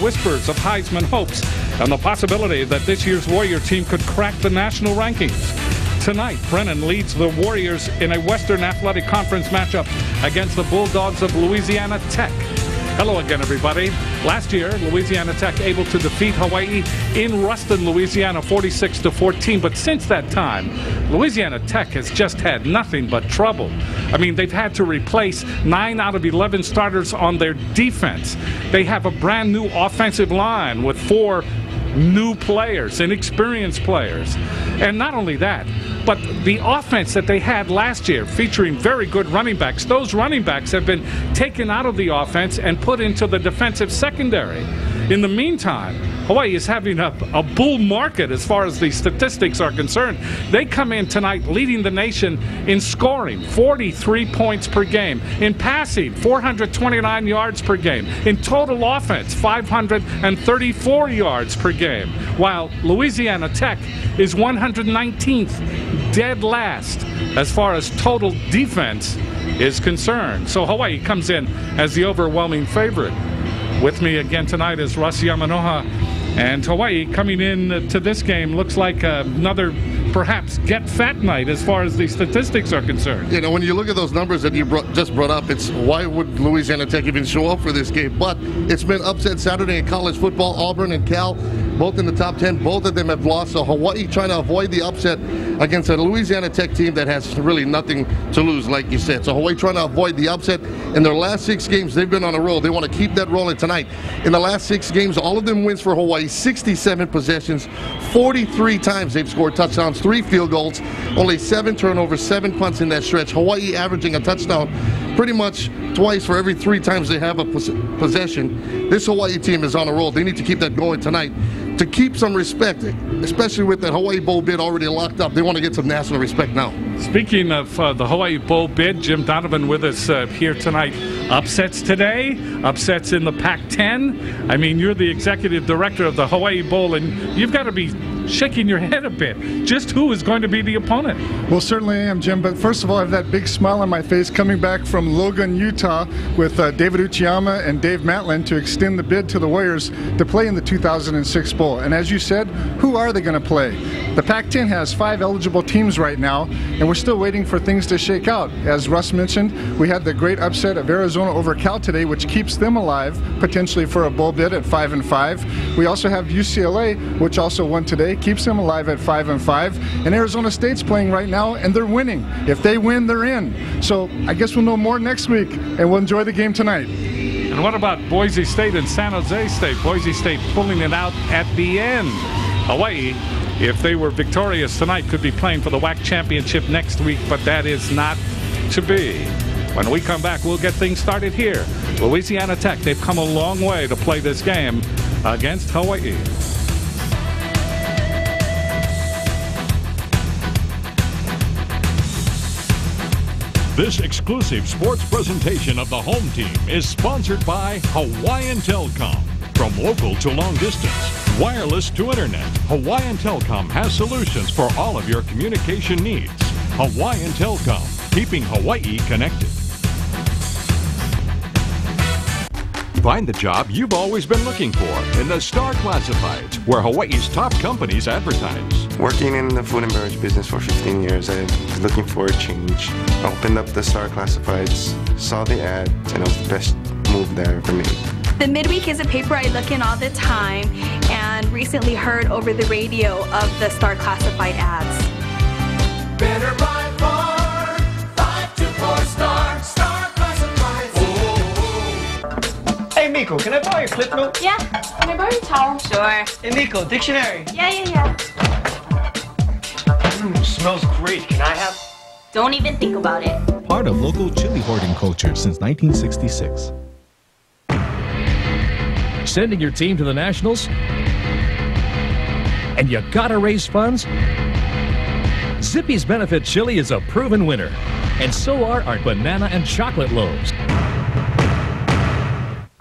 whispers of Heisman hopes and the possibility that this year's Warrior team could crack the national rankings. Tonight, Brennan leads the Warriors in a Western Athletic Conference matchup against the Bulldogs of Louisiana Tech. Hello again, everybody. Last year, Louisiana Tech able to defeat Hawaii in Ruston, Louisiana, 46-14. But since that time, Louisiana Tech has just had nothing but trouble. I mean, they've had to replace 9 out of 11 starters on their defense. They have a brand new offensive line with 4 new players, inexperienced players. And not only that, but the offense that they had last year, featuring very good running backs, those running backs have been taken out of the offense and put into the defensive secondary. In the meantime, Hawaii is having a bull market as far as the statistics are concerned. They come in tonight leading the nation in scoring, 43 points per game. In passing, 429 yards per game. In total offense, 534 yards per game. While Louisiana Tech is 119th, dead last as far as total defense is concerned. So Hawaii comes in as the overwhelming favorite. With me again tonight is Russ Yamanoha, and Hawaii coming in to this game looks like another perhaps get fat night as far as the statistics are concerned. You know, when you look at those numbers that you just brought up, it's why would Louisiana Tech even show up for this game? But it's been upset Saturday in college football. Auburn and Cal, both in the top 10, both of them have lost. So Hawaii trying to avoid the upset against a Louisiana Tech team that has really nothing to lose, like you said. So Hawaii trying to avoid the upset. In their last 6 games, they've been on a roll. They want to keep that rolling tonight. In the last 6 games, all of them wins for Hawaii, 67 possessions, 43 times they've scored touchdowns, 3 field goals, only 7 turnovers, 7 punts in that stretch. Hawaii averaging a touchdown pretty much twice for every 3 times they have a possession. This Hawaii team is on a roll. They need to keep that going tonight to keep some respect, especially with that Hawaii Bowl bid already locked up. They want to get some national respect now. Speaking of the Hawaii Bowl bid, Jim Donovan with us here tonight. Upsets today, upsets in the Pac-10. I mean, you're the executive director of the Hawaii Bowl, and you've got to be shaking your head a bit. Just who is going to be the opponent? Well, certainly I am, Jim. But first of all, I have that big smile on my face coming back from Logan, Utah, with David Uchiyama and Dave Matlin to extend the bid to the Warriors to play in the 2006 Bowl. And as you said, who are they going to play? The Pac-10 has 5 eligible teams right now, and we're still waiting for things to shake out. As Russ mentioned, we had the great upset of Arizona over Cal today, which keeps them alive potentially for a bowl bid at 5-5. We also have UCLA, which also won today, keeps them alive at 5-5. And Arizona State's playing right now, and they're winning. If they win, they're in. So I guess we'll know more next week, and we'll enjoy the game tonight. And what about Boise State and San Jose State? Boise State pulling it out at the end. Hawaii, if they were victorious tonight, could be playing for the WAC championship next week, but that is not to be. When we come back, we'll get things started here. Louisiana Tech, they've come a long way to play this game against Hawaii. This exclusive sports presentation of the home team is sponsored by Hawaiian Telcom. From local to long distance, wireless to internet, Hawaiian Telcom has solutions for all of your communication needs. Hawaiian Telcom, keeping Hawaii connected. Find the job you've always been looking for in the Star Classifieds, where Hawaii's top companies advertise. Working in the food and beverage business for 15 years, I was looking for a change. I opened up the Star Classifieds, saw the ad, and it was the best move there for me. The Midweek is a paper I look in all the time, and recently heard over the radio of the Star Classified ads. Better by far, 524 Star, Star Classifieds. Oh. Hey Miko, can I borrow your clip note? Yeah. Can I borrow your towel? Sure. Hey Miko, dictionary. Yeah. Smells great. Can I have? Don't even think about it. Part of local chili hoarding culture since 1966. Sending your team to the Nationals? And you gotta raise funds? Zippy's Benefit Chili is a proven winner. And so are our banana and chocolate loaves.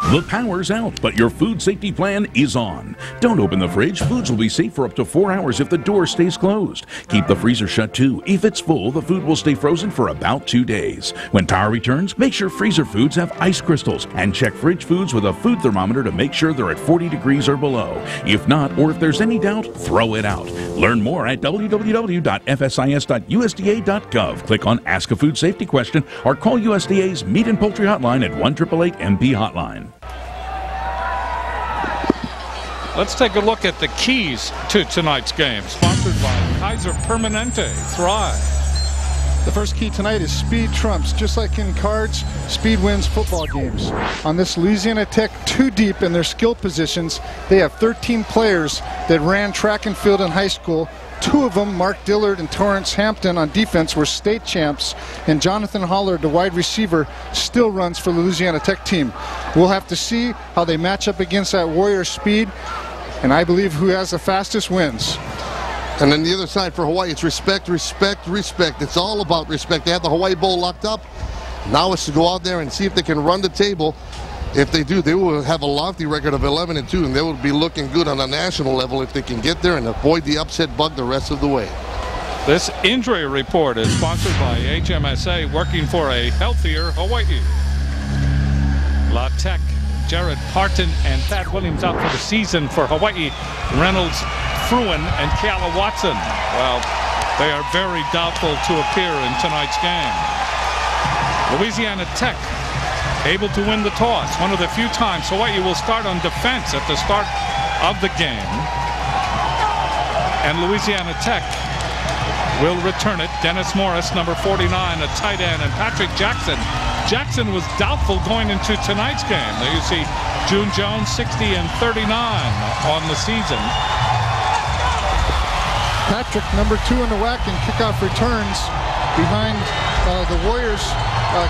The power's out, but your food safety plan is on. Don't open the fridge. Foods will be safe for up to 4 hours if the door stays closed. Keep the freezer shut too. If it's full, the food will stay frozen for about 2 days. When power returns, make sure freezer foods have ice crystals and check fridge foods with a food thermometer to make sure they're at 40 degrees or below. If not, or if there's any doubt, throw it out. Learn more at www.fsis.usda.gov. Click on Ask a Food Safety Question or call USDA's Meat and Poultry Hotline at 1-888-MP Hotline. Let's take a look at the keys to tonight's game, sponsored by Kaiser Permanente. Thrive. The first key tonight is speed trumps. Just like in cards, speed wins football games. On this Louisiana Tech 2 deep in their skill positions, they have 13 players that ran track and field in high school. 2 of them, Mark Dillard and Torrance Hampton on defense, were state champs, and Jonathan Holler, the wide receiver, still runs for the Louisiana Tech team. We'll have to see how they match up against that Warrior speed, and I believe who has the fastest wins. And then the other side for Hawaii, it's respect, respect, respect. It's all about respect. They have the Hawaii Bowl locked up. Now it's to go out there and see if they can run the table. If they do, they will have a lofty record of 11-2, and they will be looking good on a national level if they can get there and avoid the upset bug the rest of the way. This injury report is sponsored by HMSA, working for a healthier Hawaii. La Tech, Jared Parton and Thad Williams out for the season for Hawaii. Reynolds, Fruin, and Keala Watson. Well, they are very doubtful to appear in tonight's game. Louisiana Tech able to win the toss. One of the few times Hawaii will start on defense at the start of the game. And Louisiana Tech will return it. Dennis Morris, number 49, a tight end, and Patrick Jackson. Jackson was doubtful going into tonight's game. There you see June Jones, 60 and 39 on the season. Patrick, number 2 in the WAC in kickoff returns behind the Warriors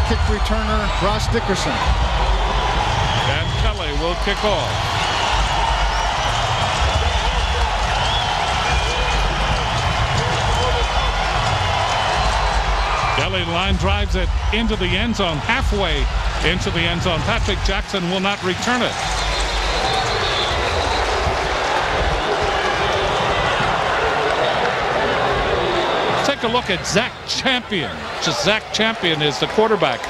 kick returner Ross Dickerson. And Kelly will kick off. Kelly line drives it into the end zone, halfway into the end zone. Patrick Jackson will not return it. Take a look at Zach Champion. Zach Champion is the quarterback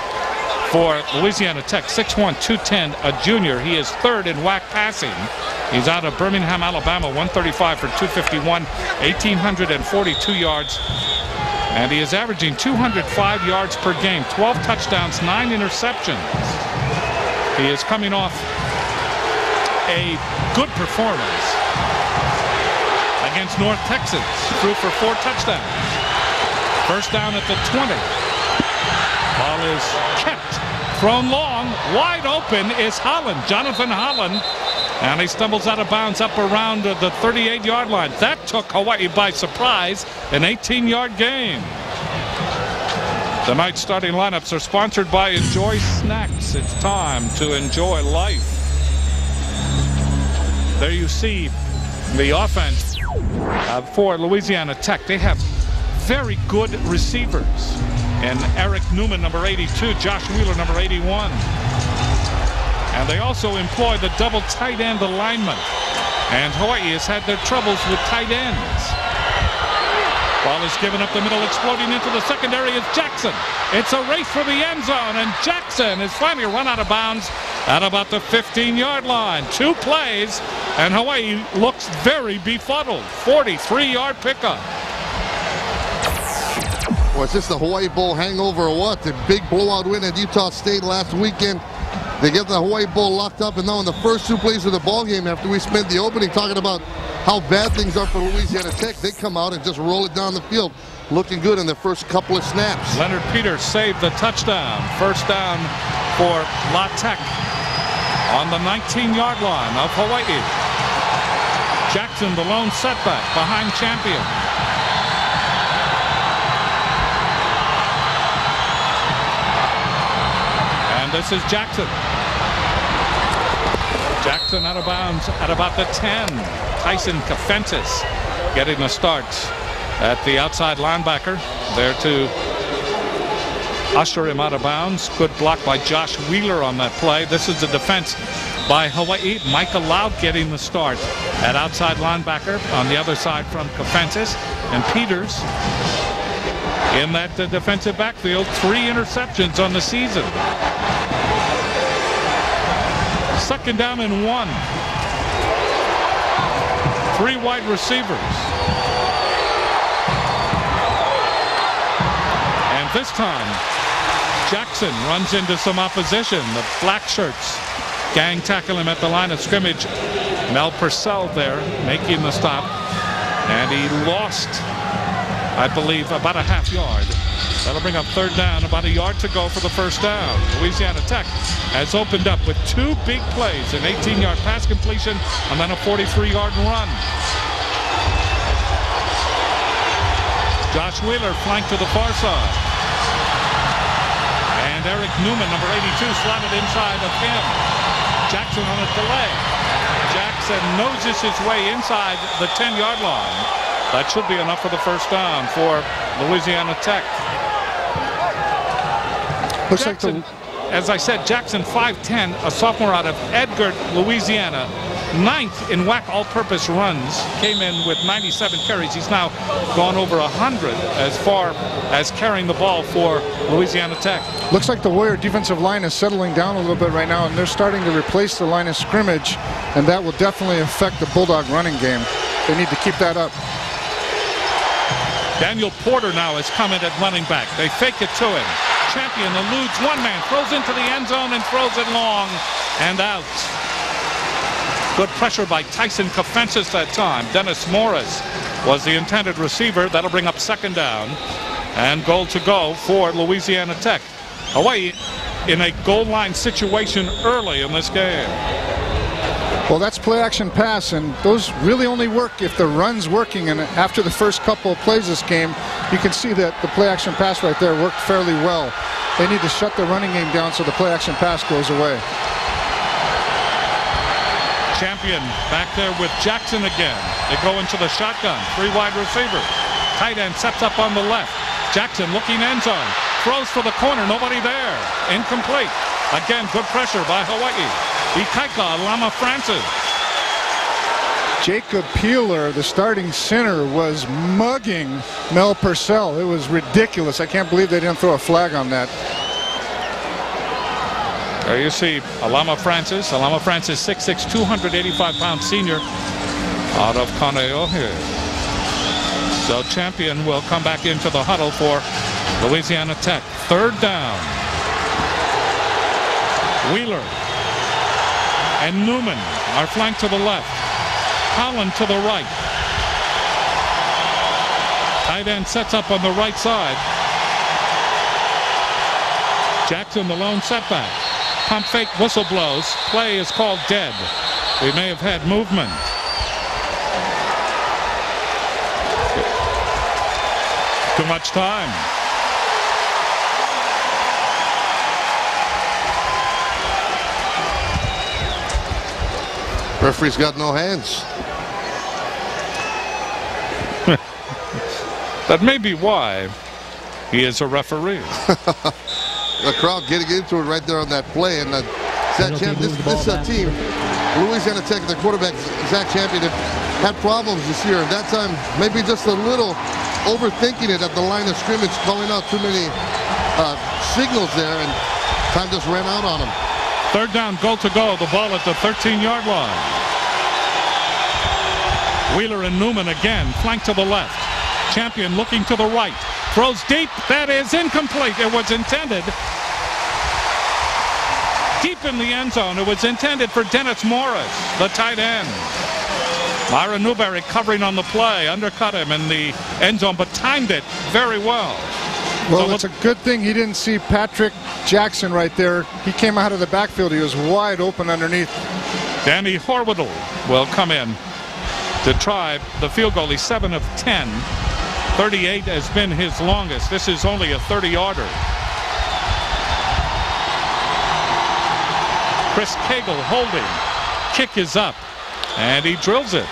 for Louisiana Tech, 6'1", 210, a junior. He is 3rd in WAC passing. He's out of Birmingham, Alabama, 135 for 251, 1,842 yards. And he is averaging 205 yards per game, 12 touchdowns, 9 interceptions. He is coming off a good performance against North Texas, threw for 4 touchdowns. First down at the 20. Ball is kept, thrown long, wide open is Holland, Jonathan Holland, and he stumbles out of bounds up around the 38-yard line. That took Hawaii by surprise, an 18-yard gain. Tonight's starting lineups are sponsored by Enjoy Snacks. It's time to enjoy life. There you see the offense for Louisiana Tech. They have very good receivers. And Eric Newman, number 82, Josh Wheeler, number 81. And they also employ the double tight end alignment. And Hawaii has had their troubles with tight ends. Ball is given up the middle, exploding into the secondary is Jackson. It's a race for the end zone, and Jackson is finally run out of bounds at about the 15-yard line. 2 plays, and Hawaii looks very befuddled. 43-yard pickup. Was this the Hawaii Bowl hangover or what? The big blowout win at Utah State last weekend. They get the Hawaii Bowl locked up, and now in the first 2 plays of the ball game, after we spent the opening talking about how bad things are for Louisiana Tech, they come out and just roll it down the field, looking good in the first couple of snaps. Leonard Peters saved the touchdown. First down for La Tech on the 19-yard line of Hawaii. Jackson, the lone setback behind Champion. And this is Jackson. Jackson out of bounds at about the 10. Tyson Kafentis getting the start at the outside linebacker. There to usher him out of bounds. Good block by Josh Wheeler on that play. This is the defense by Hawaii. Micah Loud getting the start at outside linebacker. On the other side from Kafensis and Peters in that defensive backfield. 3 interceptions on the season. 2nd down and 1. 3 wide receivers. And this time, Jackson runs into some opposition. The black shirts gang tackle him at the line of scrimmage. Mel Purcell there making the stop. And he lost, I believe, about a half yard. That'll bring up 3rd down, about a yard to go for the 1st down. Louisiana Tech has opened up with 2 big plays, an 18-yard pass completion and then a 43-yard run. Josh Wheeler flanked to the far side. And Eric Newman, number 82, slotted inside of him. Jackson on a delay. Jackson noses his way inside the 10-yard line. That should be enough for the 1st down for Louisiana Tech. Looks Jackson, like as I said, Jackson 5'10", a sophomore out of Edgar, Louisiana. 9th in WAC all-purpose runs. Came in with 97 carries. He's now gone over 100 as far as carrying the ball for Louisiana Tech. looks like the Warrior defensive line is settling down a little bit right now, and they're starting to replace the line of scrimmage, and that will definitely affect the Bulldog running game. They need to keep that up. Daniel Porter now has come in at running back. They fake it to him. Champion eludes one man, throws into the end zone and throws it long and out. Good pressure by Tyson Kafensis that time. Dennis Morris was the intended receiver. That'll bring up 2nd down and goal to go for Louisiana Tech. Hawaii in a goal line situation early in this game. Well, that's play action pass, and those really only work if the run's working. And after the first couple of plays this game, you can see that the play action pass right there worked fairly well. They need to shut the running game down so the play action pass goes away. Champion back there with Jackson again. They go into the shotgun. 3 wide receivers. Tight end sets up on the left. Jackson looking end zone. Throws for the corner. Nobody there. Incomplete. Again, good pressure by Hawaii. Ikaika, Lama Francis. Jacob Peeler, the starting center, was mugging Mel Purcell. It was ridiculous. I can't believe they didn't throw a flag on that. There you see Alama Francis. Alama Francis, 6'6", 285-pound senior out of Kaneohe. So Champion will come back into the huddle for Louisiana Tech. 3rd down. Wheeler and Newman are flanked to the left. Holland to the right. Tight end sets up on the right side. Jackson, the lone setback. Pump fake, whistle blows. Play is called dead. We may have had movement. Too much time. Referee's got no hands. That may be why he is a referee. The crowd getting into it right there on that play, and this team, Louisiana Tech, the quarterback Zach Champion, had problems this year, and that time maybe just a little overthinking it at the line of scrimmage, calling out too many signals there, and time just ran out on him. 3rd down, goal to go. The ball at the 13-yard line. Wheeler and Newman again, flank to the left. Champion looking to the right. Throws deep. That is incomplete. It was intended deep in the end zone. It was intended for Dennis Morris, the tight end. Myra Newberry covering on the play, undercut him in the end zone, but timed it very well. Well, it's a good thing he didn't see Patrick Jackson right there. He came out of the backfield. He was wide open underneath. Danny Horwedel will come in to try the field goal. He's 7 of 10. 38 has been his longest. This is only a 30-yarder. Chris Cagle holding. Kick is up, and he drills it.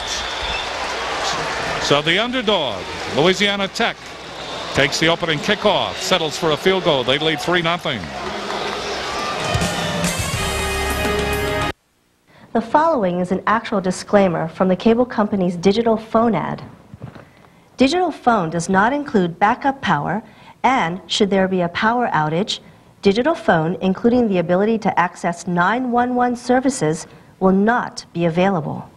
So the underdog, Louisiana Tech, takes the opening kickoff, settles for a field goal. They lead 3-0. The following is an actual disclaimer from the cable company's digital phone ad. Digital phone does not include backup power, and should there be a power outage, digital phone, including the ability to access 911 services, will not be available.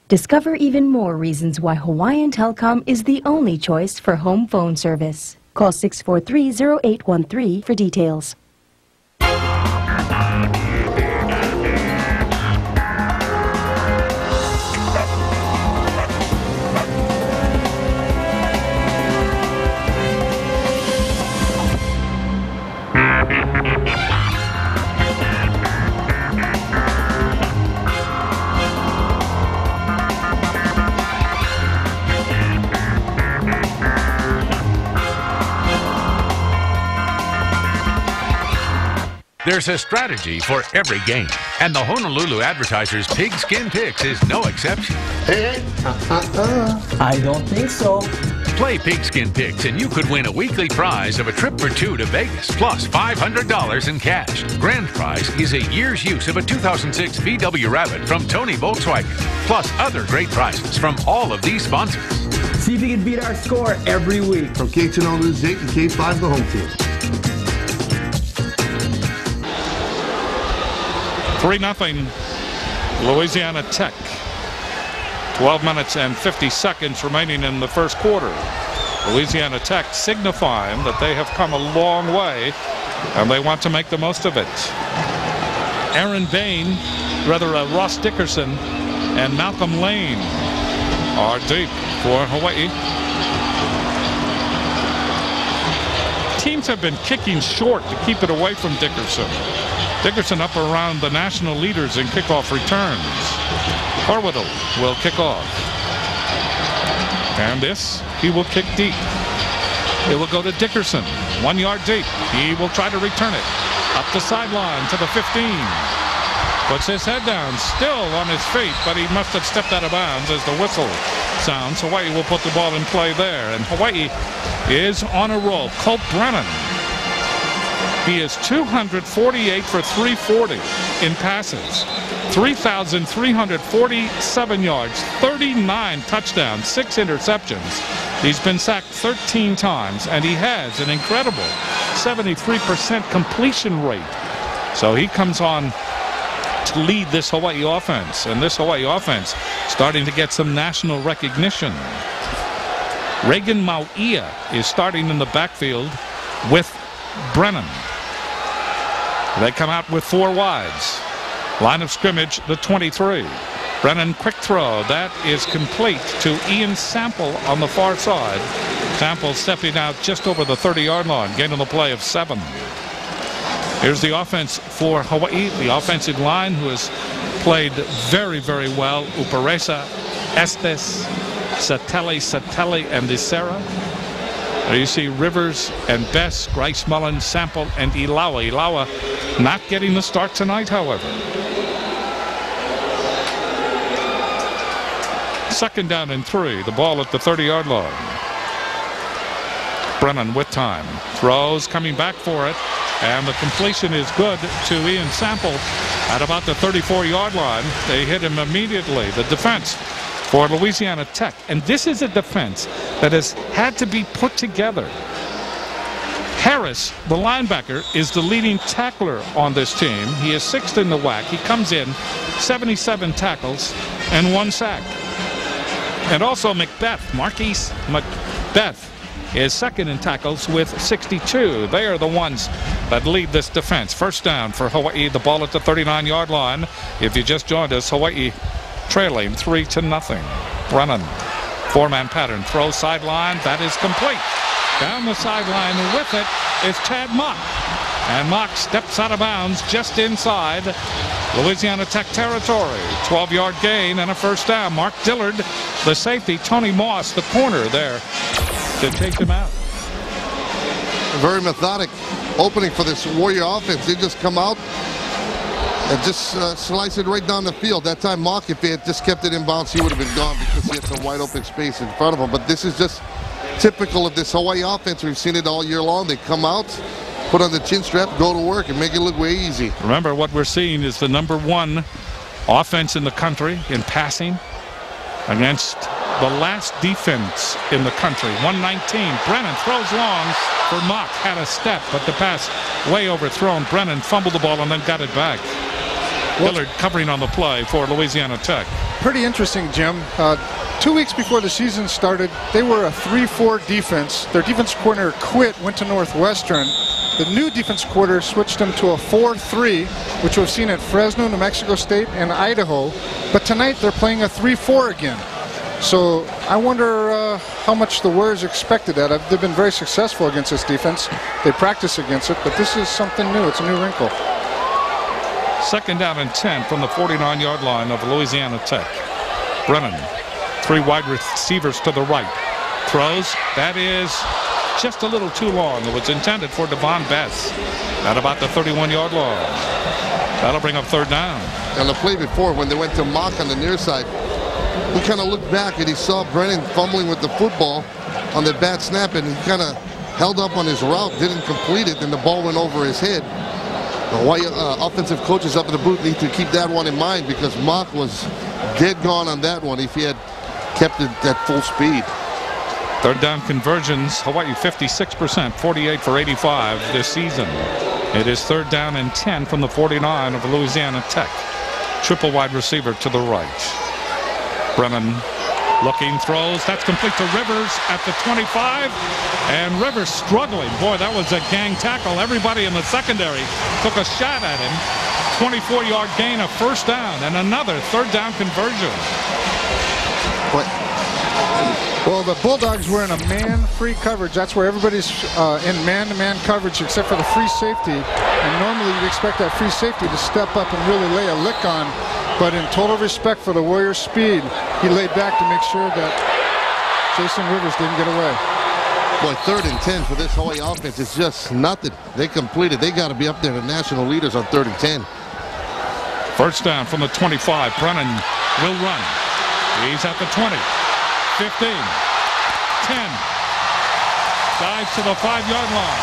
Discover even more reasons why Hawaiian Telcom is the only choice for home phone service. Call 643-0813 for details. There's a strategy for every game, and the Honolulu Advertisers Pigskin Picks is no exception. I don't think so. Play Pigskin Picks and you could win a weekly prize of a trip for two to Vegas, plus $500 in cash. Grand prize is a year's use of a 2006 VW Rabbit from Tony Volkswagen, plus other great prizes from all of these sponsors. See if you can beat our score every week. From K2 Honolulu's 8 and K5 the home team. 3-0 Louisiana Tech. 12 minutes and 50 seconds remaining in the first quarter. Louisiana Tech signifying that they have come a long way and they want to make the most of it. Ross Dickerson and Malcolm Lane are deep for Hawaii. Teams have been kicking short to keep it away from Dickerson. Dickerson up around the national leaders in kickoff returns. Harwiddle will kick off. And this, he will kick deep. It will go to Dickerson, 1 yard deep. He will try to return it. Up the sideline to the 15. Puts his head down, still on his feet, but he must have stepped out of bounds as the whistle sounds. Hawaii will put the ball in play there, and Hawaii is on a roll. Colt Brennan. He is 248 for 340 in passes, 3,347 yards, 39 touchdowns, 6 interceptions. He's been sacked 13 times, and he has an incredible 73% completion rate. So he comes on to lead this Hawaii offense, and this Hawaii offense starting to get some national recognition. Reagan Mauia is starting in the backfield with Brennan. They come out with 4 wides. Line of scrimmage, the 23. Brennan, quick throw. That is complete to Ian Sample on the far side. Sample stepping out just over the 30-yard line, gaining the play of 7. Here's the offense for Hawaii. The offensive line, who has played very, very well. Uparesa, Estes, Sateli, and Isera. There you see Rivers and Bess, Grice Mullen, Sample, and Ilawa. Ilawa not getting the start tonight, however. Second down and 3. The ball at the 30-yard line. Brennan with time. Throws, coming back for it. And the completion is good to Ian Sample at about the 34-yard line. They hit him immediately. The defense for Louisiana Tech. And this is a defense that has had to be put together. Harris, the linebacker, is the leading tackler on this team. He is 6th in the WAC. He comes in 77 tackles and 1 sack. And also Marquise Macbeth is 2nd in tackles with 62. They are the ones that lead this defense. First down for Hawaii. The ball at the 39-yard line. If you just joined us, Hawaii trailing 3-0. Brennan, 4-man pattern. Throw sideline. That is complete. Down the sideline with it is Chad Mock. And Mock steps out of bounds just inside Louisiana Tech territory. 12-yard gain and a first down. Mark Dillard, the safety. Tony Moss, the corner there to take them out. Very methodic opening for this Warrior offense. They just come out, and just slice it right down the field. That time, Mock, if he had just kept it in bounds, he would have been gone because he had some wide open space in front of him. But this is just typical of this Hawaii offense. We've seen it all year long. They come out, put on the chin strap, go to work, and make it look way easy. Remember, what we're seeing is the #1 offense in the country in passing against the last defense in the country. 119. Brennan throws long for Mock. Had a step, but the pass way overthrown. Brennan fumbled the ball and then got it back. Willard covering on the play for Louisiana Tech. Pretty interesting, Jim. 2 weeks before the season started, they were a 3-4 defense. Their defense coordinator quit, went to Northwestern. The new defense coordinator switched them to a 4-3, which we've seen at Fresno, New Mexico State, and Idaho. But tonight they're playing a 3-4 again. So I wonder how much the Warriors expected that. They've been very successful against this defense. They practice against it, but this is something new. It's a new wrinkle. 2nd down and 10 from the 49-yard line of Louisiana Tech. Brennan, 3 wide receivers to the right. Throws. That is just a little too long. It was intended for Devon Bess at about the 31-yard line. That'll bring up 3rd down. And the play before, when they went to Mock on the near side, he kind of looked back and he saw Brennan fumbling with the football on the bad snap, and he kind of held up on his route, didn't complete it, and the ball went over his head. The Hawaii offensive coaches up in the booth need to keep that one in mind, because Mock was dead gone on that one if he had kept it at full speed. 3rd down conversions, Hawaii 56%, 48 for 85 this season. It is 3rd down and 10 from the 49 of Louisiana Tech. Triple wide receiver to the right. Brennan looking, throws. That's complete to Rivers at the 25. And Rivers struggling. Boy, that was a gang tackle. Everybody in the secondary took a shot at him. 24-yard gain, a 1st down, and another 3rd down conversion. Well, the Bulldogs were in a man-free coverage. That's where everybody's in man-to-man coverage except for the free safety. And normally you'd expect that free safety to step up and really lay a lick on. But in total respect for the Warriors' speed, he laid back to make sure that Jason Rivers didn't get away. Boy, 3rd and 10 for this Hawaii offense is just nothing. They completed. They got to be up there, the national leaders on 3rd and 10. 1st down from the 25. Brennan will run. He's at the 20, 15, 10. Dives to the 5-yard line.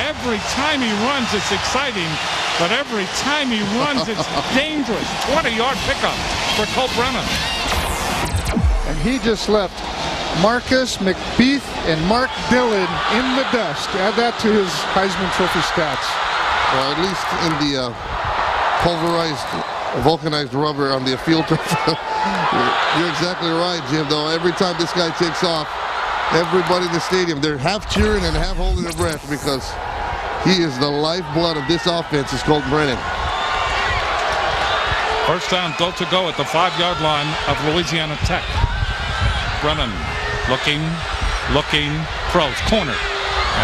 Every time he runs, it's exciting. But every time he runs, it's dangerous. 20-yard pickup for Colt Brennan. And he just left Marcus McBeath and Mark Dillon in the dust. Add that to his Heisman Trophy stats. Well, at least in the pulverized, vulcanized rubber on the field turf. You're exactly right, Jim, though. Every time this guy takes off, everybody in the stadium, they're half cheering and half holding their breath, because he is the lifeblood of this offense, is Colt Brennan. 1st down, goal to go at the 5-yard line of Louisiana Tech. Brennan looking, throws, corner,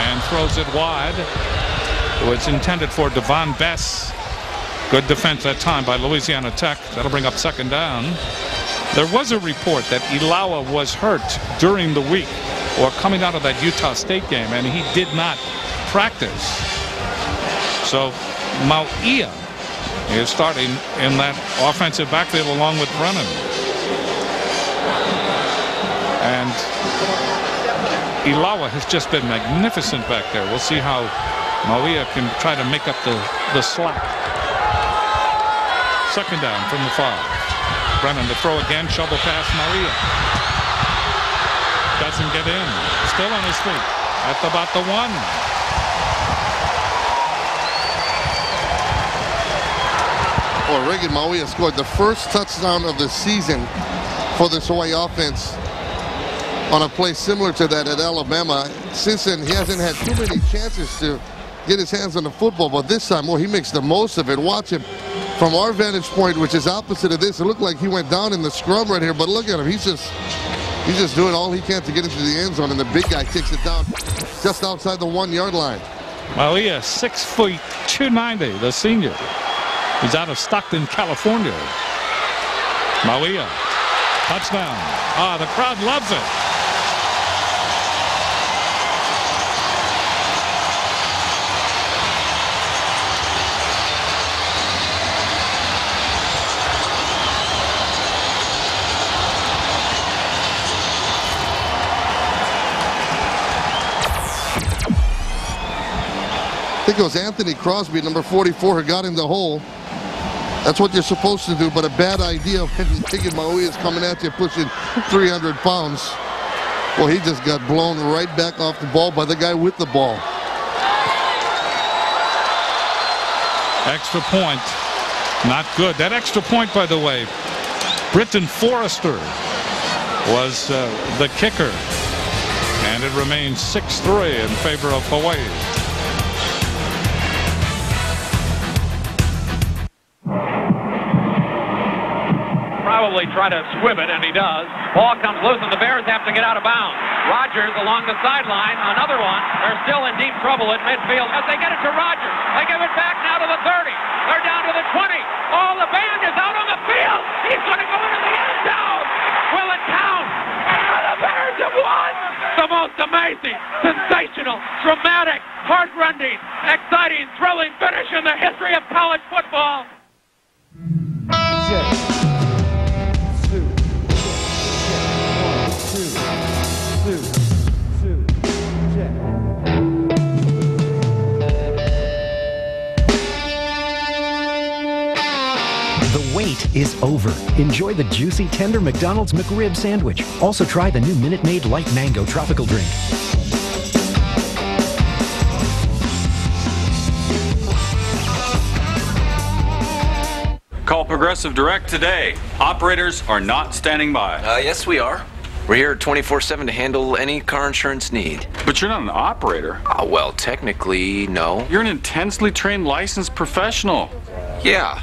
and throws it wide. It was intended for Devon Bess. Good defense that time by Louisiana Tech. That'll bring up 2nd down. There was a report that Ilawa was hurt during the week or coming out of that Utah State game, and he did not practice. So Mauia is starting in that offensive backfield along with Brennan. And Ilawa has just been magnificent back there. We'll see how Mauia can try to make up the slack. 2nd down from the 5. Brennan to throw again, shovel pass, Mauia. Doesn't get in. Still on his feet at about the 1. Well, Reagan Mauia scored the 1st touchdown of the season for this Hawaii offense on a play similar to that at Alabama. Since then, he hasn't had too many chances to get his hands on the football, but this time, well, he makes the most of it. Watch him from our vantage point, which is opposite of this. It looked like he went down in the scrum right here, but look at him. He's just doing all he can to get into the end zone, and the big guy takes it down just outside the 1-yard line. Mauia, 6 feet, 290, the senior. He's out of Stockton, California. Mauia, touchdown. The crowd loves it. think it was Anthony Crosby, number 44, who got in the hole. That's what you're supposed to do, but a bad idea when Megan Maui is coming at you pushing 300 pounds. Well, he just got blown right back off the ball by the guy with the ball. Extra point. Not good. That extra point, by the way, Britton Forrester was the kicker. And it remains 6-3 in favor of Hawaii. Probably try to squib it, and he does. Ball comes loose, and the Bears have to get out of bounds. Rogers along the sideline, another one. They're still in deep trouble at midfield as they get it to Rogers. They give it back now to the 30. They're down to the 20. Oh, the band is out on the field. He's going to go into the end zone. Will it count? The Bears have won. The most amazing, sensational, dramatic, heart-rending, exciting, thrilling finish in the history of college football. The wait is over. Enjoy the juicy, tender McDonald's McRib sandwich. Also try the new Minute Maid Light Mango Tropical Drink. Call Progressive Direct today. Operators are not standing by. Yes, we are. We're here 24/7 to handle any car insurance need. But you're not an operator. Well, technically, no. You're an intensely trained licensed professional. Yeah.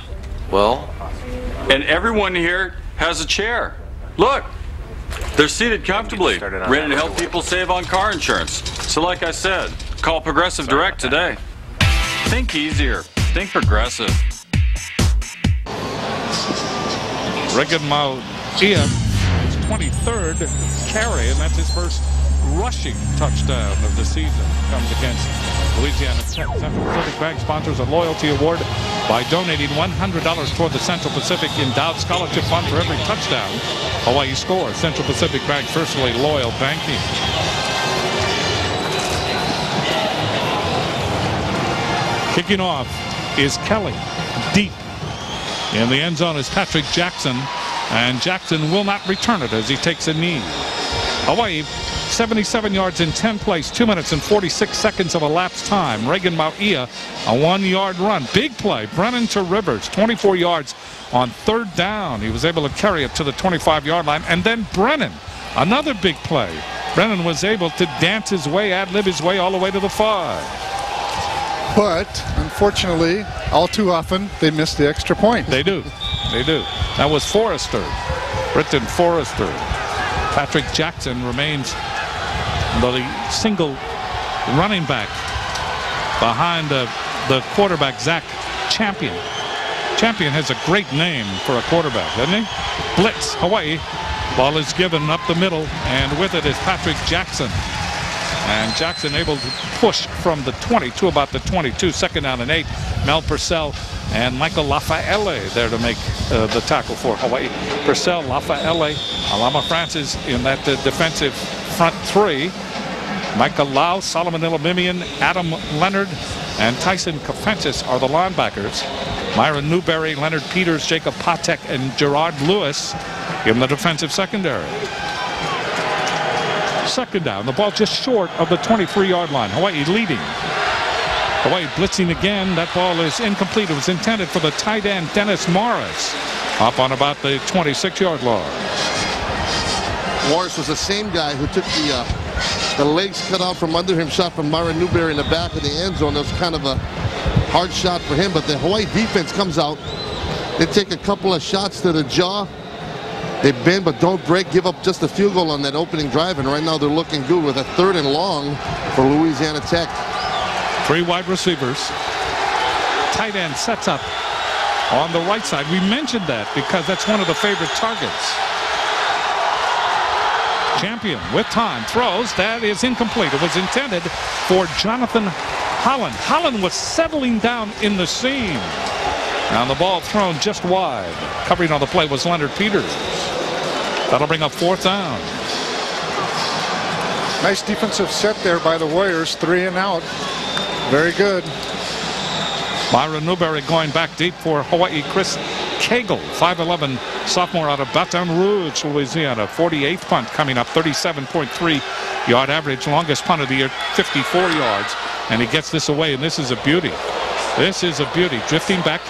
Well. And everyone here has a chair. Look, they're seated comfortably, ready to help people save on car insurance. So like I said, call Progressive Direct today. Think easier. Think Progressive. Regan Mauia, his 23rd carry, and that's his first rushing touchdown of the season. Comes against Louisiana Tech. Central Pacific Bank sponsors a loyalty award by donating $100 toward the Central Pacific Endowed Scholarship Fund for every touchdown Hawaii scores. Central Pacific Bank, personally loyal banking. Kicking off is Kelly, deep. In the end zone is Patrick Jackson, and Jackson will not return it as he takes a knee. Hawaii, 77 yards in 10 plays, 2 minutes and 46 seconds of elapsed time. Regan Mauia, a 1-yard run. Big play, Brennan to Rivers, 24 yards on 3rd down. He was able to carry it to the 25-yard line. And then Brennan, another big play. Brennan was able to dance his way, ad-lib his way all the way to the 5. But, unfortunately, all too often, they miss the extra point. They do. They do. That was Forrester. Britton Forrester. Patrick Jackson remains the single running back behind the quarterback, Zach Champion. Champion has a great name for a quarterback, doesn't he? Blitz, Hawaii. Ball is given up the middle, and with it is Patrick Jackson. And Jackson able to push from the 20 to about the 22. 2nd down and 8. Mel Purcell and Michael Lafaele there to make the tackle for Hawaii. Purcell, Lafaele, Alama Francis in that defensive front 3. Michael Lau, Solomon Ilamimian, Adam Leonard, and Tyson Kafentis are the linebackers. Myron Newberry, Leonard Peters, Jacob Patek, and Gerard Lewis in the defensive secondary. 2nd down, the ball just short of the 23-yard line. Hawaii leading. Hawaii blitzing again. That ball is incomplete. It was intended for the tight end, Dennis Morris, up on about the 26-yard line. Morris was the same guy who took the legs cut out from under him, shot from Myron Newberry in the back of the end zone. That was kind of a hard shot for him, but the Hawaii defense comes out. They take a couple of shots to the jaw. They bend but don't break, give up just a field goal on that opening drive, and right now they're looking good with a 3rd and long for Louisiana Tech. 3 wide receivers. Tight end sets up on the right side. We mentioned that because that's one of the favorite targets. Champion with time throws. That is incomplete. It was intended for Jonathan Holland. Holland was settling down in the seam. And the ball thrown just wide. Covering on the play was Leonard Peters. That'll bring up 4th down. Nice defensive set there by the Warriors. 3 and out. Very good. Myron Newberry going back deep for Hawaii. Chris Cagle, 5'11", sophomore out of Baton Rouge, Louisiana. 48th punt coming up, 37.3 yard average. Longest punt of the year, 54 yards. And he gets this away, and this is a beauty. This is a beauty. Drifting back.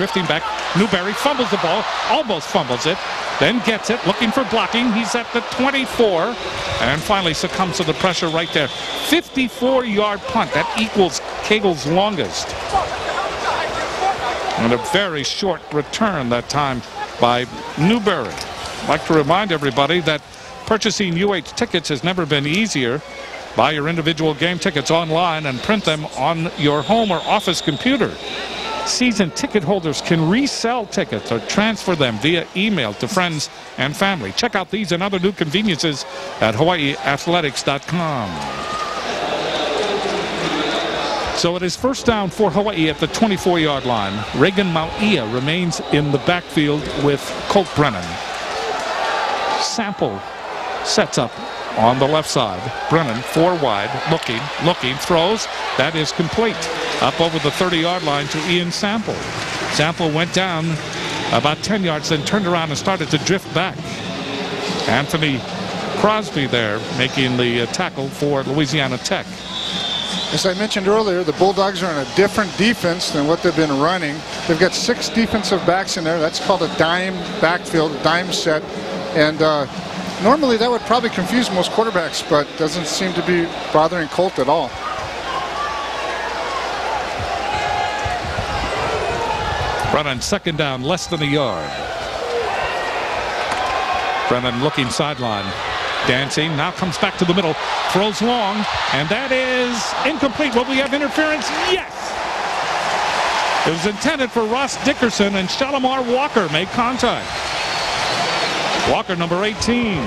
Newberry fumbles the ball, almost fumbles it, then gets it, looking for blocking. He's at the 24, and finally succumbs to the pressure right there. 54-yard punt. That equals Cagle's longest. And a very short return that time by Newberry. I'd like to remind everybody that purchasing UH tickets has never been easier. Buy your individual game tickets online and print them on your home or office computer. Season ticket holders can resell tickets or transfer them via email to friends and family. Check out these and other new conveniences at hawaiiathletics.com. So it is first down for Hawaii at the 24-yard line. Reagan Mauia remains in the backfield with Colt Brennan. Sample sets up on the left side. Brennan, 4 wide, looking, throws. That is complete. Up over the 30-yard line to Ian Sample. Sample went down about 10 yards, then turned around and started to drift back. Anthony Crosby there making the tackle for Louisiana Tech. As I mentioned earlier, the Bulldogs are in a different defense than what they've been running. They've got 6 defensive backs in there. That's called a dime backfield, a dime set. And normally that would probably confuse most quarterbacks, but doesn't seem to be bothering Colt at all. Brennan, second down, less than a yard. Brennan looking sideline. Dancing, now comes back to the middle, throws long, and that is incomplete. Will we have interference? Yes! It was intended for Ross Dickerson, and Shalimar Walker made contact. Walker, number 18.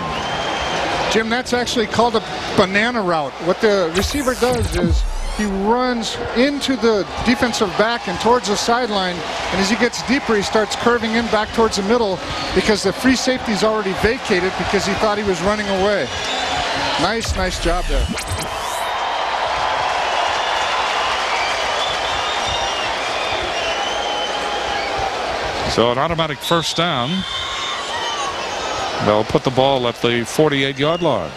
Jim, that's actually called a banana route. What the receiver does is he runs into the defensive back and towards the sideline, and as he gets deeper, he starts curving in back towards the middle because the free safety's already vacated because he thought he was running away. Nice job there. So an automatic first down. They'll put the ball at the 48-yard line.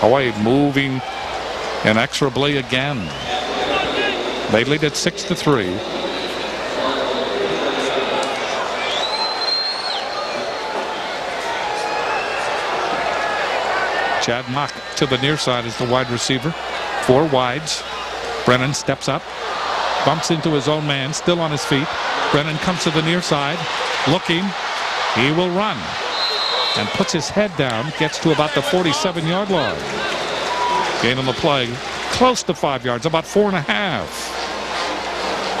Hawaii moving inexorably again. They lead at 6-3. Chad Mock to the near side is the wide receiver. 4 wides. Brennan steps up, bumps into his own man, still on his feet. Brennan comes to the near side, looking. He will run and puts his head down, gets to about the 47-yard line. Gain on the play, close to 5 yards, about 4.5.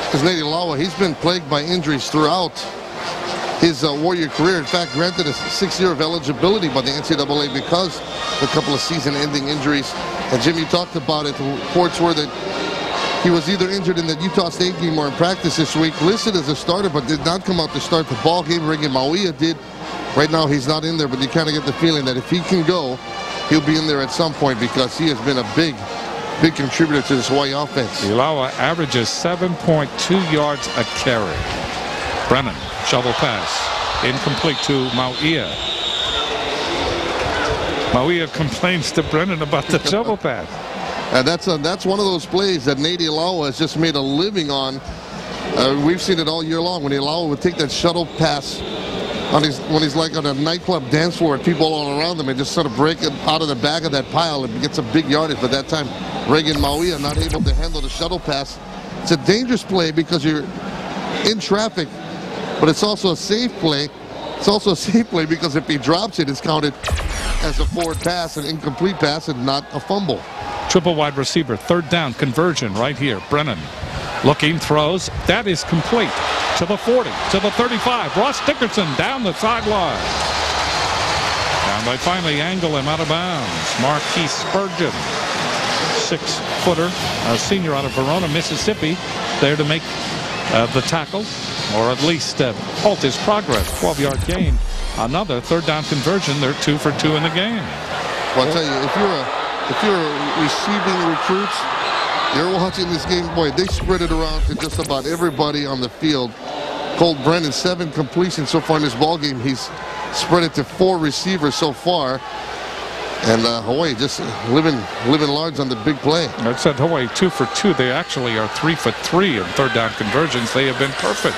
Because Nate Ilawa, he's been plagued by injuries throughout his Warrior career. In fact, granted a 6 year of eligibility by the NCAA because of a couple of season-ending injuries. And Jim, you talked about it. The reports were that he was either injured in the Utah State game or in practice this week, listed as a starter, but did not come out to start the ball game. Reagan Mauia did. Right now, he's not in there, but you kind of get the feeling that if he can go, he'll be in there at some point because he has been a big contributor to this Hawaii offense. Ilawa averages 7.2 yards a carry. Brennan, shovel pass, incomplete to Mauia. Mauia complains to Brennan about the shovel pass. And that's one of those plays that Nate Ilawa has just made a living on. We've seen it all year long when Ilawa would take that shuttle pass when he's like on a nightclub dance floor and people all around him and just sort of break it out of the back of that pile and gets a big yardage. But that time, Reagan Mauia not able to handle the shuttle pass. It's a dangerous play because you're in traffic, but it's also a safe play. It's also a safe play because if he drops it, it's counted as a forward pass, an incomplete pass, and not a fumble. Triple wide receiver, third down conversion right here. Brennan looking, throws. That is complete to the 40, to the 35. Ross Dickerson down the sideline. And they finally angle him out of bounds. Marquis Spurgeon, 6-footer, a senior out of Verona, Mississippi, there to make the tackle, or at least halt his progress. 12-yard gain. Another third down conversion. They're 2 for 2 in the game. Well, I'll tell you, if you're receiving recruits You're watching this game, boy, they spread it around to just about everybody on the field. Colt Brennan, 7 completions so far in this ball game. He's spread it to 4 receivers so far. And Hawaii just living large on the big play. I said Hawaii 2 for 2. They actually are 3 for 3 in third down conversions. They have been perfect.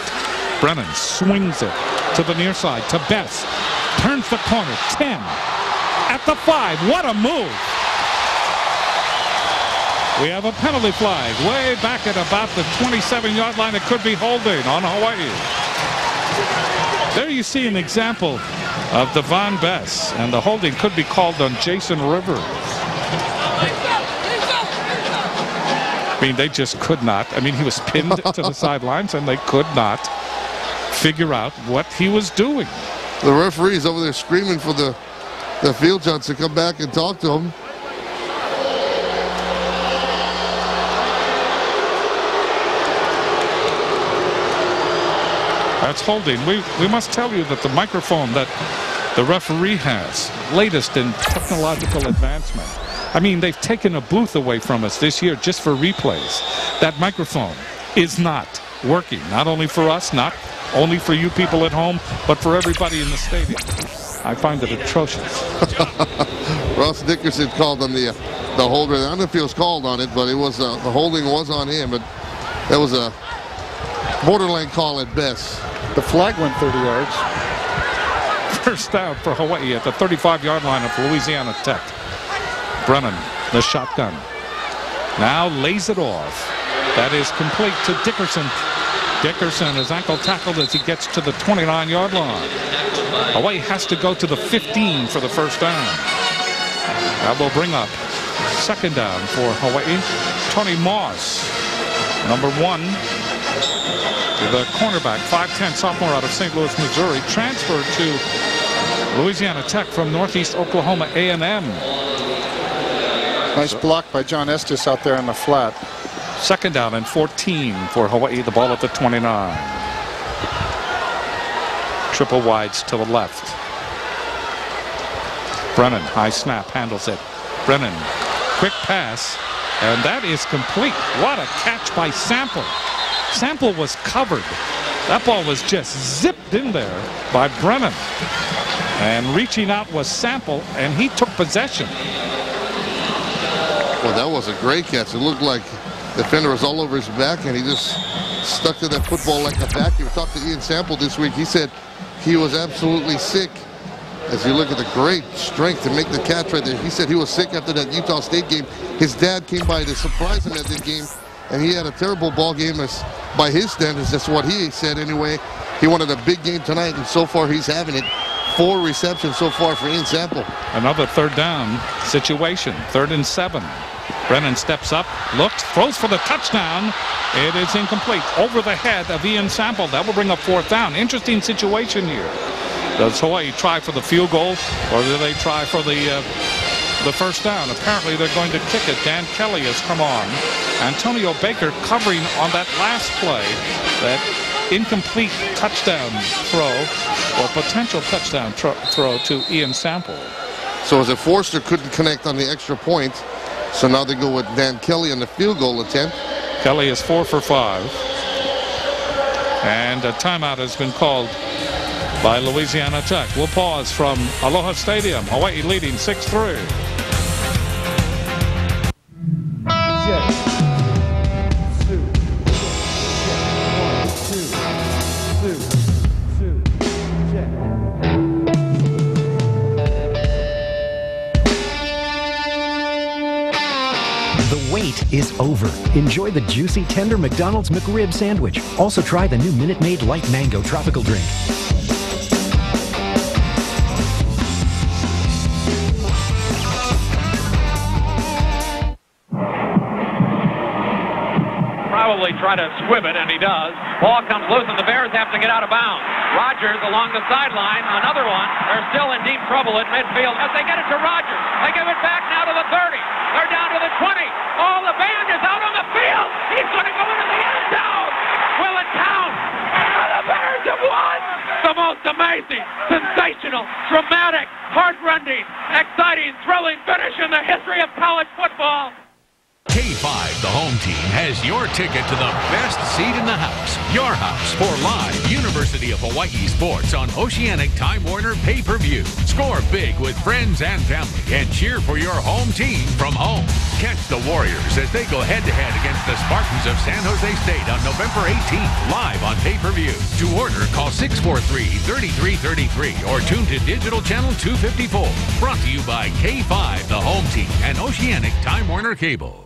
Brennan swings it to the near side to Bess. Turns the corner. 10. At the 5. What a move. We have a penalty flag way back at about the 27-yard line. It could be holding on Hawaii. There you see an example of Devon Bess, and the holding could be called on Jason Rivers. I mean, they just could not. I mean, he was pinned to the sidelines, and they could not figure out what he was doing. The referee's over there screaming for the field judge to come back and talk to him. That's holding. We must tell you that the microphone that the referee has, latest in technological advancement. I mean, they've taken a booth away from us this year just for replays. That microphone is not working, not only for us, not only for you people at home, but for everybody in the stadium. I find it atrocious. Ross Dickerson called on the holder. I don't know if he was called on it, but it was the holding was on him. But that was a borderline call at best. The flag went 30 yards. First down for Hawaii at the 35-yard line of Louisiana Tech. Brennan, the shotgun. Now lays it off. That is complete to Dickerson. Dickerson is ankle tackled as he gets to the 29-yard line. Hawaii has to go to the 15 for the first down. That will bring up second down for Hawaii. Tony Moss, number 1. The cornerback, 5'10" sophomore out of St. Louis, Missouri, transferred to Louisiana Tech from Northeast Oklahoma A&M. Nice block by John Estes out there on the flat. Second down and 14 for Hawaii. The ball at the 29. Triple wides to the left. Brennan, high snap, handles it. Brennan, quick pass, and that is complete. What a catch by Sample. Sample was covered. That ball was just zipped in there by Brennan. And reaching out was Sample, and he took possession. Well, that was a great catch. It looked like the defender was all over his back, and he just stuck to that football like a vacuum. We talked to Ian Sample this week. He said he was absolutely sick. As you look at the great strength to make the catch right there. He said he was sick after that Utah State game. His dad came by to surprise him at that game. And he had a terrible ball game as by his standards. That's what he said anyway. He wanted a big game tonight, and so far he's having it. 4 receptions so far for Ian Sample. Another third down situation. 3rd and 7. Brennan steps up, looks, throws for the touchdown. It is incomplete. Over the head of Ian Sample. That will bring up 4th down. Interesting situation here. Does Hawaii try for the field goal, or do they try for the first down? Apparently they're going to kick it. Dan Kelly has come on. Antonio Baker covering on that last play, that incomplete touchdown throw or potential touchdown throw to Ian Sample. So as a Forster couldn't connect on the extra point, so now they go with Dan Kelly on the field goal attempt. Kelly is 4 for 5. And a timeout has been called by Louisiana Tech. We'll pause from Aloha Stadium. Hawaii leading 6-3. Is over. Enjoy the juicy, tender McDonald's McRib sandwich. Also try the new Minute Maid Light Mango Tropical Drink. Probably try to squib it, and he does. Ball comes loose, and the Bears have to get out of bounds. Rogers along the sideline, another one. They're still in deep trouble at midfield as they get it to Rogers. They give it back now to the 30. They're down to the 20. Oh, the band is out on the field. He's going to go into the end zone. Will it count? And the Bears have won. The most amazing, sensational, dramatic, heart-rending, exciting, thrilling finish in the history of college football. K5, the home team, has your ticket to the best seat in the house. Your house for live University of Hawaii sports on Oceanic Time Warner pay-per-view. Score big with friends and family and cheer for your home team from home. Catch the Warriors as they go head-to-head against the Spartans of San Jose State on November 18th, live on pay-per-view. To order, call 643-3333 or tune to Digital Channel 254. Brought to you by K5, the home team, and Oceanic Time Warner Cable.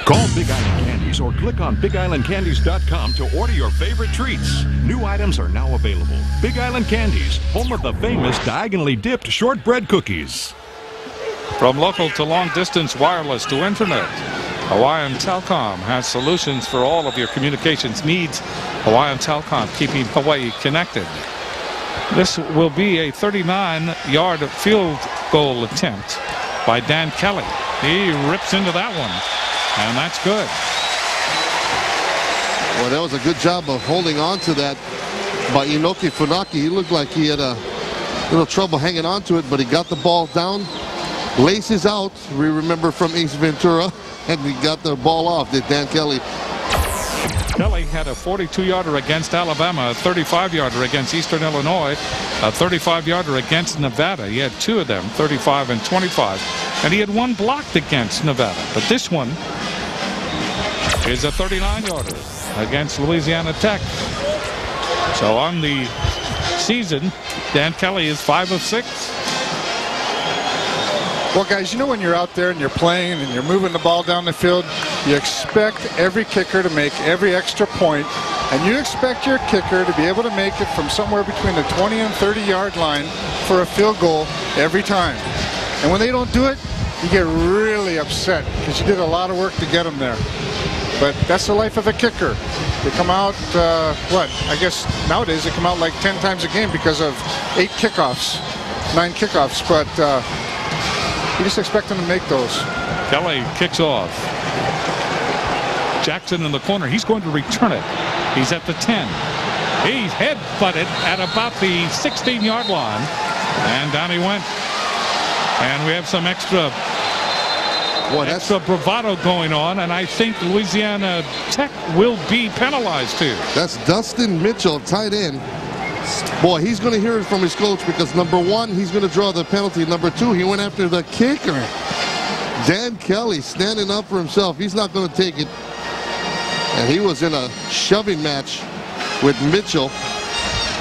Call Big Island Candies or click on BigIslandCandies.com to order your favorite treats. New items are now available. Big Island Candies, home of the famous diagonally dipped shortbread cookies. From local to long-distance wireless to internet, Hawaiian Telcom has solutions for all of your communications needs. Hawaiian Telcom, keeping Hawaii connected. This will be a 39-yard field goal attempt by Dan Kelly. He rips into that one. And that's good. Well, that was a good job of holding on to that by Inoki Funaki. He looked like he had a little trouble hanging on to it, but he got the ball down. Laces out, we remember from Ace Ventura, and he got the ball off, did Dan Kelly. Kelly had a 42-yarder against Alabama, a 35-yarder against Eastern Illinois, a 35-yarder against Nevada. He had two of them, 35 and 25. And he had one blocked against Nevada. But this one is a 39-yarder against Louisiana Tech. So on the season, Dan Kelly is 5 of 6. Well, guys, you know when you're out there and you're playing and you're moving the ball down the field, you expect every kicker to make every extra point, and you expect your kicker to be able to make it from somewhere between the 20 and 30-yard line for a field goal every time. And when they don't do it, you get really upset because you did a lot of work to get them there. But that's the life of a kicker. They come out, I guess nowadays they come out like 10 times a game because of 9 kickoffs. But you just expect them to make those. Kelly kicks off. Jackson in the corner. He's going to return it. He's at the 10. He's head-butted at about the 16-yard line. And down he went. And we have some extra bravado going on, and I think Louisiana Tech will be penalized too. That's Dustin Mitchell, tight end. Boy, he's going to hear it from his coach because number one, he's going to draw the penalty. Number two, he went after the kicker. Dan Kelly standing up for himself. He's not going to take it. And he was in a shoving match with Mitchell.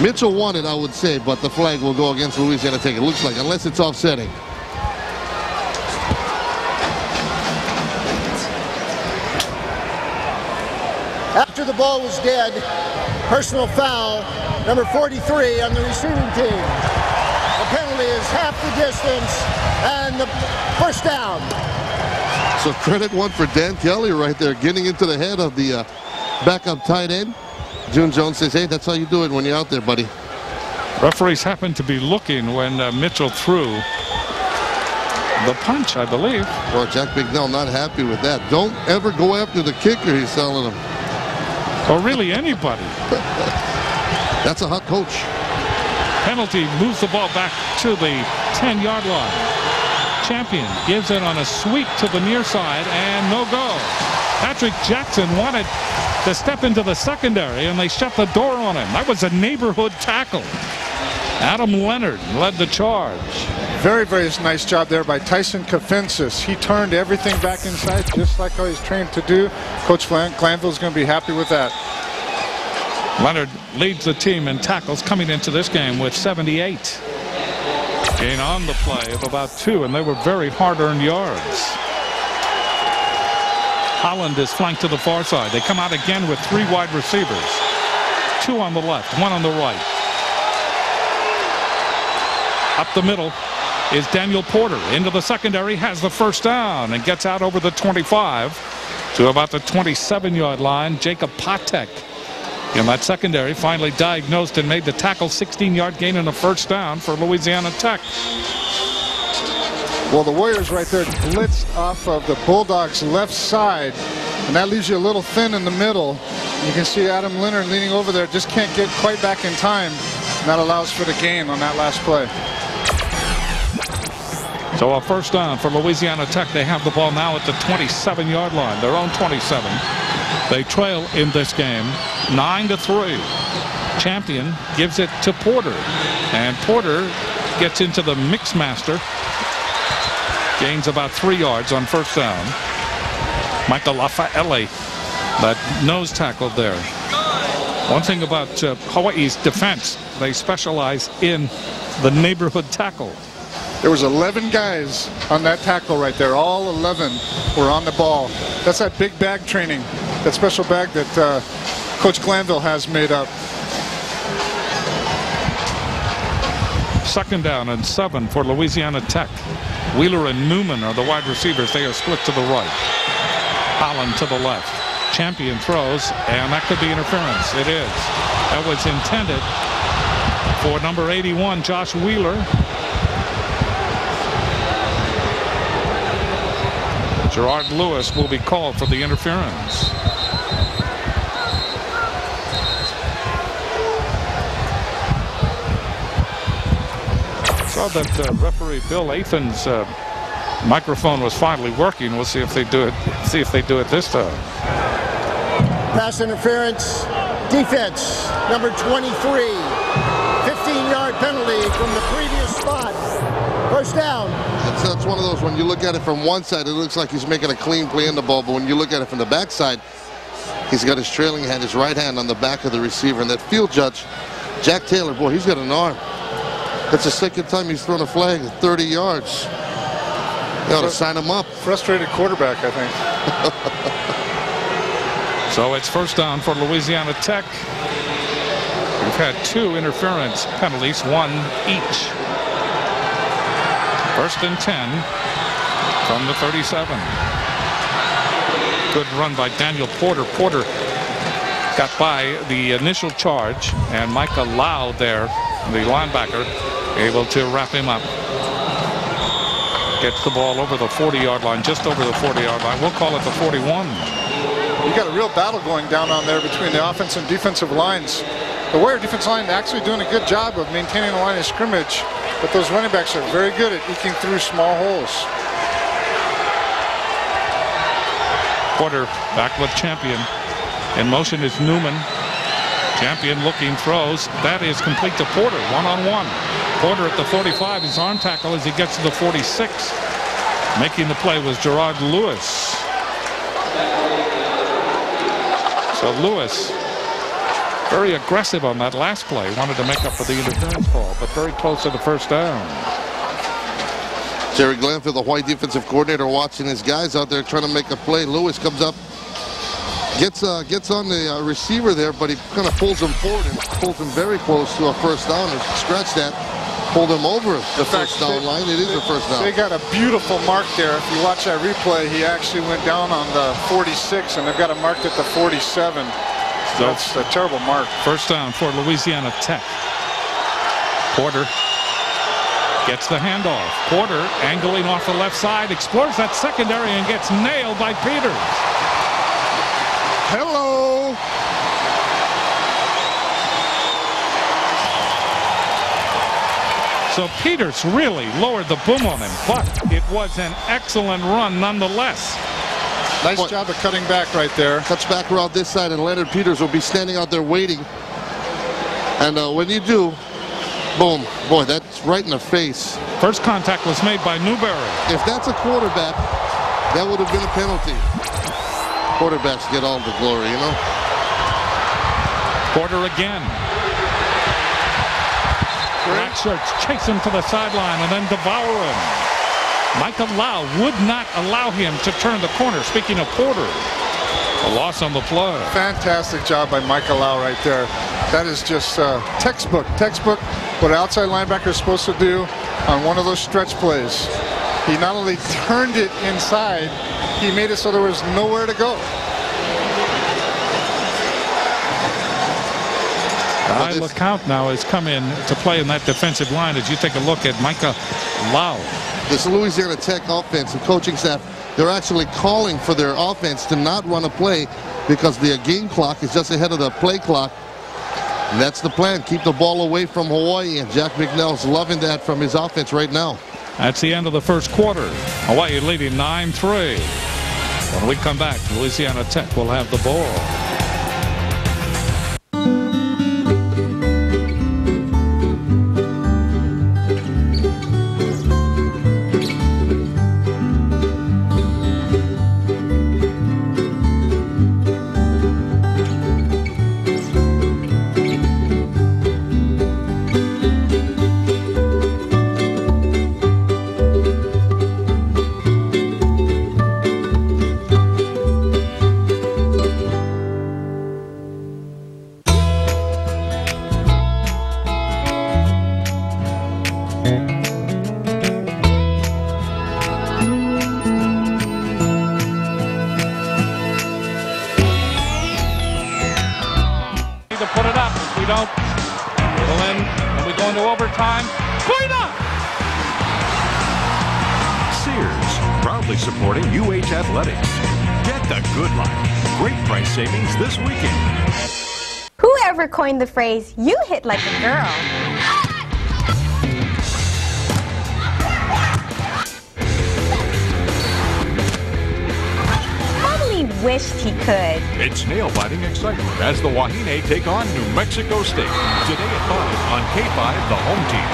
Mitchell won it, I would say, but the flag will go against Louisiana Tech. It looks like, unless it's offsetting. After the ball was dead, personal foul, number 43 on the receiving team. The penalty is half the distance and the first down. So credit one for Dan Kelly right there, getting into the head of the backup tight end. June Jones says, hey, that's how you do it when you're out there, buddy. Referees happened to be looking when Mitchell threw the punch, I believe. Well, Jack Bignell not happy with that. Don't ever go after the kicker, he's telling him. Or really anybody. That's a hot coach. Penalty moves the ball back to the 10-yard line. Champion gives it on a sweep to the near side and no go. Patrick Jackson wanted to step into the secondary and they shut the door on him. That was a neighborhood tackle. Adam Leonard led the charge. Very, very nice job there by Tyson Kafensis. He turned everything back inside just like how he's trained to do. Coach Glanville's going to be happy with that. Leonard leads the team in tackles coming into this game with 78. Gain on the play of about 2, and they were very hard-earned yards. Holland is flanked to the far side. They come out again with 3 wide receivers. 2 on the left, 1 on the right. Up the middle is Daniel Porter. Into the secondary, has the first down, and gets out over the 25 to about the 27-yard line. Jacob Patek in that secondary finally diagnosed and made the tackle. 16-yard gain and a first down for Louisiana Tech. Well, the Warriors right there blitzed off of the Bulldogs' left side, and that leaves you a little thin in the middle. You can see Adam Leonard leaning over there, just can't get quite back in time, and that allows for the gain on that last play. So a first down for Louisiana Tech. They have the ball now at the 27-yard line, their own 27. They trail in this game 9-3. Champion gives it to Porter, and Porter gets into the mix master. Gains about 3 yards on first down. Michael Lafaele, that nose tackle there. One thing about Hawaii's defense, they specialize in the neighborhood tackle. There was 11 guys on that tackle right there. All 11 were on the ball. That's that big bag training, that special bag that Coach Glanville has made up. 2nd down and 7 for Louisiana Tech. Wheeler and Newman are the wide receivers. They are split to the right. Holland to the left. Champion throws, and that could be interference. It is. That was intended for number 81, Josh Wheeler. Gerard Lewis will be called for the interference. Saw that referee Bill Athan's microphone was finally working. We'll see if they do it. See if they do it this time. Pass interference, defense, number 23. 15-yard penalty from the previous spot. First down. That's one of those, when you look at it from one side, it looks like he's making a clean play in the ball, but when you look at it from the back side, he's got his trailing hand, his right hand on the back of the receiver. And that field judge, Jack Taylor, boy, he's got an arm. That's the 2nd time he's thrown a flag at 30 yards. You ought to sign him up. Frustrated quarterback, I think. So it's first down for Louisiana Tech. We've had 2 interference penalties, 1 each. 1st and 10 from the 37. Good run by Daniel Porter. Porter got by the initial charge, and Micah Lau there, the linebacker, able to wrap him up. Gets the ball over the 40-yard line, just over the 40-yard line. We'll call it the 41. You got a real battle going down on there between the offensive and defensive lines. The Warrior defensive line actually doing a good job of maintaining the line of scrimmage, but those running backs are very good at eking through small holes. Porter back with Champion. In motion is Newman. Champion looking, throws. That is complete to Porter, one-on-one. Porter at the 45, his arm tackle as he gets to the 46. Making the play was Gerard Lewis. So Lewis, very aggressive on that last play. Wanted to make up for the interference call, but very close to the first down. Jerry Glanville, the white defensive coordinator, watching his guys out there trying to make a play. Lewis comes up, gets on the receiver there, but he kind of pulls him forward and pulls him very close to a first down and scratch that. Pulled him over the first down line. It is a first down. They got a beautiful mark there. If you watch that replay, he actually went down on the 46, and they've got it marked at the 47. So that's a terrible mark. First down for Louisiana Tech. Porter gets the handoff. Porter angling off the left side, explores that secondary and gets nailed by Peters. Hello. So Peters really lowered the boom on him, but it was an excellent run nonetheless. Nice job of cutting back right there. Cuts back around this side, and Leonard Peters will be standing out there waiting. And when you do, boom, boy, that's right in the face. First contact was made by Newberry. If that's a quarterback, that would have been a penalty. Quarterbacks get all the glory, you know. Porter again. Black shirts chase him to the sideline and then devour him. Michael Lau would not allow him to turn the corner. Speaking of Porter, a loss on the play. Fantastic job by Michael Lau right there. That is just textbook what an outside linebacker is supposed to do on one of those stretch plays. He not only turned it inside, he made it so there was nowhere to go. Guy LeCount now has come in to play in that defensive line as you take a look at Micah Lau. This Louisiana Tech offense and coaching staff, they're actually calling for their offense to not run a play because the game clock is just ahead of the play clock. And that's the plan. Keep the ball away from Hawaii, and Jack McNell's loving that from his offense right now. That's the end of the first quarter. Hawaii leading 9-3. When we come back, Louisiana Tech will have the ball. Supporting UH Athletics. Get the good life. Great price savings this weekend. Whoever coined the phrase, "You hit like a girl"? Probably wished he could. It's nail-biting excitement as the Wahine take on New Mexico State. Today at 5 on K5, the home team.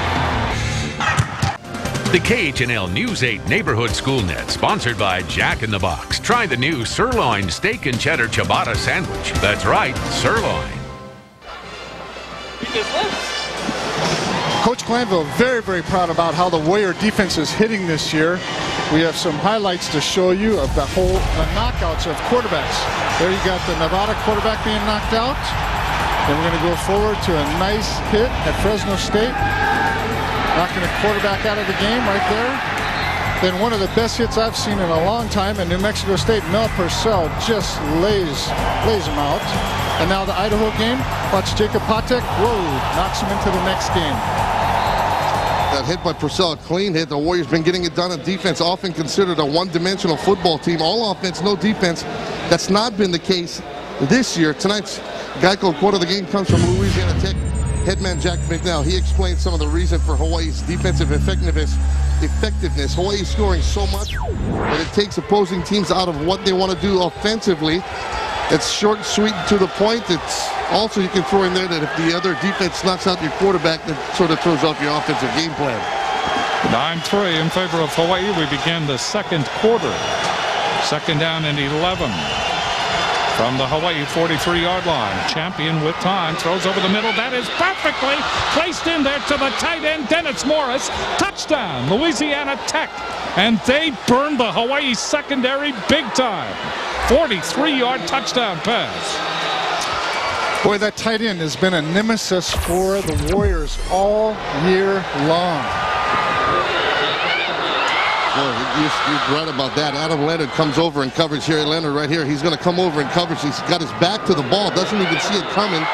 The KHNL News 8 Neighborhood School Net, sponsored by Jack in the Box. Try the new sirloin steak and cheddar ciabatta sandwich. That's right, sirloin. Coach Glanville very, very proud about how the Warrior defense is hitting this year. We have some highlights to show you of the knockouts of quarterbacks. There you got the Nevada quarterback being knocked out. Then we're going to go forward to a nice hit at Fresno State. Knocking a quarterback out of the game right there. Then one of the best hits I've seen in a long time in New Mexico State, Mel Purcell just lays him out. And now the Idaho game, watch Jacob Patek, knocks him into the next game. That hit by Purcell, a clean hit. The Warriors been getting it done on defense, often considered a one-dimensional football team. All offense, no defense. That's not been the case this year. Tonight's Geico quote of the game comes from Louisiana Tech headman Jack McNeil. He explained some of the reason for Hawaii's defensive effectiveness. Hawaii scoring so much that it takes opposing teams out of what they want to do offensively. It's short, sweet, and to the point. It's also, you can throw in there that if the other defense knocks out your quarterback, that sort of throws off your offensive game plan. 9-3 in favor of Hawaii. We begin the second quarter. Second down and 11. From the Hawaii 43-yard line. Champion with time. Throws over the middle. That is perfectly placed in there to the tight end, Dennis Morris. Touchdown, Louisiana Tech. And they burned the Hawaii secondary big time. 43-yard touchdown pass. Boy, that tight end has been a nemesis for the Warriors all year long. Well, you're right about that. Adam Leonard comes over in coverage here. Leonard right here. He's going to come over in coverage. He's got his back to the ball. Doesn't even see it coming.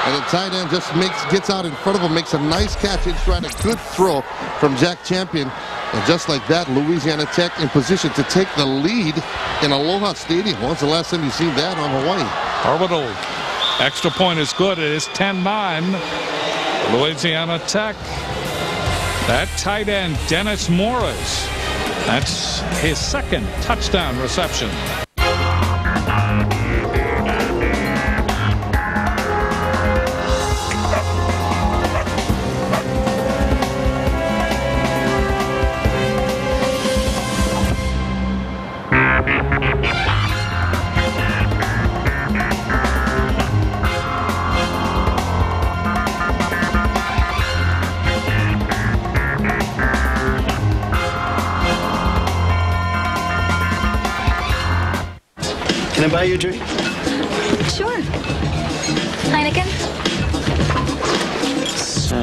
And the tight end just gets out in front of him, makes a nice catch in stride. A good throw from Jack Champion. And just like that, Louisiana Tech in position to take the lead in Aloha Stadium. When's the last time you've seen that on Hawaii? Orbital. Extra point is good. It is 10-9. Louisiana Tech. That tight end, Dennis Morris. That's his second touchdown reception. Can I buy you a drink? Sure. Heineken? So...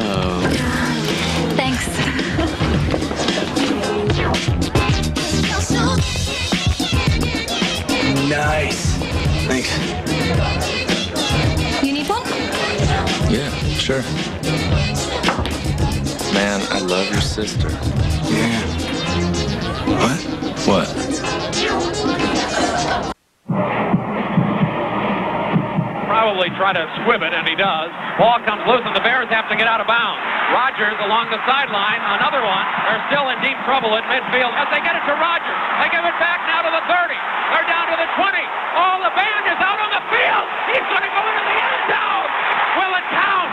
Thanks. Nice. Thanks. You need one? Yeah, sure. Man, I love your sister. Yeah. What? What? Probably probably try to squib it, and he does. Ball comes loose, and the Bears have to get out of bounds. Rogers along the sideline, another one. They're still in deep trouble at midfield as they get it to Rogers. They give it back now to the 30. They're down to the 20. Oh, the band is out on the field. He's going to go into the end zone. Will it count?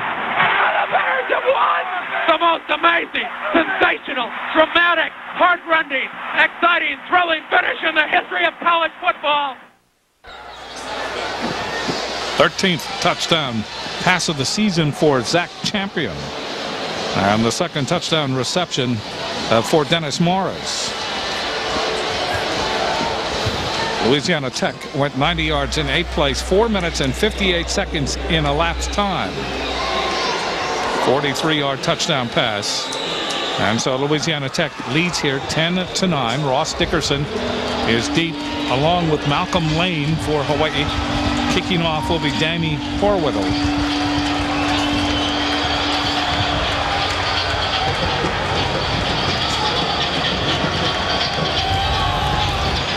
The Bears have won! The most amazing, sensational, dramatic, heart-rending, exciting, thrilling finish in the history of college football. 13th touchdown pass of the season for Zach Champion. And the second touchdown reception for Dennis Morris. Louisiana Tech went 90 yards in 8 plays, 4 minutes and 58 seconds in elapsed time. 43-yard touchdown pass. And so Louisiana Tech leads here 10-9. Ross Dickerson is deep along with Malcolm Lane for Hawaii. Kicking off will be Danny Horwittle.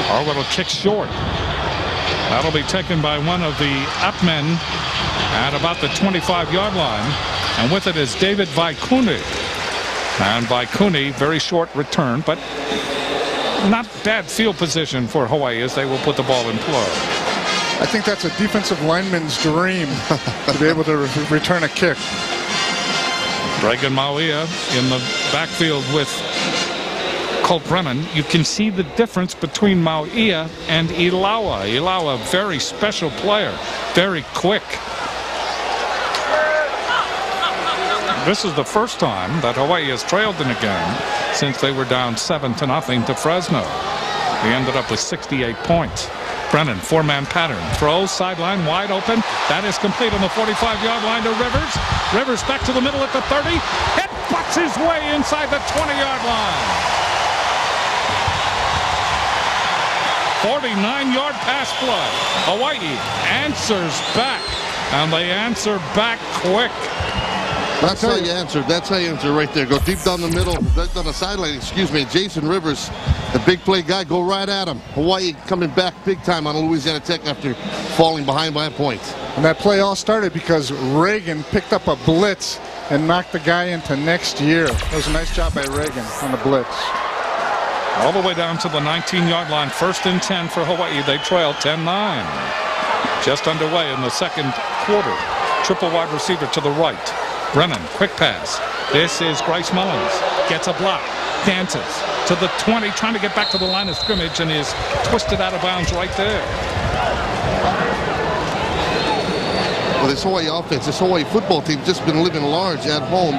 Horwittle kicks short. That'll be taken by one of the upmen at about the 25-yard line. And with it is David Vaikuni. And Vaikuni, very short return, but not bad field position for Hawaii as they will put the ball in play. I think that's a defensive lineman's dream to be able to return a kick. Reagan Mauia in the backfield with Colt Brennan. You can see the difference between Mauia and Ilawa. Ilawa, very special player, very quick. This is the first time that Hawaii has trailed in a game since they were down 7-0 to Fresno. They ended up with 68 points. Brennan, 4-man pattern, throws, sideline, wide open. That is complete on the 45-yard line to Rivers. Rivers back to the middle at the 30. Headbutts his way inside the 20-yard line. 49-yard pass play. Hawaii answers back, and they answer back quick. That's how you answer. That's how you answer right there. Go deep down the middle, down the sideline, excuse me. Jason Rivers, the big play guy, go right at him. Hawaii coming back big time on Louisiana Tech after falling behind by a point. And that play all started because Reagan picked up a blitz and knocked the guy into next year. That was a nice job by Reagan on the blitz. All the way down to the 19-yard line. 1st and 10 for Hawaii. They trail 10-9. Just underway in the second quarter. Triple wide receiver to the right. Brennan, quick pass. This is Bryce Mullins. Gets a block. Dances to the 20, trying to get back to the line of scrimmage, and is twisted out of bounds right there. Well, this Hawaii offense, this Hawaii football team just been living large at home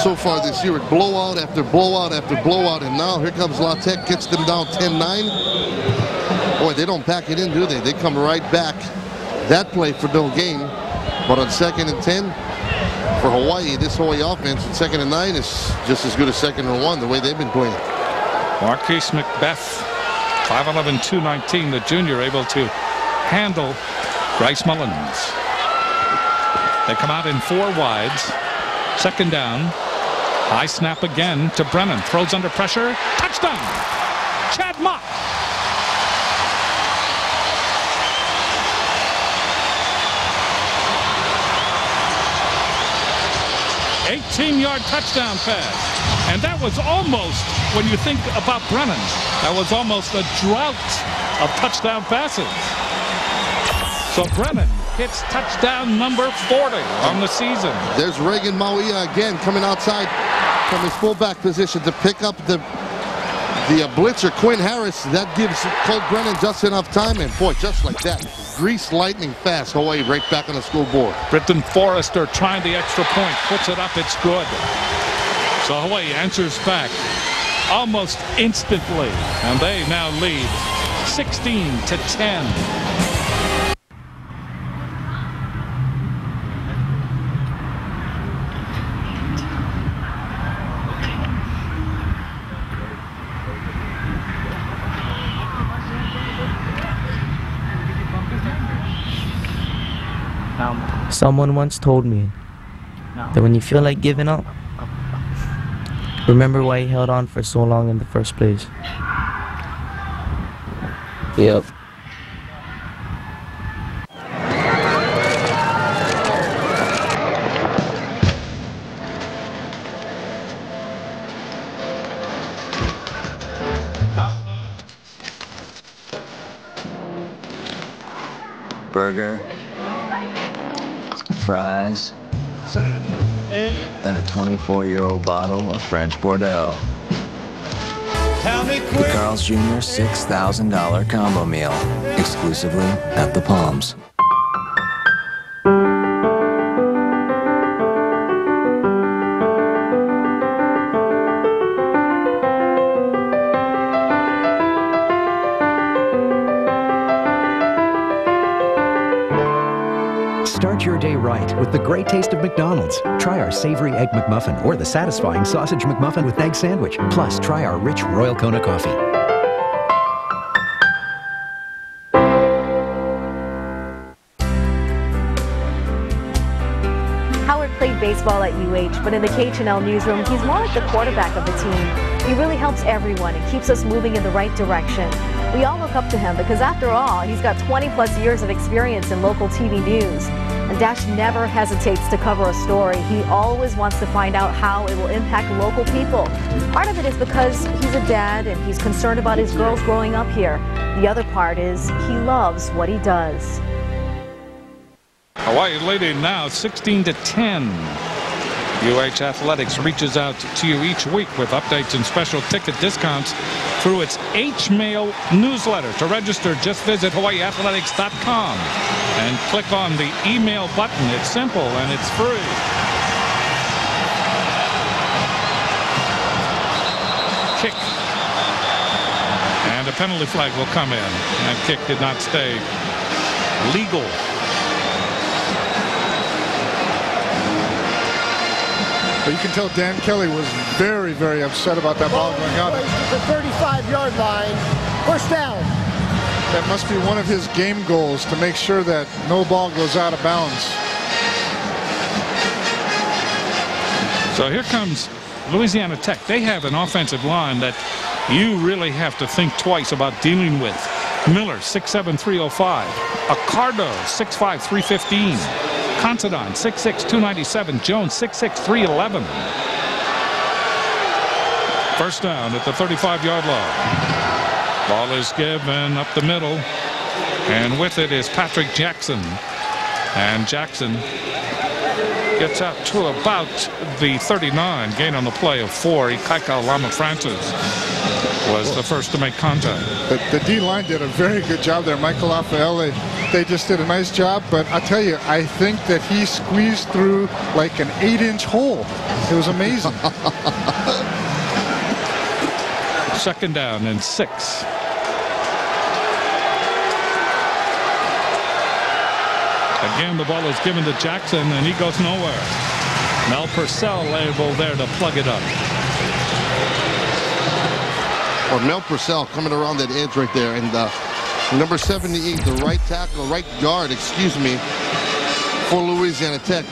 so far this year with blowout after blowout after blowout, and now here comes La Tech, gets them down 10-9. Boy, they don't pack it in, do they? They come right back. That play for no gain, but on 2nd and 10, for Hawaii, this Hawaii offense, 2nd and 9 is just as good as 2nd and 1, the way they've been playing. Marquise Macbeth, 5'11", 219, the junior, able to handle Bryce Mullins. They come out in 4 wides. 2nd down. High snap again to Brennan. Throws under pressure. Touchdown! Chad Mott. 18-yard touchdown pass. And that was almost, when you think about Brennan, that was almost a drought of touchdown passes. So Brennan hits touchdown number 40 on the season. There's Reagan Mauia again coming outside from his fullback position to pick up the blitzer, Quinn Harris. That gives Colt Brennan just enough time, and boy, just like that, grease lightning fast, Hawaii right back on the scoreboard. Britton Forrester trying the extra point, puts it up, it's good. So Hawaii answers back almost instantly, and they now lead 16-10. Someone once told me that when you feel like giving up, remember why you held on for so long in the first place. Yep. burger, fries, and a 24-year-old bottle of French Bordeaux. The Carl's Jr. $6,000 combo meal, exclusively at the Palms. Start your day right with the great taste of McDonald's. Try our savory egg McMuffin or the satisfying sausage McMuffin with egg sandwich. Plus, try our rich Royal Kona coffee. Howard played baseball at UH, but in the KHNL newsroom, he's more like the quarterback of the team. He really helps everyone and keeps us moving in the right direction. We all look up to him because, after all, he's got 20-plus years of experience in local TV news. And Dash never hesitates to cover a story. He always wants to find out how it will impact local people. Part of it is because he's a dad and he's concerned about his girls growing up here. The other part is he loves what he does. Hawaii leading now 16-10. UH Athletics reaches out to you each week with updates and special ticket discounts through its H-Mail newsletter. To register, just visit hawaiiathletics.com and click on the email button. It's simple and it's free. Kick. And a penalty flag will come in. That kick did not stay legal. But you can tell Dan Kelly was very, very upset about that ball going out. The 35-yard line, first down. That must be one of his game goals, to make sure that no ball goes out of bounds. So here comes Louisiana Tech. They have an offensive line that you really have to think twice about dealing with. Miller, 6'7", 305. Accardo, 6'5", 315. Considine, 6'6", 297. Jones, 6'6", 311. First down at the 35-yard line. Ball is given up the middle, and with it is Patrick Jackson. And Jackson gets out to about the 39. Gain on the play of 4. Ikaika Lama Francis was the first to make contact. The D-line did a very good job there. Michael Affaele, they just did a nice job. But I tell you, I think that he squeezed through like an 8-inch hole. It was amazing. Second down and 6. Again, the ball is given to Jackson, and he goes nowhere. Mel Purcell able there to plug it up. Or Mel Purcell coming around that edge right there. And number 78, the right tackle, right guard, excuse me, for Louisiana Tech.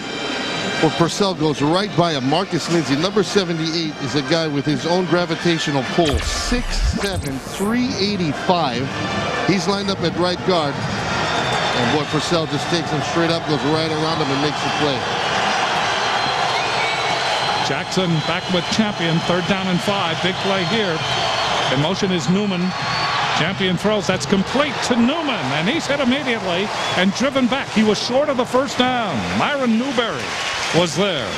Where Purcell goes right by a Marcus Lindsay. Number 78 is a guy with his own gravitational pull. 6'7", 385. He's lined up at right guard. And boy, Purcell just takes him straight up, goes right around him, and makes the play. Jackson back with Champion. Third down and 5. Big play here. In motion is Newman. Champion throws. That's complete to Newman. And he's hit immediately and driven back. He was short of the first down. Myron Newberry was there.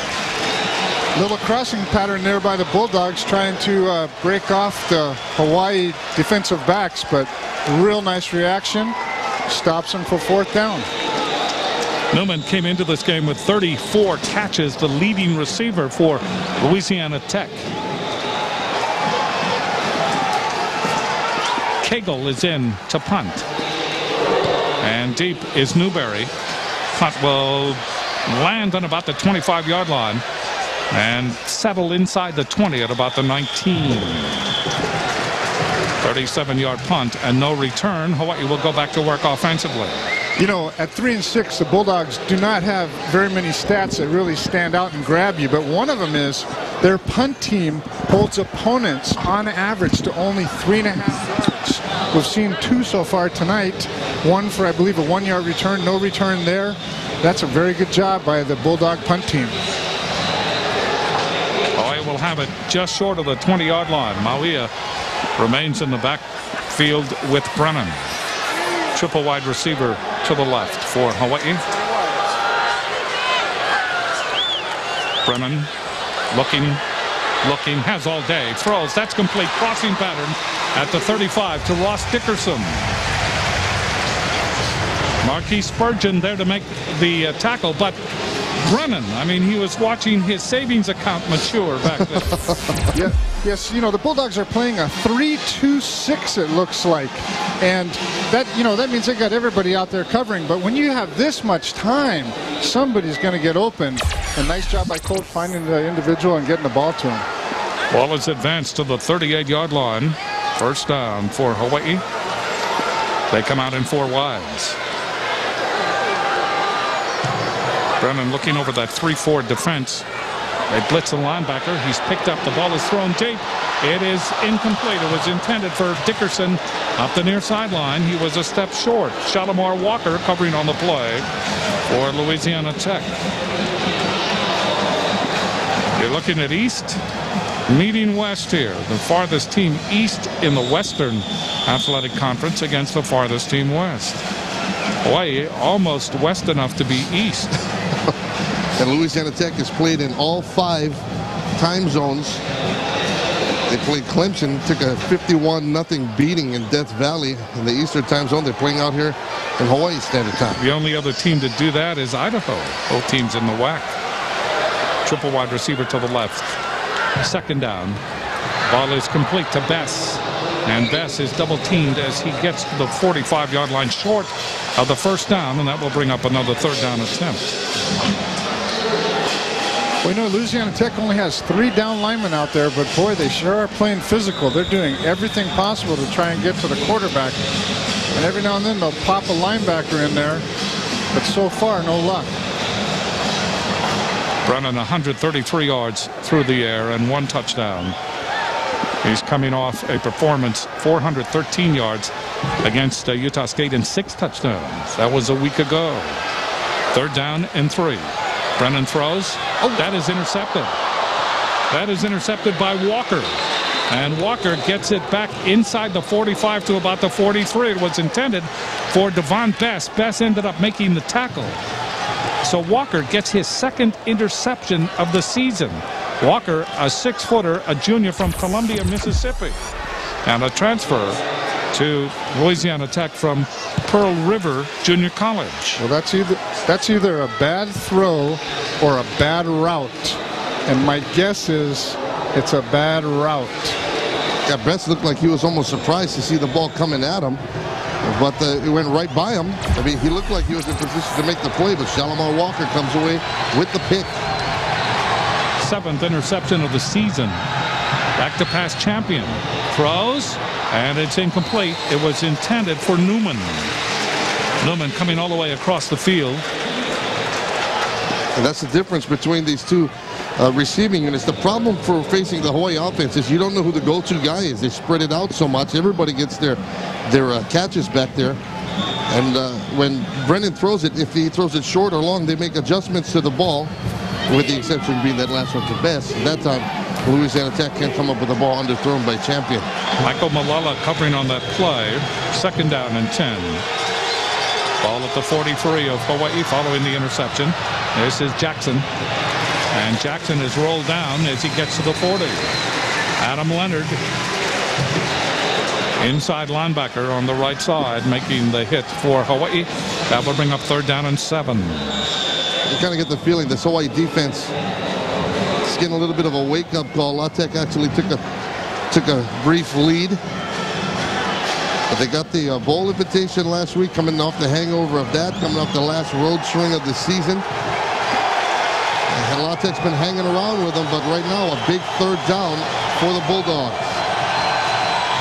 Little crossing pattern there by the Bulldogs, trying to break off the Hawaii defensive backs, but real nice reaction. Stops him for fourth down. Newman came into this game with 34 catches, the leading receiver for Louisiana Tech. Cagle is in to punt. And deep is Newberry. Punt will land on about the 25-yard line and settle inside the 20 at about the 19. 37-yard punt and no return. Hawaii will go back to work offensively. You know, at 3-6, the Bulldogs do not have very many stats that really stand out and grab you, but one of them is their punt team holds opponents on average to only 3.5 yards. We've seen 2 so far tonight. One for, I believe, a 1-yard return, no return there. That's a very good job by the Bulldog punt team. Hawaii will have it just short of the 20-yard line. Mauia remains in the backfield with Brennan. Triple wide receiver to the left for Hawaii. Brennan looking, has all day, throws, that's complete, crossing pattern at the 35 to Ross Dickerson. Marquis Spurgeon there to make the tackle, but Brennan, I mean, he was watching his savings account mature back then. Yes, you know, the Bulldogs are playing a 3-2-6, it looks like. And that, you know, that means they got everybody out there covering. But when you have this much time, somebody's going to get open. A nice job by Colt finding the individual and getting the ball to him. Ball is advanced to the 38-yard line. First down for Hawaii. They come out in 4 wides. Brennan looking over that 3-4 defense. They blitz the linebacker. He's picked up. The ball is thrown deep. It is incomplete. It was intended for Dickerson up the near sideline. He was a step short. Shalimar Walker covering on the play for Louisiana Tech. You're looking at East meeting West here. The farthest team East in the Western Athletic Conference against the farthest team West. Hawaii almost west enough to be East. And Louisiana Tech has played in all 5 time zones. They played Clemson, took a 51-0 beating in Death Valley in the Eastern time zone. They're playing out here in Hawaii Standard Time. The only other team to do that is Idaho. Both teams in the WAC. Triple wide receiver to the left. Second down. Ball is complete to Bess. And Bess is double teamed as he gets to the 45-yard line short of the first down, and that will bring up another third down attempt. We know Louisiana Tech only has 3 down linemen out there, but boy, they sure are playing physical. They're doing everything possible to try and get to the quarterback. And every now and then they'll pop a linebacker in there, but so far, no luck. Brennan 133 yards through the air and 1 touchdown. He's coming off a performance 413 yards against Utah State and 6 touchdowns. That was a week ago. Third down and 3. Brennan throws. Oh, that is intercepted. That is intercepted by Walker. And Walker gets it back inside the 45 to about the 43. It was intended for Devon Bess. Bess ended up making the tackle. So Walker gets his 2nd interception of the season. Walker, a 6-footer, a junior from Columbia, Mississippi. And a transfer to Louisiana Tech from Pearl River Junior College. Well, that's either a bad throw or a bad route. And my guess is it's a bad route. Yeah, Bess looked like he was almost surprised to see the ball coming at him. But it went right by him. I mean, he looked like he was in position to make the play, but Shalimar Walker comes away with the pick. 7th interception of the season. Back to pass champion. Throws, and it's incomplete. It was intended for Newman. Newman coming all the way across the field. And that's the difference between these two receiving units. The problem for facing the Hawaii offense is you don't know who the go-to guy is. They spread it out so much. Everybody gets their catches back there. And when Brennan throws it, if he throws it short or long, they make adjustments to the ball, with the exception being that last one to Bess. At that time, Louisiana Tech can't come up with the ball underthrown by Champion. Michael Malala covering on that play. 2nd down and 10. Ball at the 43 of Hawaii following the interception. This is Jackson. And Jackson is rolled down as he gets to the 40. Adam Leonard, inside linebacker on the right side, making the hit for Hawaii. That will bring up 3rd down and 7. You kind of get the feeling this Hawaii defense is getting a little bit of a wake-up call. La Tech actually took a brief lead. But they got the bowl invitation last week, coming off the hangover of that, coming off the last road swing of the season. And La Tech's been hanging around with them, but right now a big 3rd down for the Bulldogs.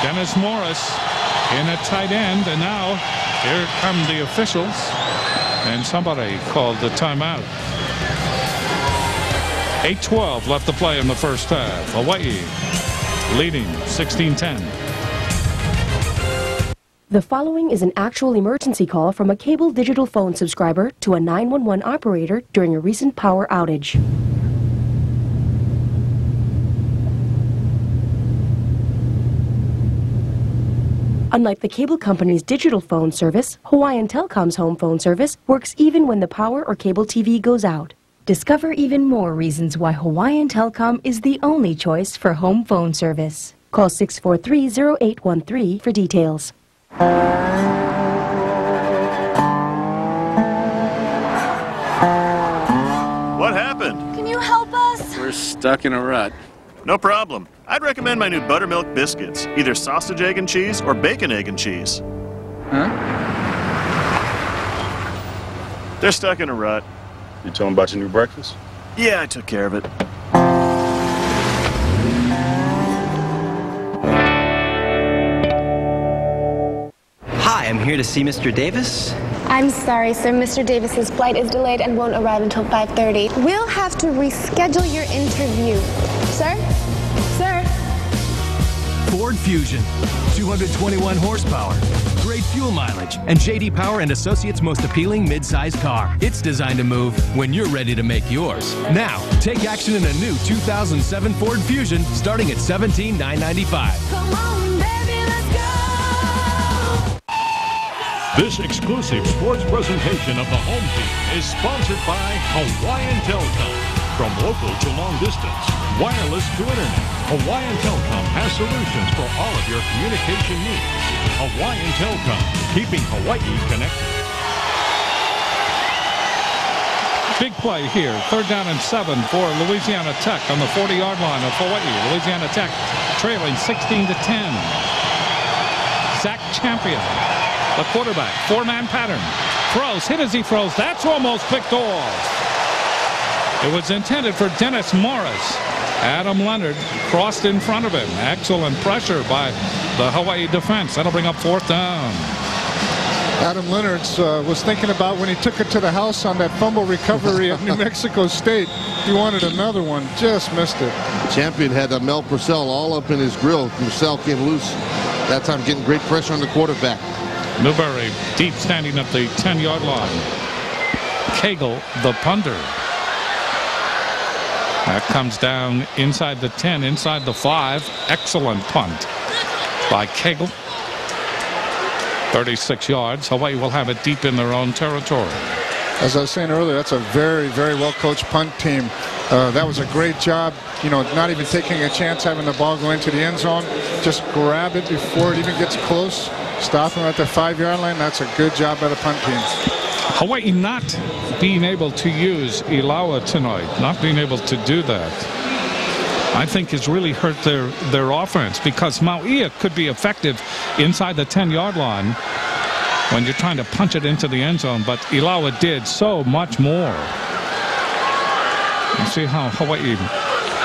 Dennis Morris in at tight end, and now here come the officials, and somebody called the timeout. 8:12 left to play in the first half. Hawaii leading 16-10. The following is an actual emergency call from a cable digital phone subscriber to a 911 operator during a recent power outage. Unlike the cable company's digital phone service, Hawaiian Telcom's home phone service works even when the power or cable TV goes out. Discover even more reasons why Hawaiian Telcom is the only choice for home phone service. Call 643-0813 for details. What happened? Can you help us? We're stuck in a rut. No problem. I'd recommend my new buttermilk biscuits. Either sausage, egg, and cheese or bacon, egg, and cheese. Huh? They're stuck in a rut. You told them about your new breakfast? Yeah, I took care of it. Hi, I'm here to see Mr. Davis. I'm sorry, sir. Mr. Davis's flight is delayed and won't arrive until 5:30. We'll have to reschedule your interview. Sir? Sir? Ford Fusion, 221 horsepower, great fuel mileage, and J.D. Power and Associates' most appealing mid-size car. It's designed to move when you're ready to make yours. Now, take action in a new 2007 Ford Fusion starting at $17,995. Come on, baby, let's go! This exclusive sports presentation of the home team is sponsored by Hawaiian Telcom. From local to long distance, wireless to internet, Hawaiian Telcom has solutions for all of your communication needs. Hawaiian Telcom, keeping Hawaii connected. Big play here. 3rd down and 7 for Louisiana Tech on the 40-yard line of Hawaii. Louisiana Tech trailing 16-10. Zach Champion, the quarterback, 4-man pattern. Throws, hit as he throws. That's almost picked off. It was intended for Dennis Morris. Adam Leonard crossed in front of him. Excellent pressure by the Hawaii defense. That'll bring up 4th down. Adam Leonard was thinking about when he took it to the house on that fumble recovery at New Mexico State. He wanted another one, just missed it. Champion had Mel Purcell all up in his grill. Purcell came loose. That time getting great pressure on the quarterback. Newberry deep, standing at the 10-yard line. Cagle, the punter. That comes down inside the 10, inside the 5. Excellent punt by Cagle. 36 yards. Hawaii will have it deep in their own territory. As I was saying earlier, that's a very, very well-coached punt team. That was a great job, you know, not even taking a chance having the ball go into the end zone. Just grab it before it even gets close. Stop him at the 5-yard line. That's a good job by the punt team. Hawaii not being able to use Ilawa tonight, not being able to do that, I think has really hurt their offense, because Mauia could be effective inside the 10-yard line when you're trying to punch it into the end zone, but Ilawa did so much more. You see how Hawaii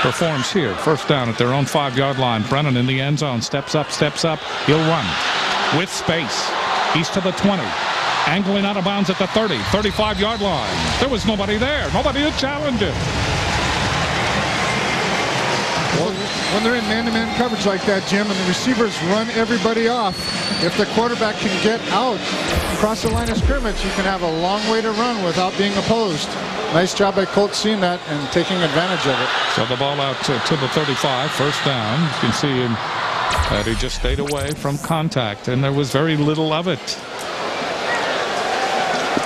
performs here. 1st down at their own 5-yard line. Brennan in the end zone, steps up. He'll run with space. He's to the 20. Angling out of bounds at the 30, 35-yard line. There was nobody there. Nobody to challenge it. Well, when they're in man-to-man coverage like that, Jim, and the receivers run everybody off, if the quarterback can get out across the line of scrimmage, you can have a long way to run without being opposed. Nice job by Colt seeing that and taking advantage of it. So the ball out to the 35, 1st down. You can see him that he just stayed away from contact, and there was very little of it.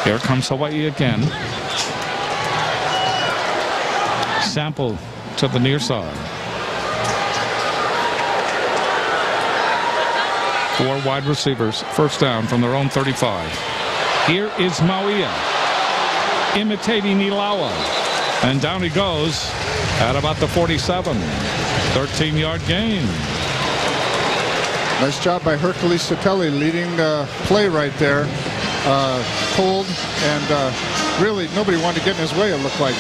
Here comes Hawaii again. Sample to the near side. 4 wide receivers. 1st down from their own 35. Here is Mauia imitating Ilawa. And down he goes at about the 47. 13-yard gain. Nice job by Hercules Satelli leading the play right there. Cold, and really nobody wanted to get in his way, it looked like.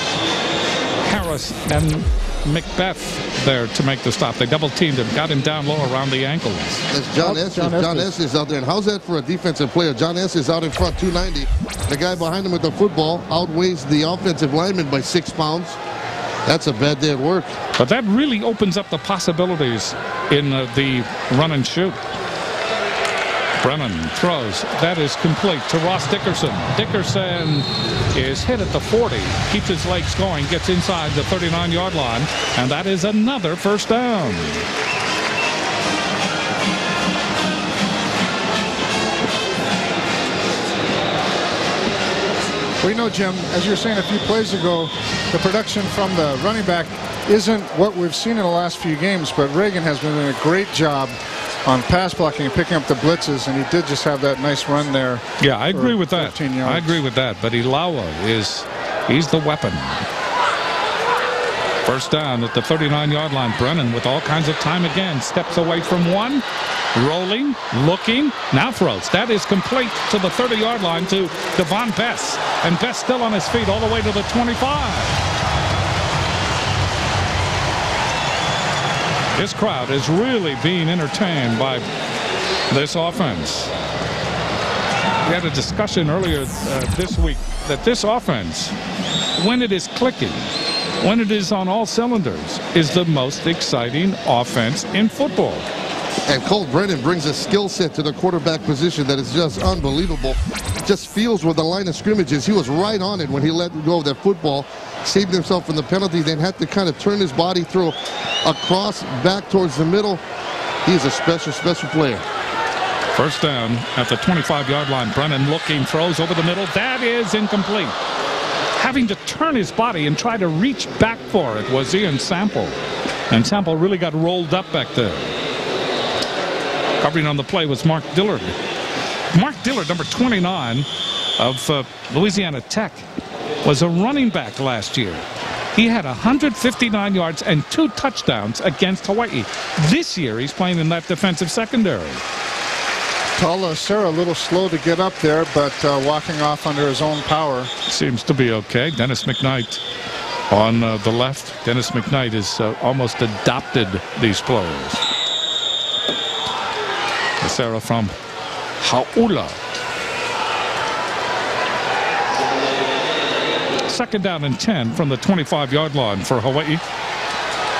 Harris and Macbeth there to make the stop. They double-teamed him, got him down low around the ankles. That's John S is out there. And how's that for a defensive player? John S is out in front, 290. The guy behind him with the football outweighs the offensive lineman by 6 pounds. That's a bad day at work. But that really opens up the possibilities in the run and shoot. Brennan throws. That is complete to Ross Dickerson. Dickerson is hit at the 40. Keeps his legs going. Gets inside the 39-yard line. And that is another 1st down. We know, Jim, as you were saying a few plays ago, the production from the running back isn't what we've seen in the last few games, but Reagan has been doing a great job on pass blocking and picking up the blitzes, and he did just have that nice run there. Yeah, I agree with that. I agree with that, but Ilawa he's the weapon. First down at the 39-yard line. Brennan with all kinds of time again. Steps away from one. Rolling, looking, now throws. That is complete to the 30-yard line to Devon Bess. And Bess still on his feet all the way to the 25. This crowd is really being entertained by this offense. We had a discussion earlier this week that this offense, when it is clicking, when it is on all cylinders, is the most exciting offense in football. And Colt Brennan brings a skill set to the quarterback position that is just unbelievable. Just feels where the line of scrimmage is. He was right on it when he let go of that football, saved himself from the penalty, then had to kind of turn his body, throw across, back towards the middle. He's a special, special player. First down at the 25-yard line. Brennan looking, throws over the middle. That is incomplete. Having to turn his body and try to reach back for it was Ian Sample. And Sample really got rolled up back there. Covering on the play was Mark Dillard. Mark Dillard, number 29 of Louisiana Tech, was a running back last year. He had 159 yards and 2 touchdowns against Hawaii. This year, he's playing in that defensive secondary. Tala Serra a little slow to get up there, but walking off under his own power. Seems to be okay. Dennis McKnight on the left. Dennis McKnight has almost adopted these players. Serra from Hauula. Second down and 10 from the 25-yard line for Hawaii.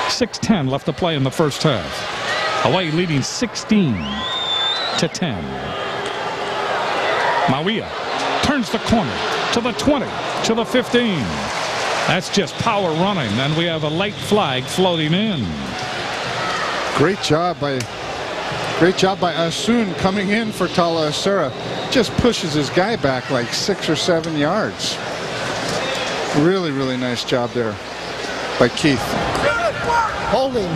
6:10 left to play in the first half. Hawaii leading 16-10. Mawia turns the corner to the 20, to the 15. That's just power running, and we have a late flag floating in. Great job by Asun coming in for Tala Serra. Just pushes his guy back like 6 or 7 yards. Really, really nice job there by Keith. Holding.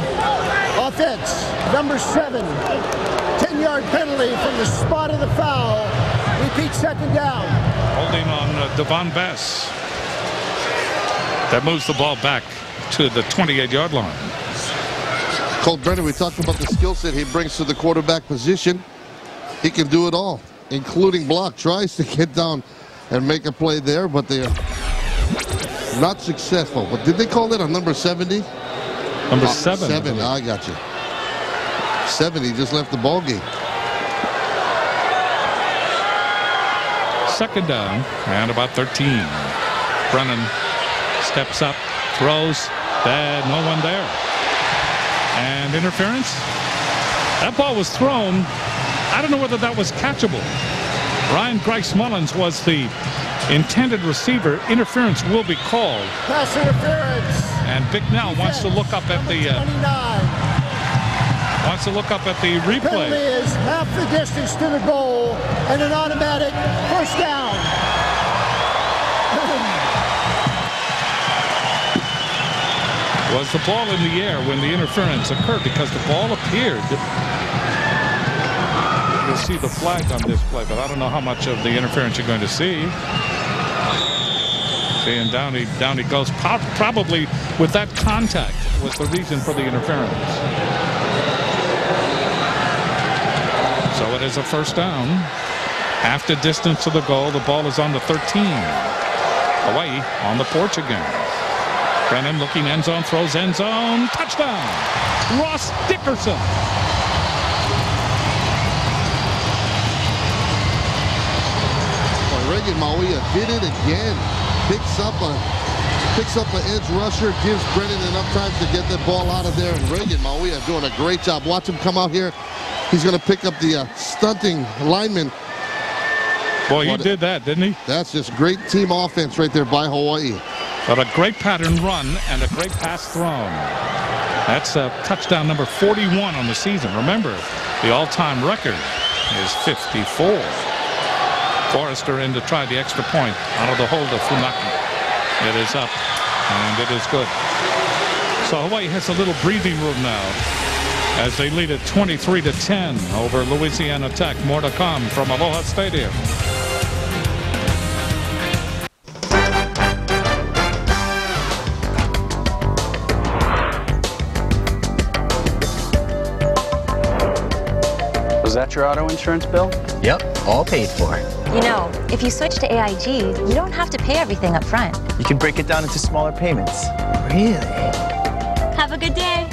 Offense. Number 7. 10-yard penalty from the spot of the foul. Repeat second down. Holding on Devon Bess. That moves the ball back to the 28-yard line. Colt Brennan, we talked about the skill set he brings to the quarterback position. He can do it all, including block. Tries to get down and make a play there, but they're not successful. But did they call that on number 70? Number 7. 7, I got you. 70 just left the ball game. Second down and about 13. Brennan steps up, throws, no one there. And interference. That ball was thrown. I don't know whether that was catchable. Ryan Grice Mullins was the intended receiver. Interference will be called. Pass interference. And Bicknell wants to look up at the replay. Penalty is half the distance to the goal and an automatic first down. Was the ball in the air when the interference occurred? Because the ball appeared. You'll see the flag on this play, but I don't know how much of the interference you're going to see. And down he goes. Probably with that contact was the reason for the interference. So it is a first down. Half the distance to the goal. The ball is on the 13. Hawaii on the porch again. Brennan looking end zone, throws end zone, touchdown! Ross Dickerson. Well, Reagan Mawia did it again. Picks up an edge rusher, gives Brennan enough time to get the ball out of there, and Reagan Mawia doing a great job. Watch him come out here. He's going to pick up the stunting lineman. Boy, he did that, didn't he? That's just great team offense right there by Hawaii. But a great pattern run and a great pass thrown. That's touchdown number 41 on the season. Remember, the all-time record is 54 for Forrester in to try the extra point out of the hold of Funaki. It is up, and it is good. So Hawaii has a little breathing room now as they lead it 23-10 over Louisiana Tech. More to come from Aloha Stadium. Was that your auto insurance bill? Yep, all paid for. You know, if you switch to AIG, you don't have to pay everything up front. You can break it down into smaller payments. Really? Have a good day.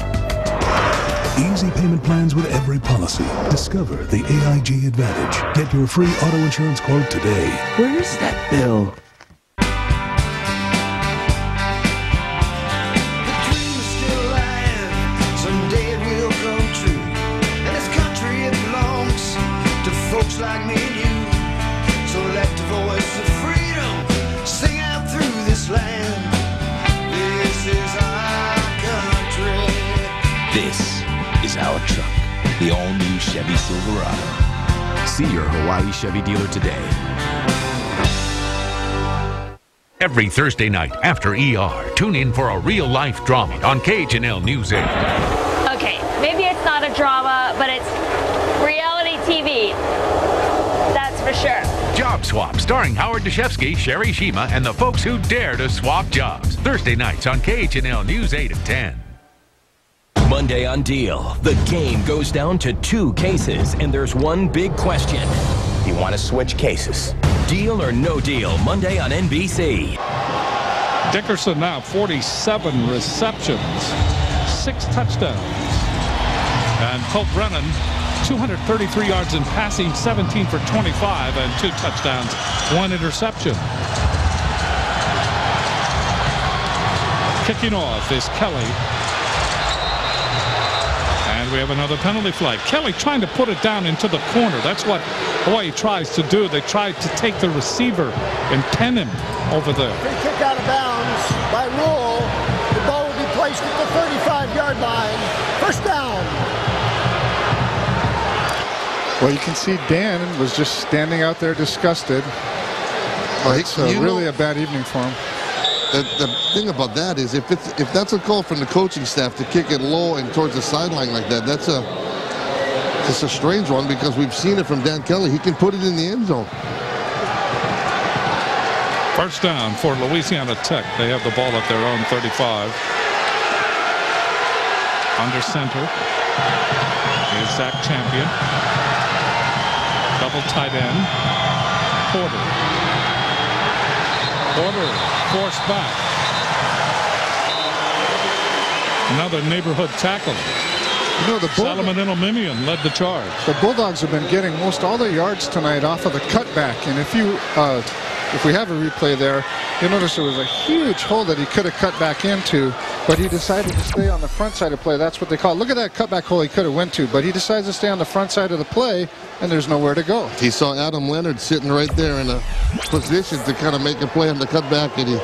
Easy payment plans with every policy. Discover the AIG Advantage. Get your free auto insurance quote today. Where's that bill? Folks like me and you, so let the voice of freedom sing out through this land. This is our country. This is our truck, the all-new Chevy Silverado. See your Hawaii Chevy dealer today. Every Thursday night after ER, tune in for a real-life drama on KHNL News 8. Okay, maybe it's not a drama, but it's reality TV. That's for sure. Job Swap, starring Howard Deshevsky, Sherry Shima, and the folks who dare to swap jobs. Thursday nights on KHNL News 8 at 10. Monday on Deal, the game goes down to 2 cases, and there's one big question. You want to switch cases? Deal or no deal, Monday on NBC. Dickerson now 47 receptions, 6 touchdowns. And Colt Brennan 233 yards in passing, 17 for 25, and 2 touchdowns, 1 interception. Kicking off is Kelly. And we have another penalty flag. Kelly trying to put it down into the corner. That's what Hawaii tries to do. They tried to take the receiver and pin him over there. Free kick out of bounds by rule. The ball will be placed at the 35-yard line. First down. Well, you can see Dan was just standing out there disgusted. It's really a bad evening for him. The thing about that is if that's a call from the coaching staff to kick it low and towards the sideline like that, it's a strange one because we've seen it from Dan Kelly. He can put it in the end zone. First down for Louisiana Tech. They have the ball at their own 35. Under center is Zach Champion. Double tight end. Porter forced back. Another neighborhood tackle. You know, the Solomon Edelmimian led the charge. The Bulldogs have been getting most all their yards tonight off of the cutback, and if we have a replay there, you'll notice there was a huge hole that he could have cut back into, but he decided to stay on the front side of play. That's what they call it. Look at that cutback hole he could have went to, but he decides to stay on the front side of the play, and there's nowhere to go. He saw Adam Leonard sitting right there in a position to kind of make a play on the cutback, and he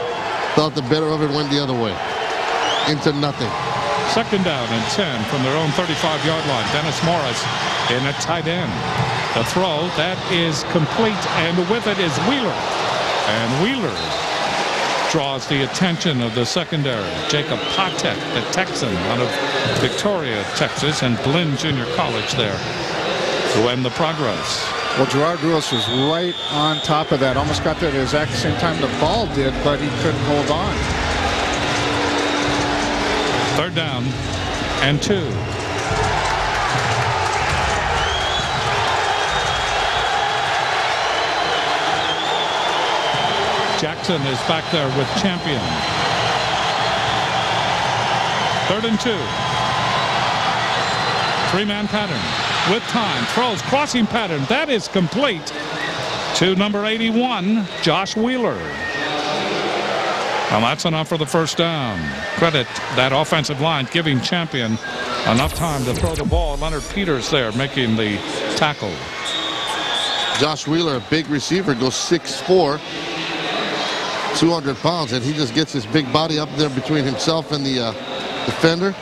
thought the better of it went the other way. Into nothing. Second down and 10 from their own 35-yard line. Dennis Morris in at tight end. The throw, that is complete, and with it is Wheeler. And Wheeler draws the attention of the secondary. Jacob Patek, the Texan, out of Victoria, Texas, and Blinn Junior College there to end the progress. Well, Gerard Ruiz was right on top of that. Almost got there at the exact same time the ball did, but he couldn't hold on. Third down and 2. Jackson is back there with Champion. 3rd and 2. 3-man pattern with time. Throws, crossing pattern. That is complete to number 81, Josh Wheeler. Well, that's enough for the first down. Credit that offensive line giving Champion enough time to throw the ball. Leonard Peters there making the tackle. Josh Wheeler, a big receiver, goes 6'4", 200 pounds, and he just gets his big body up there between himself and the defender.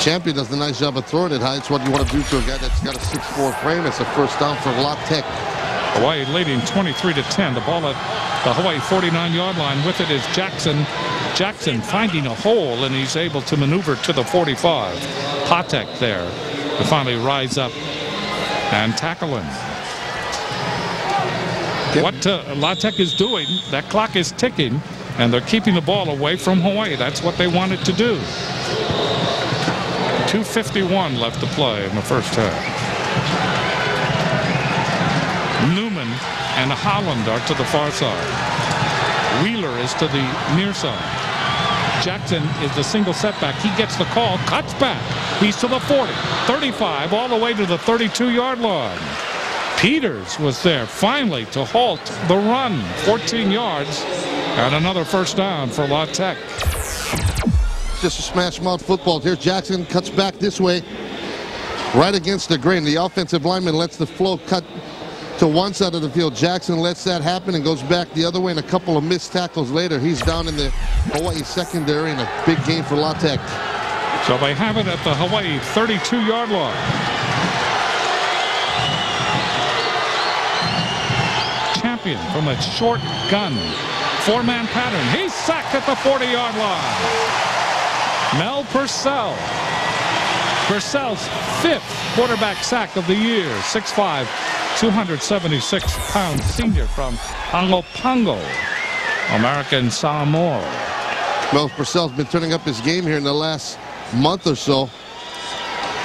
Champion does a nice job of throwing it high. It's what you want to do to a guy that's got a 6'4" frame. It's a first down for La Tech. Hawaii leading 23-10. The ball at the Hawaii 49-yard line. With it is Jackson. Jackson finding a hole, and he's able to maneuver to the 45. Patek there to finally rise up and tackle him. What La Tech is doing, that clock is ticking, and they're keeping the ball away from Hawaii. That's what they wanted to do. 2:51 left to play in the first half. Newman and Holland are to the far side. Wheeler is to the near side. Jackson is the single setback. He gets the call, cuts back. He's to the 40, 35, all the way to the 32-yard line. Peters was there finally to halt the run. 14 yards and another first down for La Tech. Just a smash mouth football. Here's Jackson, cuts back this way, right against the grain. The offensive lineman lets the flow cut to one side of the field. Jackson lets that happen and goes back the other way, and a couple of missed tackles later, he's down in the Hawaii secondary, and a big game for La Tech. So they have it at the Hawaii 32-yard line. Champion from a short gun. Four-man pattern. He's sacked at the 40-yard line. Mel Purcell. Purcell's 5th quarterback sack of the year. 6'5", 276-pound senior from Pango, American Samoa. Mel Purcell's been turning up his game here in the last month or so.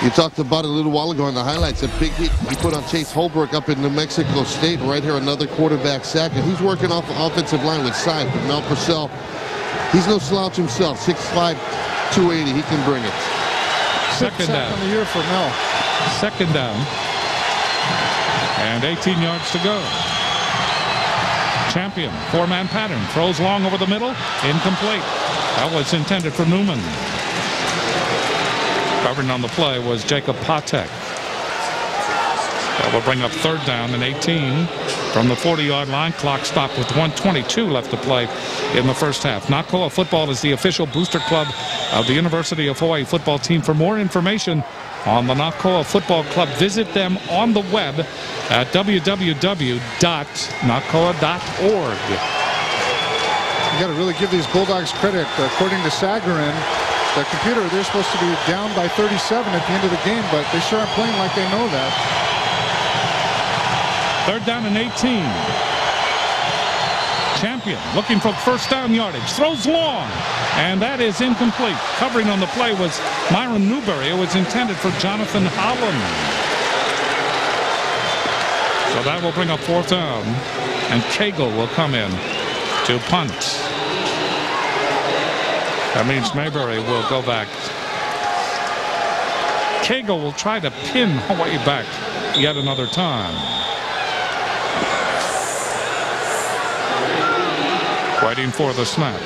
You talked about it a little while ago in the highlights. A big hit he put on Chase Holbrook up in New Mexico State. Right here, another quarterback sack. And he's working off the offensive line with size. But Mel Purcell, he's no slouch himself. 6'5", 280. He can bring it. Second down. On the year for Mel. Second down. And 18 yards to go. Champion, four-man pattern. Throws long over the middle. Incomplete. That was intended for Newman. Covering on the play was Jacob Patek. That will bring up third down and 18 from the 40-yard line. Clock stopped with 1:22 left to play in the first half. Nakoa Football is the official booster club of the University of Hawaii football team. For more information on the Nakoa Football Club, visit them on the web at www.nakoa.org. You got to really give these Bulldogs credit. According to Sagarin, the computer, they're supposed to be down by 37 at the end of the game, but they sure aren't playing like they know that. Third down and 18. Champion looking for first down yardage. Throws long, and that is incomplete. Covering on the play was Myron Newberry. It was intended for Jonathan Holland. So that will bring up fourth down, and Cagle will come in to punt. That means Mayberry will go back. Cagle will try to pin Hawaii back yet another time. Waiting for the snap.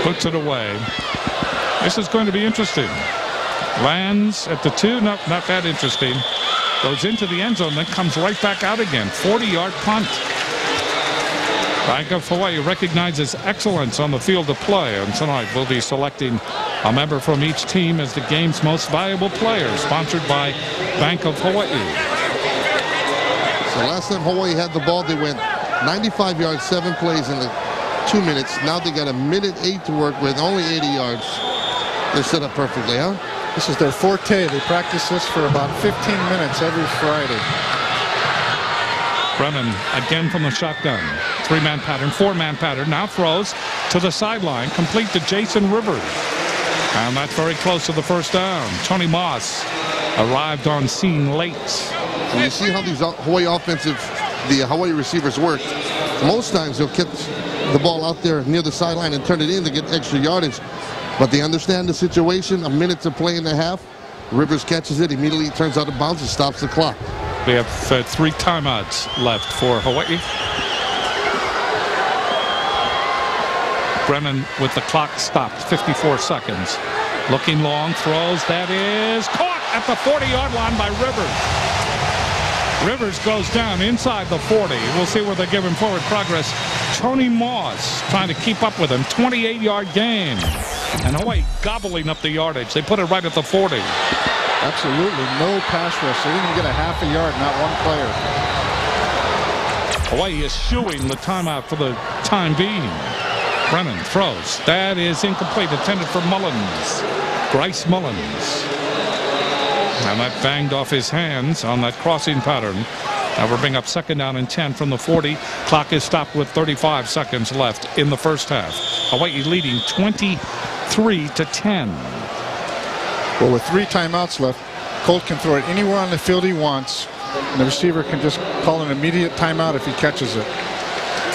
Puts it away. This is going to be interesting. Lands at the 2, not that interesting. Goes into the end zone, then comes right back out again. 40-yard punt. Bank of Hawaii recognizes excellence on the field of play, and tonight we'll be selecting a member from each team as the game's most valuable player, sponsored by Bank of Hawaii. So last time Hawaii had the ball, they went 95 yards, 7 plays in the 2 minutes. Now they got 1:08 to work with, only 80 yards. They're set up perfectly, huh? This is their forte. They practice this for about 15 minutes every Friday. Brennan again from the shotgun. 3-man pattern, 4-man pattern. Now throws to the sideline, complete to Jason Rivers. And that's very close to the first down. Tony Moss arrived on scene late. And you see how these Hawaii the Hawaii receivers work. Most times they'll catch the ball out there near the sideline and turn it in to get extra yardage. But they understand the situation. 1 minute to play in the half. Rivers catches it, immediately turns out of bounds and stops the clock. We have 3 timeouts left for Hawaii. Brennan with the clock stopped, 54 seconds. Looking long, throws, that is caught at the 40-yard line by Rivers. Rivers goes down inside the 40. We'll see where they give him forward progress. Tony Moss trying to keep up with him, 28-yard gain. And Hawaii gobbling up the yardage. They put it right at the 40. Absolutely no pass rush. They didn't even get a half a yard, not one player. Hawaii eschewing the timeout for the time being. Brennan throws. That is incomplete. Intended for Mullins. Bryce Mullins. And that banged off his hands on that crossing pattern. Now we're bringing up 2nd down and 10 from the 40. Clock is stopped with 35 seconds left in the first half. Hawaii leading 23-10. Well, with 3 timeouts left, Colt can throw it anywhere on the field he wants, and the receiver can just call an immediate timeout if he catches it.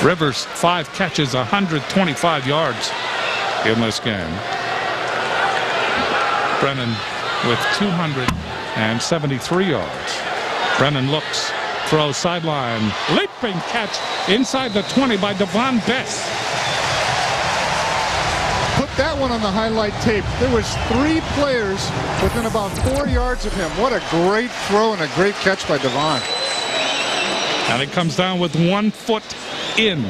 Rivers, 5 catches, 125 yards in this game. Brennan with 273 yards. Brennan looks, throws sideline, leaping catch inside the 20 by Devon Bess. Put that one on the highlight tape. There was 3 players within about 4 yards of him. What a great throw and a great catch by Devon. And it comes down with 1 foot in.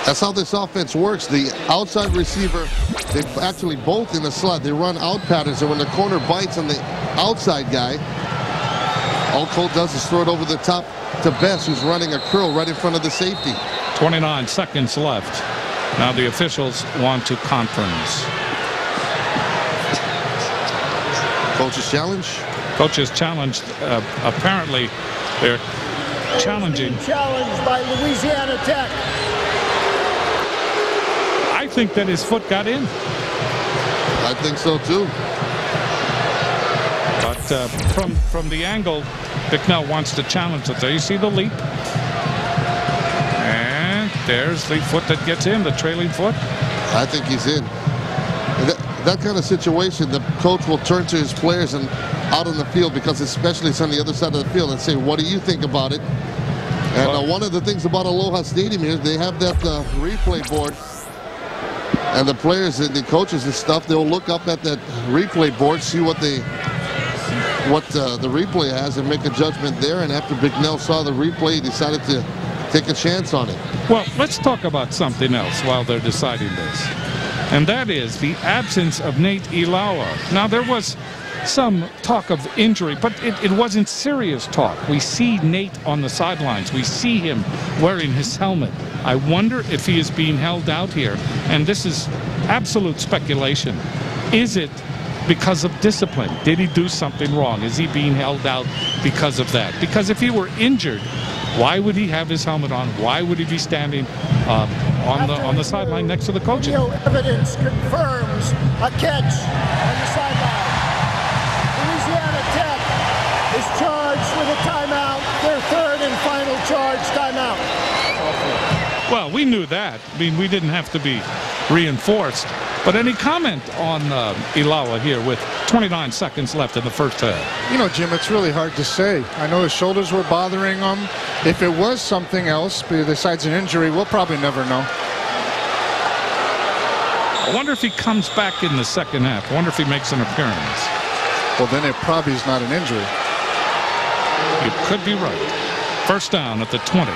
That's how this offense works. The outside receiver, they actually both in the slot. They run out patterns, and when the corner bites on the outside guy, all Colt does is throw it over the top to Bess, who's running a curl right in front of the safety. 29 seconds left. Now the officials want to conference. Coach's challenge? Coach's challenge. Apparently, they're challenging. Challenged by Louisiana Tech. I think that his foot got in. I think so too. But from the angle, Bicknell wants to challenge it. There you see the leap. And there's the foot that gets in, the trailing foot. I think he's in. That kind of situation, the coach will turn to his players and out on the field, because especially it's on the other side of the field, and say, what do you think about it? And one of the things about Aloha Stadium here, they have that replay board. And the players and the coaches and stuff, they'll look up at that replay board, see what the replay has, and make a judgment there. And after Bicknell saw the replay, he decided to take a chance on it. Well, let's talk about something else while they're deciding this. And that is the absence of Nate Ilawa. Now, there was some talk of injury, but it wasn't serious talk. We see Nate on the sidelines. We see him wearing his helmet. I wonder if he is being held out here. And this is absolute speculation. Is it because of discipline? Did he do something wrong? Is he being held out because of that? Because if he were injured, why would he have his helmet on? Why would he be standing on the sideline next to the coaches? Video evidence confirms a catch on the sideline. Louisiana Tech is charged with a timeout, their 3rd and final charge timeout. Well, we knew that. I mean, we didn't have to be reinforced. But any comment on Ilawa here with 29 seconds left in the first half? You know, Jim, it's really hard to say. I know his shoulders were bothering him. If it was something else besides an injury, we'll probably never know. I wonder if he comes back in the second half. I wonder if he makes an appearance. Well, then it probably is not an injury. You could be right. First down at the 20.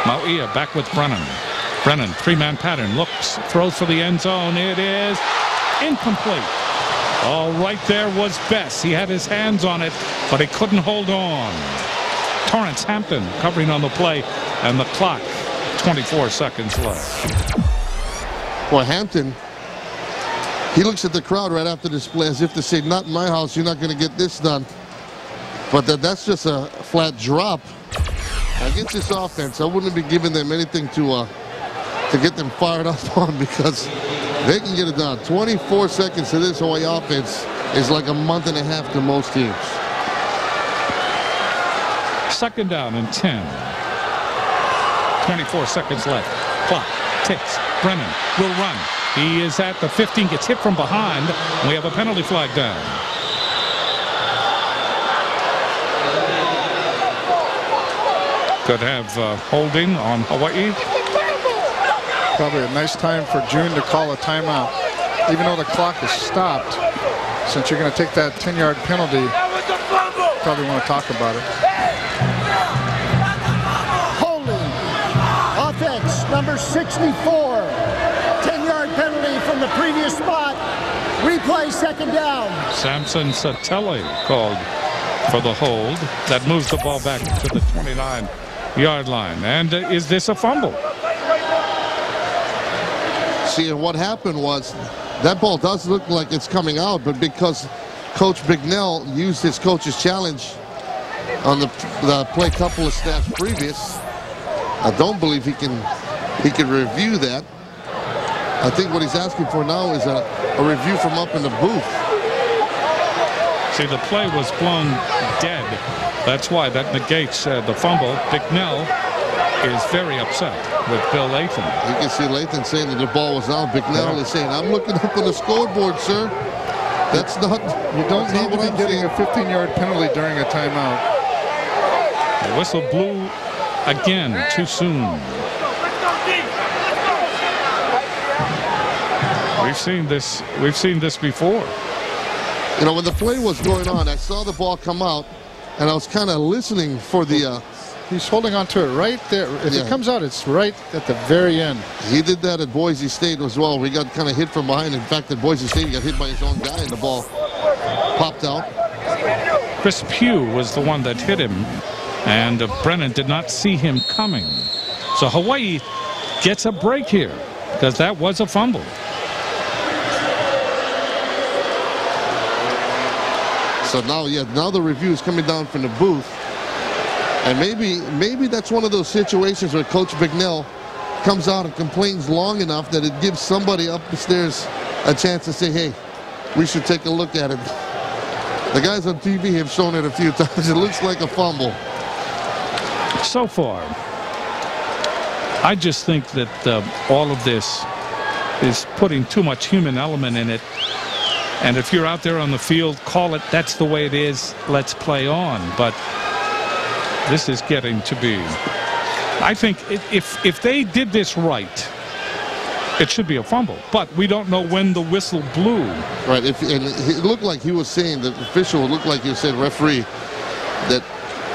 Mauia back with Brennan. Brennan, 3-man pattern, looks, throws for the end zone. It is incomplete. All right, there was Bess. He had his hands on it, but he couldn't hold on. Torrance Hampton covering on the play, and the clock, 24 seconds left. Well, Hampton, he looks at the crowd right after this play as if to say, not in my house, you're not going to get this done. But that's just a flat drop. Against this offense, I wouldn't be giving them anything to get them fired up on, because they can get it done. 24 seconds to this Hawaii offense is like a month and a half to most teams. 2nd down and 10. 24 seconds left. Clock ticks. Brennan will run. He is at the 15, gets hit from behind. We have a penalty flag down. Could have holding on Hawaii. Probably a nice time for June to call a timeout. Even though the clock is stopped, since you're going to take that 10-yard penalty, probably want to talk about it. Holding. Offense, number 64. 10-yard penalty from the previous spot. Replay, second down. Samson Satelli called for the hold. That moves the ball back to the 29-yard line. And is this a fumble? See, and what happened was that ball does look like it's coming out, but because Coach Bignell used his coach's challenge on the play couple of snaps previous, I don't believe he can review that. I think what he's asking for now is a review from up in the booth. See, the play was blown dead. That's why that negates the fumble. Bignell is very upset with Bill Lathan. You can see Lathan saying that the ball was out. Bignell is saying, I'm looking up on the scoreboard, sir. That's not. You don't need to be getting a 15-yard penalty during a timeout. The whistle blew again too soon. We've seen this before. You know, when the play was going on, I saw the ball come out, and I was kind of listening for the. He's holding on to it right there. If it comes out, it's right at the very end. He did that at Boise State as well. We got kind of hit from behind. In fact, at Boise State, he got hit by his own guy, and the ball popped out. Chris Pugh was the one that hit him, and Brennan did not see him coming. So Hawaii gets a break here because that was a fumble. So now the review is coming down from the booth. And maybe that's one of those situations where Coach Bignell comes out and complains long enough that it gives somebody up the stairs a chance to say, hey, we should take a look at it. The guys on TV have shown it a few times. It looks like a fumble. So far, I just think that all of this is putting too much human element in it. And if you're out there on the field, call it, that's the way it is, let's play on. But this is getting to be. I think if they did this right, it should be a fumble. But we don't know when the whistle blew. Right. And it looked like he was saying, the official looked like he said, referee, that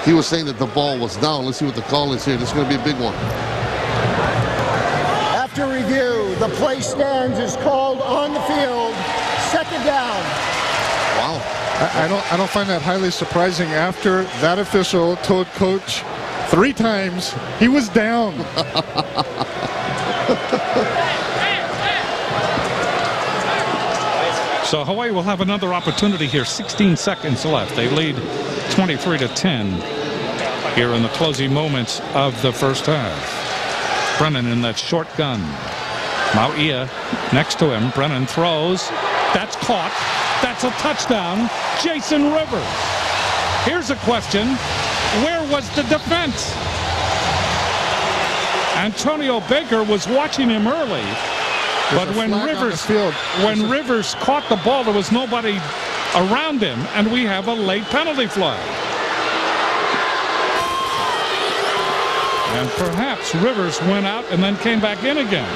he was saying that the ball was down. Let's see what the call is here. This is going to be a big one. After review, the play stands is called on the field. Second down. Wow. I don't find that highly surprising after that official told Coach 3 times he was down. So Hawaii will have another opportunity here. 16 seconds left. They lead 23-10 here in the closing moments of the first half. Brennan in that short gun. Mauia next to him. Brennan throws. That's caught. That's a touchdown. Jason Rivers. Here's a question. Where was the defense? Antonio Baker was watching him early. But when Rivers caught the ball, there was nobody around him, and we have a late penalty flag. And perhaps Rivers went out and then came back in again.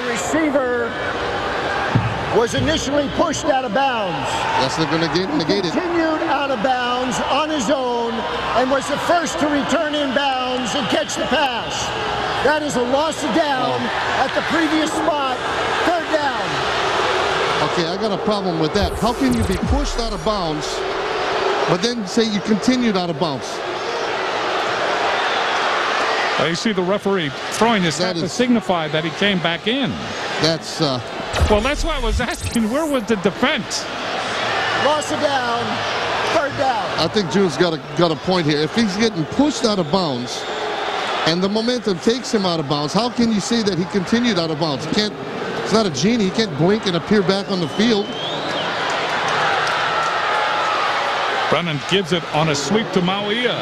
Receiver was initially pushed out of bounds. That's not going to negate it. Continued out of bounds on his own and was the first to return in bounds and catch the pass. That is a loss of down at the previous spot. Third down. Okay, I got a problem with that. How can you be pushed out of bounds, but then say you continued out of bounds? You see the referee throwing his hat to signify that he came back in. That's well, that's why I was asking, where was the defense? Loss of down, third down. I think June's got a point here. If he's getting pushed out of bounds and the momentum takes him out of bounds, how can you say that he continued out of bounds? He can't. It's not a genie. He can't blink and appear back on the field. Brennan gives it on a sweep to Mauia.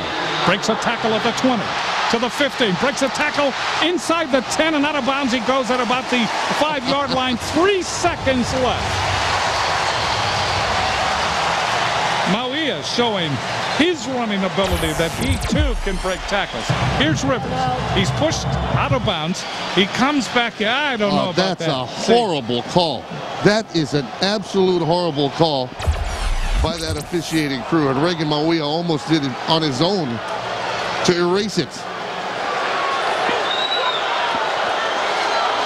Breaks a tackle at the 20. To the 15, breaks a tackle inside the 10 and out of bounds. He goes at about the 5-yard line. 3 seconds left. Mauia showing his running ability that he too can break tackles. Here's Rivers. He's pushed out of bounds. He comes back. I don't know about that. That's a horrible call. That is an absolute horrible call by that officiating crew. And Reagan Mauia almost did it on his own to erase it.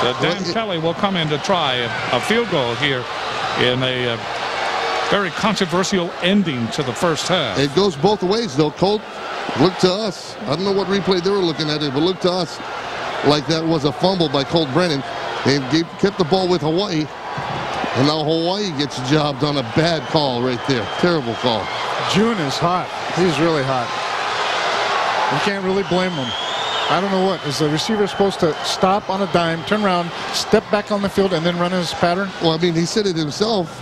So Dan Kelly will come in to try a field goal here in a very controversial ending to the first half. It goes both ways, though, Colt. Look to us. I don't know what replay they were looking at it, but look to us like that was a fumble by Colt Brennan. They kept the ball with Hawaii, and now Hawaii gets jobbed on a bad call right there. Terrible call. June is hot. He's really hot. You can't really blame him. I don't know what. Is the receiver supposed to stop on a dime, turn around, step back on the field, and then run his pattern? Well, I mean, he said it himself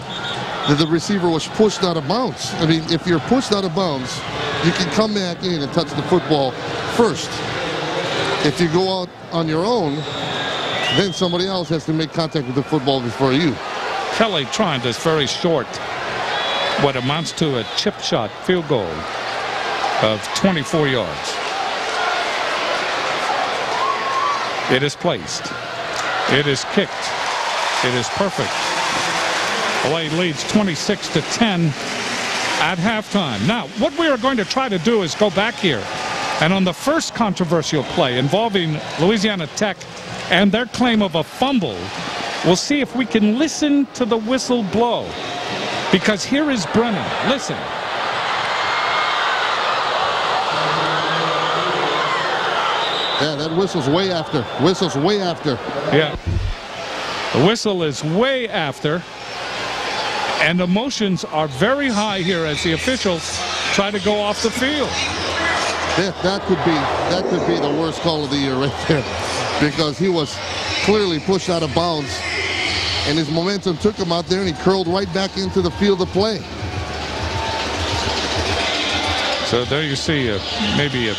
that the receiver was pushed out of bounds. I mean, if you're pushed out of bounds, you can come back in and touch the football first. If you go out on your own, then somebody else has to make contact with the football before you. Kelly trying this very short, what amounts to a chip shot field goal of 24 yards. It is placed. It is kicked. It is perfect. Hawaii leads 26-10 at halftime. Now, what we are going to try to do is go back here, and on the first controversial play involving Louisiana Tech and their claim of a fumble, we'll see if we can listen to the whistle blow. Because here is Brennan. Listen. Yeah, that whistle's way after. Whistle's way after. Yeah. The whistle is way after. And emotions are very high here as the officials try to go off the field. That could be the worst call of the year right there, because he was clearly pushed out of bounds, and his momentum took him out there, and he curled right back into the field of play. So there you see maybe a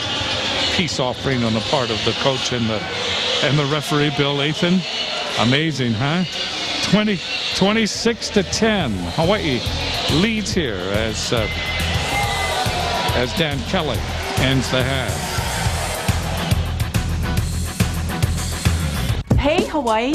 peace offering on the part of the coach and the referee, Bill Lathan. Amazing, huh? 26-10. Hawaii leads here as Dan Kelly ends the half. Hey, Hawaii.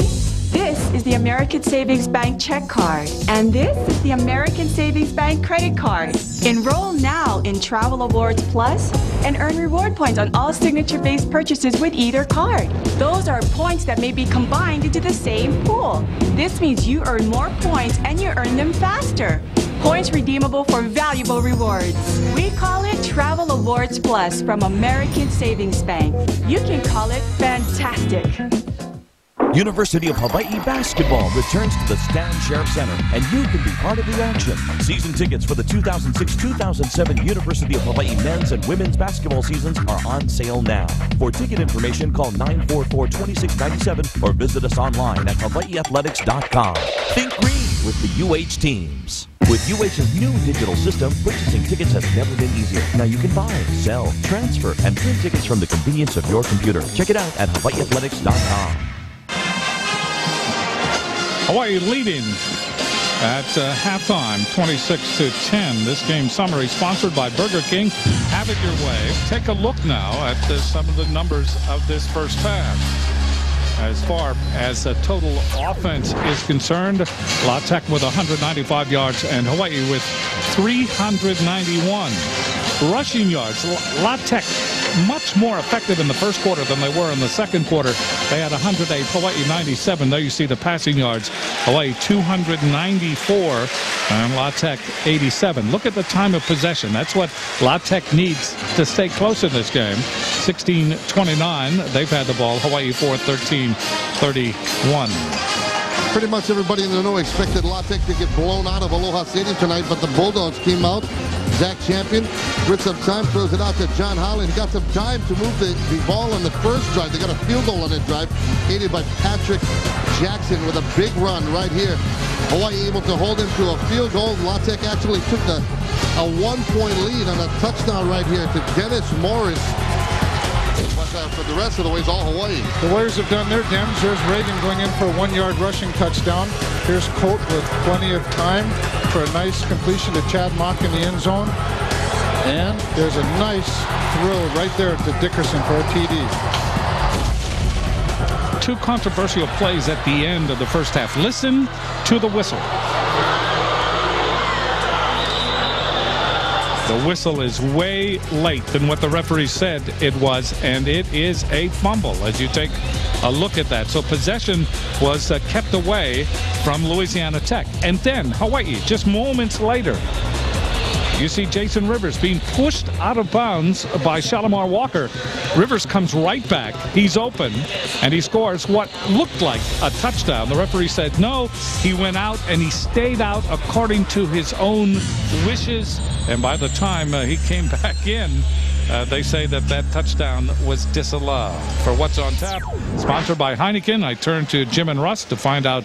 This is the American Savings Bank check card, and this is the American Savings Bank credit card. Enroll now in Travel Awards Plus and earn reward points on all signature-based purchases with either card. Those are points that may be combined into the same pool. This means you earn more points and you earn them faster. Points redeemable for valuable rewards. We call it Travel Awards Plus from American Savings Bank. You can call it fantastic. University of Hawaii basketball returns to the Stan Sheriff Center, and you can be part of the action. Season tickets for the 2006-2007 University of Hawaii men's and women's basketball seasons are on sale now. For ticket information, call 944-2697 or visit us online at hawaiiathletics.com. Think green with the UH teams. With UH's new digital system, purchasing tickets has never been easier. Now you can buy, sell, transfer, and print tickets from the convenience of your computer. Check it out at hawaiiathletics.com. Hawaii leading at halftime, 26-10. This game summary sponsored by Burger King. Have it your way. Take a look now at some of the numbers of this first half. As far as the total offense is concerned, La Tech with 195 yards and Hawaii with 391 rushing yards. La Tech much more effective in the first quarter than they were in the second quarter. They had 108, Hawaii 97. There you see the passing yards. Hawaii 294 and La Tech 87. Look at the time of possession. That's what La Tech needs to stay close in this game. 16-29. They've had the ball. Hawaii 4-13-31. Pretty much everybody in the know expected La Tech to get blown out of Aloha Stadium tonight, but the Bulldogs came out. Zach Champion gets some time, throws it out to John Holland. Got some time to move the ball on the first drive. They got a field goal on that drive, aided by Patrick Jackson with a big run right here. Hawaii able to hold him to a field goal. La Tech actually took a 1-point lead on a touchdown right here to Dennis Morris. But for the rest of the way, it's all Hawaii. The Warriors have done their damage. There's Reagan going in for a 1-yard rushing touchdown. Here's Colt with plenty of time for a nice completion to Chad Mock in the end zone. And there's a nice throw right there to Dickerson for a TD. Two controversial plays at the end of the first half. Listen to the whistle. The whistle is way late than what the referee said it was, and it is a fumble as you take a look at that. So possession was kept away from Louisiana Tech. And then Hawaii, just moments later, you see Jason Rivers being pushed out of bounds by Shalimar Walker. Rivers comes right back. He's open, and he scores what looked like a touchdown. The referee said no. He went out, and he stayed out according to his own wishes. And by the time he came back in, they say that that touchdown was disallowed. For What's on Tap, sponsored by Heineken, I turn to Jim and Russ to find out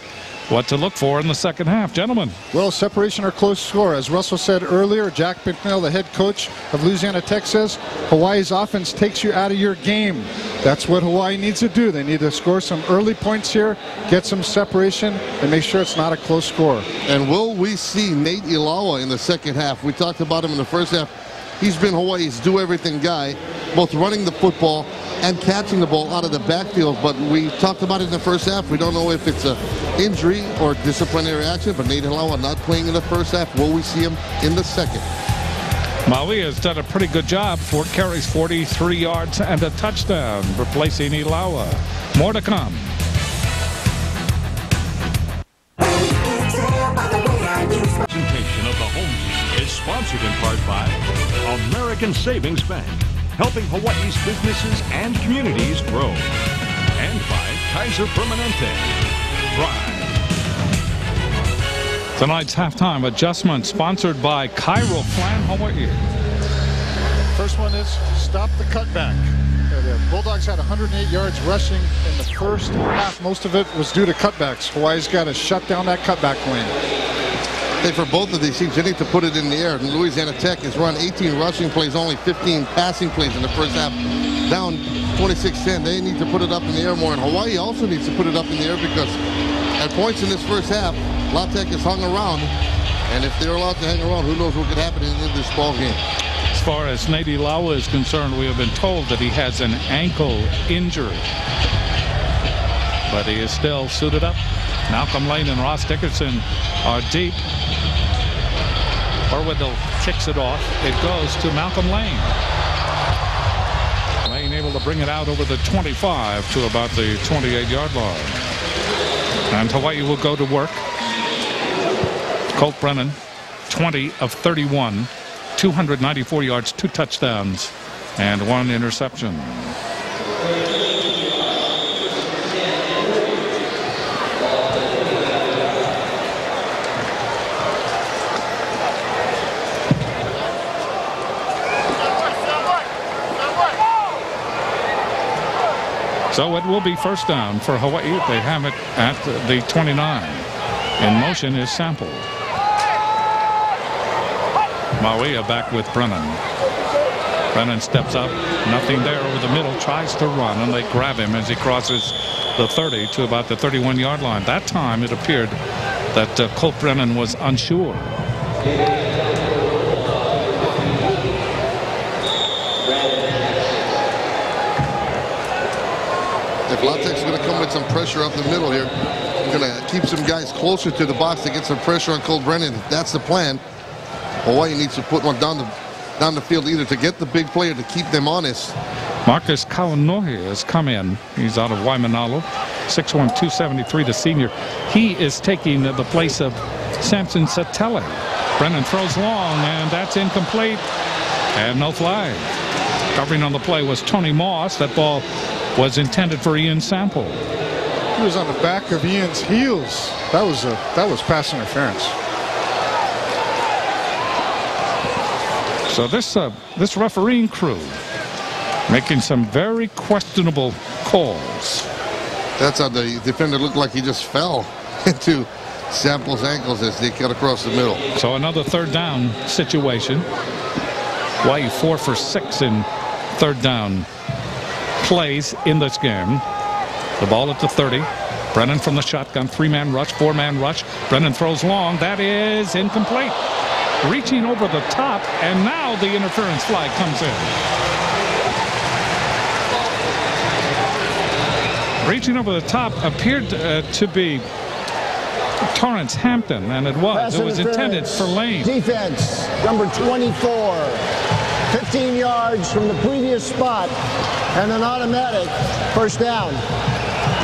what to look for in the second half. Gentlemen. Well, separation or close score. As Russell said earlier, Jack McNeil, the head coach of Louisiana Tech, says Hawaii's offense takes you out of your game. That's what Hawaii needs to do. They need to score some early points here, get some separation, and make sure it's not a close score. And will we see Nate Ilawa in the second half? We talked about him in the first half. He's been Hawaii's do-everything guy, both running the football and catching the ball out of the backfield. But we talked about it in the first half. We don't know if it's an injury or disciplinary action, but Nate Ilawa not playing in the first half. Will we see him in the second? Maui has done a pretty good job. 4 carries, 43 yards, and a touchdown, replacing Ilawa. More to come. Presentation of the home team is sponsored in part by American Savings Bank, helping Hawaii's businesses and communities grow, and by Kaiser Permanente. Thrive. Tonight's halftime adjustment sponsored by Cairo Plan Hawaii. First one is stop the cutback. The Bulldogs had 108 yards rushing in the first half. Most of it was due to cutbacks. Hawaii's got to shut down that cutback lane. Hey, for both of these teams, they need to put it in the air. And Louisiana Tech has run 18 rushing plays, only 15 passing plays in the first half. Down 26-10. They need to put it up in the air more. And Hawaii also needs to put it up in the air because at points in this first half, La Tech has hung around. And if they're allowed to hang around, who knows what could happen in this ball game. As far as Nate Ilawa is concerned, we have been told that he has an ankle injury. But he is still suited up. Malcolm Lane and Ross Dickerson are deep. Orwendell kicks it off. It goes to Malcolm Lane. Lane able to bring it out over the 25 to about the 28-yard line. And Hawaii will go to work. Colt Brennan, 20 of 31, 294 yards, 2 touchdowns, and 1 interception. So it will be first down for Hawaii. They have it at the 29. In motion is Sample. Maui back with Brennan. Brennan steps up. Nothing there over the middle. Tries to run, and they grab him as he crosses the 30 to about the 31-yard line. That time it appeared that Colt Brennan was unsure. If La Tech's going to come with some pressure up the middle here, going to keep some guys closer to the box to get some pressure on Colt Brennan. If that's the plan, Hawaii needs to put one down the field either to get the big player to keep them honest. Marcus Kaunohe has come in. He's out of Waimanalo. 6'1", 273, the senior. He is taking the place of Samson Satele. Brennan throws long, and that's incomplete. And no flag. Covering on the play was Tony Moss. That ball was intended for Ian Sample. He was on the back of Ian's heels. That was pass interference. So this refereeing crew making some very questionable calls. That's how the defender looked like he just fell into Sample's ankles as they cut across the middle. So another third down situation. Hawaii 4 for 6 in third down plays in this game. The ball at the 30. Brennan from the shotgun. 3-man rush, 4-man rush. Brennan throws long. That is incomplete. Reaching over the top, and now the interference flag comes in. Reaching over the top appeared to be Torrance Hampton, and it was. It was intended for Lane. Defense, number 24. 15 yards from the previous spot, and an automatic first down.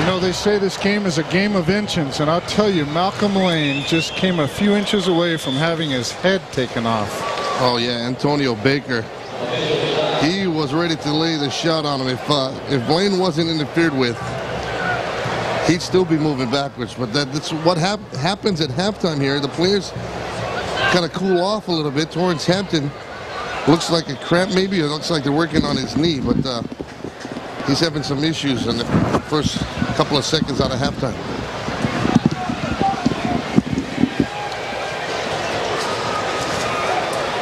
You know, they say this game is a game of inches, and I'll tell you, Malcolm Lane just came a few inches away from having his head taken off. Oh, yeah, Antonio Baker. He was ready to lay the shot on him. If Lane wasn't interfered with, he'd still be moving backwards. But that's what happens at halftime here. The players kind of cool off a little bit. Torrance Hampton looks like a cramp maybe. It looks like they're working on his knee, but he's having some issues in the first couple of seconds out of halftime.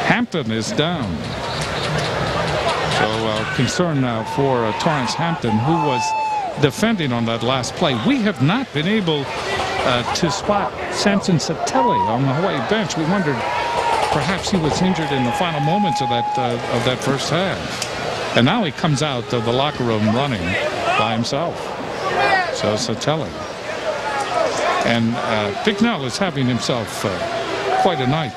Hampton is down. So concern now for Torrance Hampton, who was defending on that last play. We have not been able to spot Samson Satelli on the Hawaii bench. We wondered perhaps he was injured in the final moments of that first half. And now he comes out of the locker room running by himself. So Satelli. And Bicknell is having himself quite a night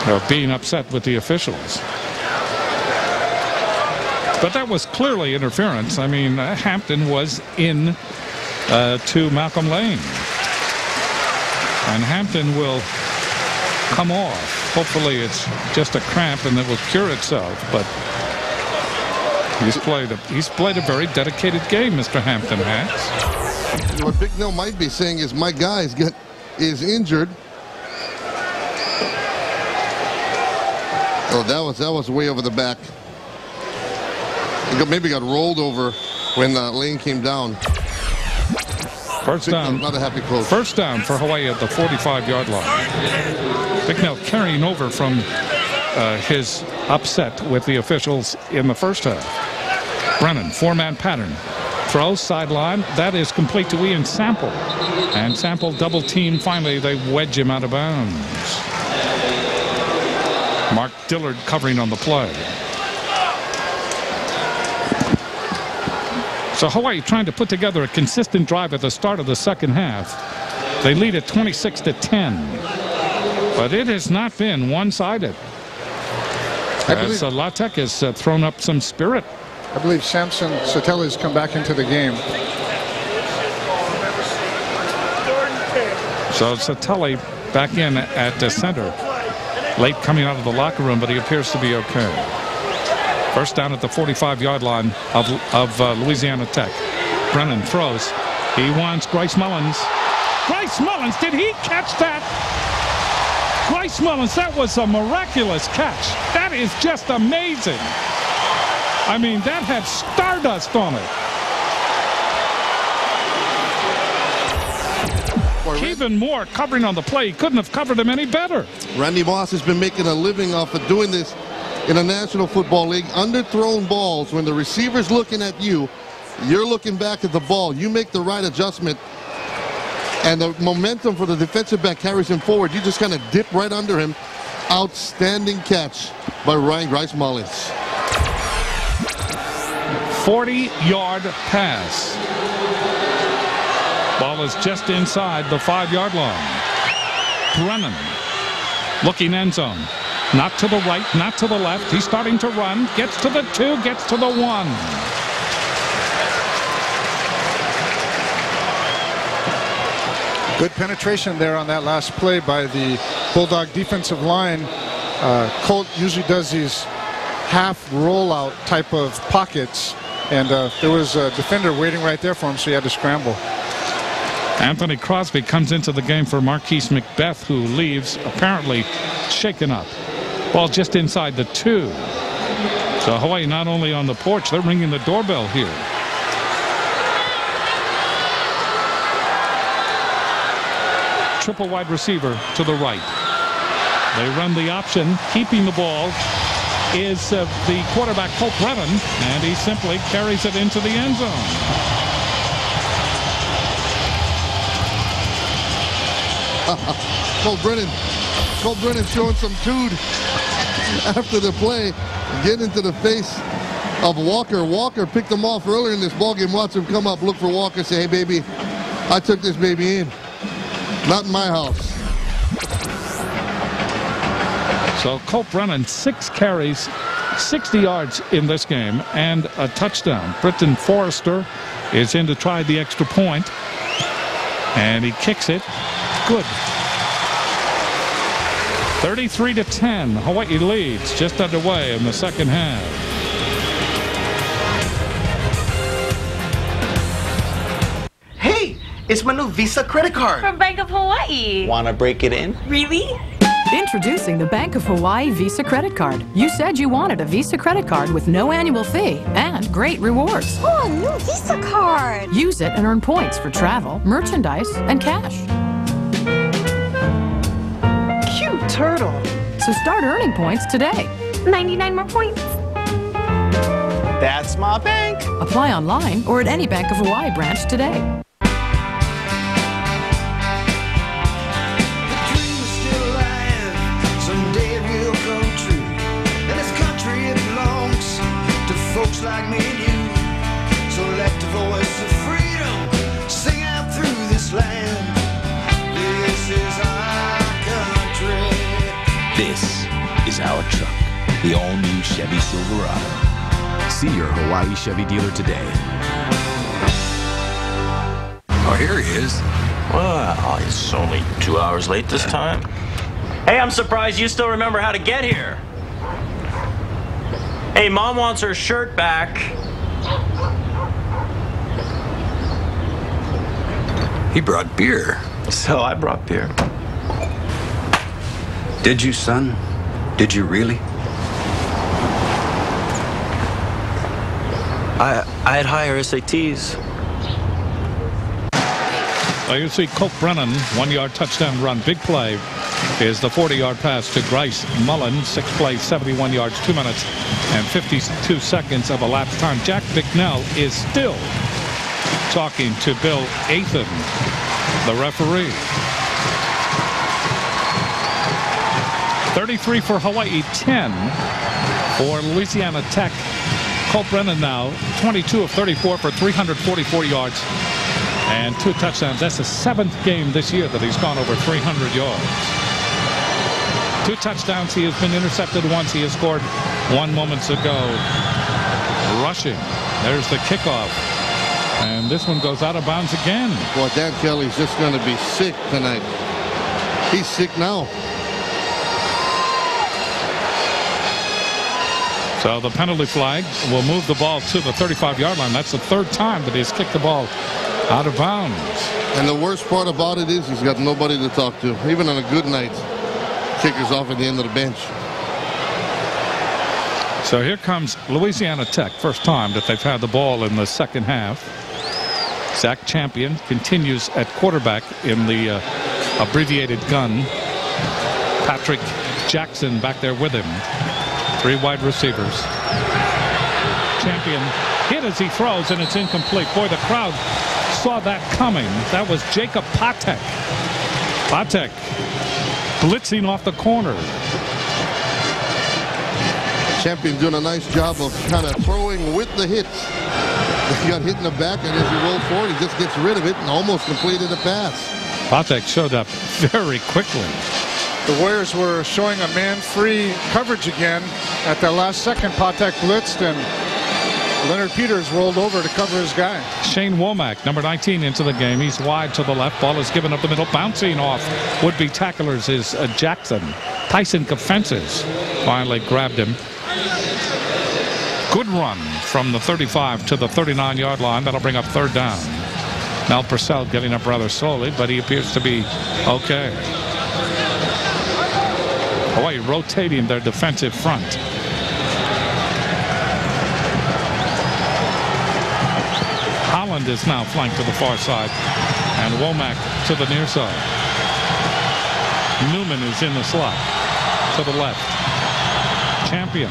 of being upset with the officials. But that was clearly interference. I mean, Hampton was in to Malcolm Lane. And Hampton will come off. Hopefully it's just a cramp and it will cure itself. But he's played a very dedicated game, Mr. Hampton has. What Bicknell might be saying is my guy is injured. Oh, that was way over the back. Maybe got rolled over when Lane came down. First down. Not a happy close. First down for Hawaii at the 45-yard line. Bicknell carrying over from his upset with the officials in the first half. Brennan, four-man pattern. Throws sideline. That is complete to Ian Sample. And Sample double team. Finally, they wedge him out of bounds. Mark Dillard covering on the play. So Hawaii trying to put together a consistent drive at the start of the second half. They lead at 26-10. But it has not been one-sided. As La Tech has thrown up some spirit. I believe Samson Satelli has come back into the game. So Satelli back in at the center. Late coming out of the locker room, but he appears to be okay. First down at the 45-yard line of Louisiana Tech. Brennan throws. He wants Grace Mullins. Grace Mullins, did he catch that? Grace Mullins, that was a miraculous catch. That is just amazing. I mean, that had stardust on it. Even more covering on the play. He couldn't have covered him any better. Randy Moss has been making a living off of doing this in the National Football League. Underthrown balls, when the receiver's looking at you, you're looking back at the ball. You make the right adjustment, and the momentum for the defensive back carries him forward. You just kind of dip right under him. Outstanding catch by Ryan Grace Mullins. 40-yard pass. Ball is just inside the 5-yard line. Brennan looking end zone. Not to the right, not to the left. He's starting to run. Gets to the 2, gets to the 1. Good penetration there on that last play by the Bulldog defensive line. Colt usually does these half rollout type of pockets, and there was a defender waiting right there for him, so he had to scramble. Anthony Crosby comes into the game for Marquise McBeth, who leaves apparently shaken up. Ball just inside the 2. So Hawaii not only on the porch, they're ringing the doorbell here. Triple wide receiver to the right. They run the option. Keeping the ball is the quarterback, Colt Brennan, and he simply carries it into the end zone. Colt Brennan showing some dude after the play, get into the face of Walker. Walker picked him off earlier in this ballgame. Watch him come up, look for Walker, say, hey, baby, I took this baby in. Not in my house. So Colt Brennan, 6 carries, 60 yards in this game, and a touchdown. Britton Forrester is in to try the extra point, and he kicks it. Good. 33-10. Hawaii leads just underway in the second half. Hey, it's my new Visa credit card. From Bank of Hawaii. Wanna break it in? Really? Introducing the Bank of Hawaii Visa Credit Card. You said you wanted a Visa credit card with no annual fee and great rewards. Oh, a new Visa card. Use it and earn points for travel, merchandise, and cash. Cute turtle. So start earning points today. 99 more points. That's my bank. Apply online or at any Bank of Hawaii branch today. Folks like me and you, so let the voice of freedom sing out through this land. This is our country. This is our truck, the all-new Chevy Silverado. See your Hawaii Chevy dealer today. Oh, here he is. Well, it's only 2 hours late this time. Hey, I'm surprised you still remember how to get here. Hey, Mom wants her shirt back. He brought beer. So I brought beer. Did you, son? Did you really? I had higher SATs. Well, you see Colt Brennan, 1-yard touchdown run. Big play is the 40-yard pass to Grice Mullen. 6 plays, 71 yards, 2 minutes and 52 seconds of elapsed time. Jack Bicknell is still talking to Bill Athan, the referee. 33 for Hawaii, 10 for Louisiana Tech. Colt Brennan now 22 of 34 for 344 yards and 2 touchdowns. That's the 7th game this year that he's gone over 300 yards. 2 touchdowns. He has been intercepted once. He has scored 1 moments ago. Rushing. There's the kickoff. And this one goes out of bounds again. Boy, Dan Kelly's just going to be sick tonight. He's sick now. So the penalty flag will move the ball to the 35-yard line. That's the 3rd time that he's kicked the ball out of bounds. And the worst part about it is he's got nobody to talk to. Even on a good night, kicker's off at the end of the bench. So here comes Louisiana Tech. First time that they've had the ball in the second half. Zach Champion continues at quarterback in the abbreviated gun. Patrick Jackson back there with him. 3 wide receivers. Champion hit as he throws, and it's incomplete. Boy, the crowd saw that coming. That was Jacob Patek. Patek blitzing off the corner. Champion doing a nice job of kind of throwing with the hits. He got hit in the back, and as he rolled forward, he just gets rid of it and almost completed a pass. Patek showed up very quickly. The Warriors were showing a man-free coverage again. At the last second, Patek blitzed, and Leonard Peters rolled over to cover his guy. Shane Womack, number 19, into the game. He's wide to the left. Ball is given up the middle. Bouncing off would-be tacklers is Jackson. Tyson Kafences finally grabbed him. Good run from the 35 to the 39-yard line. That'll bring up 3rd down. Mel Purcell getting up rather slowly, but he appears to be okay. Hawaii rotating their defensive front. Holland is now flanked to the far side, and Womack to the near side. Newman is in the slot to the left. Champion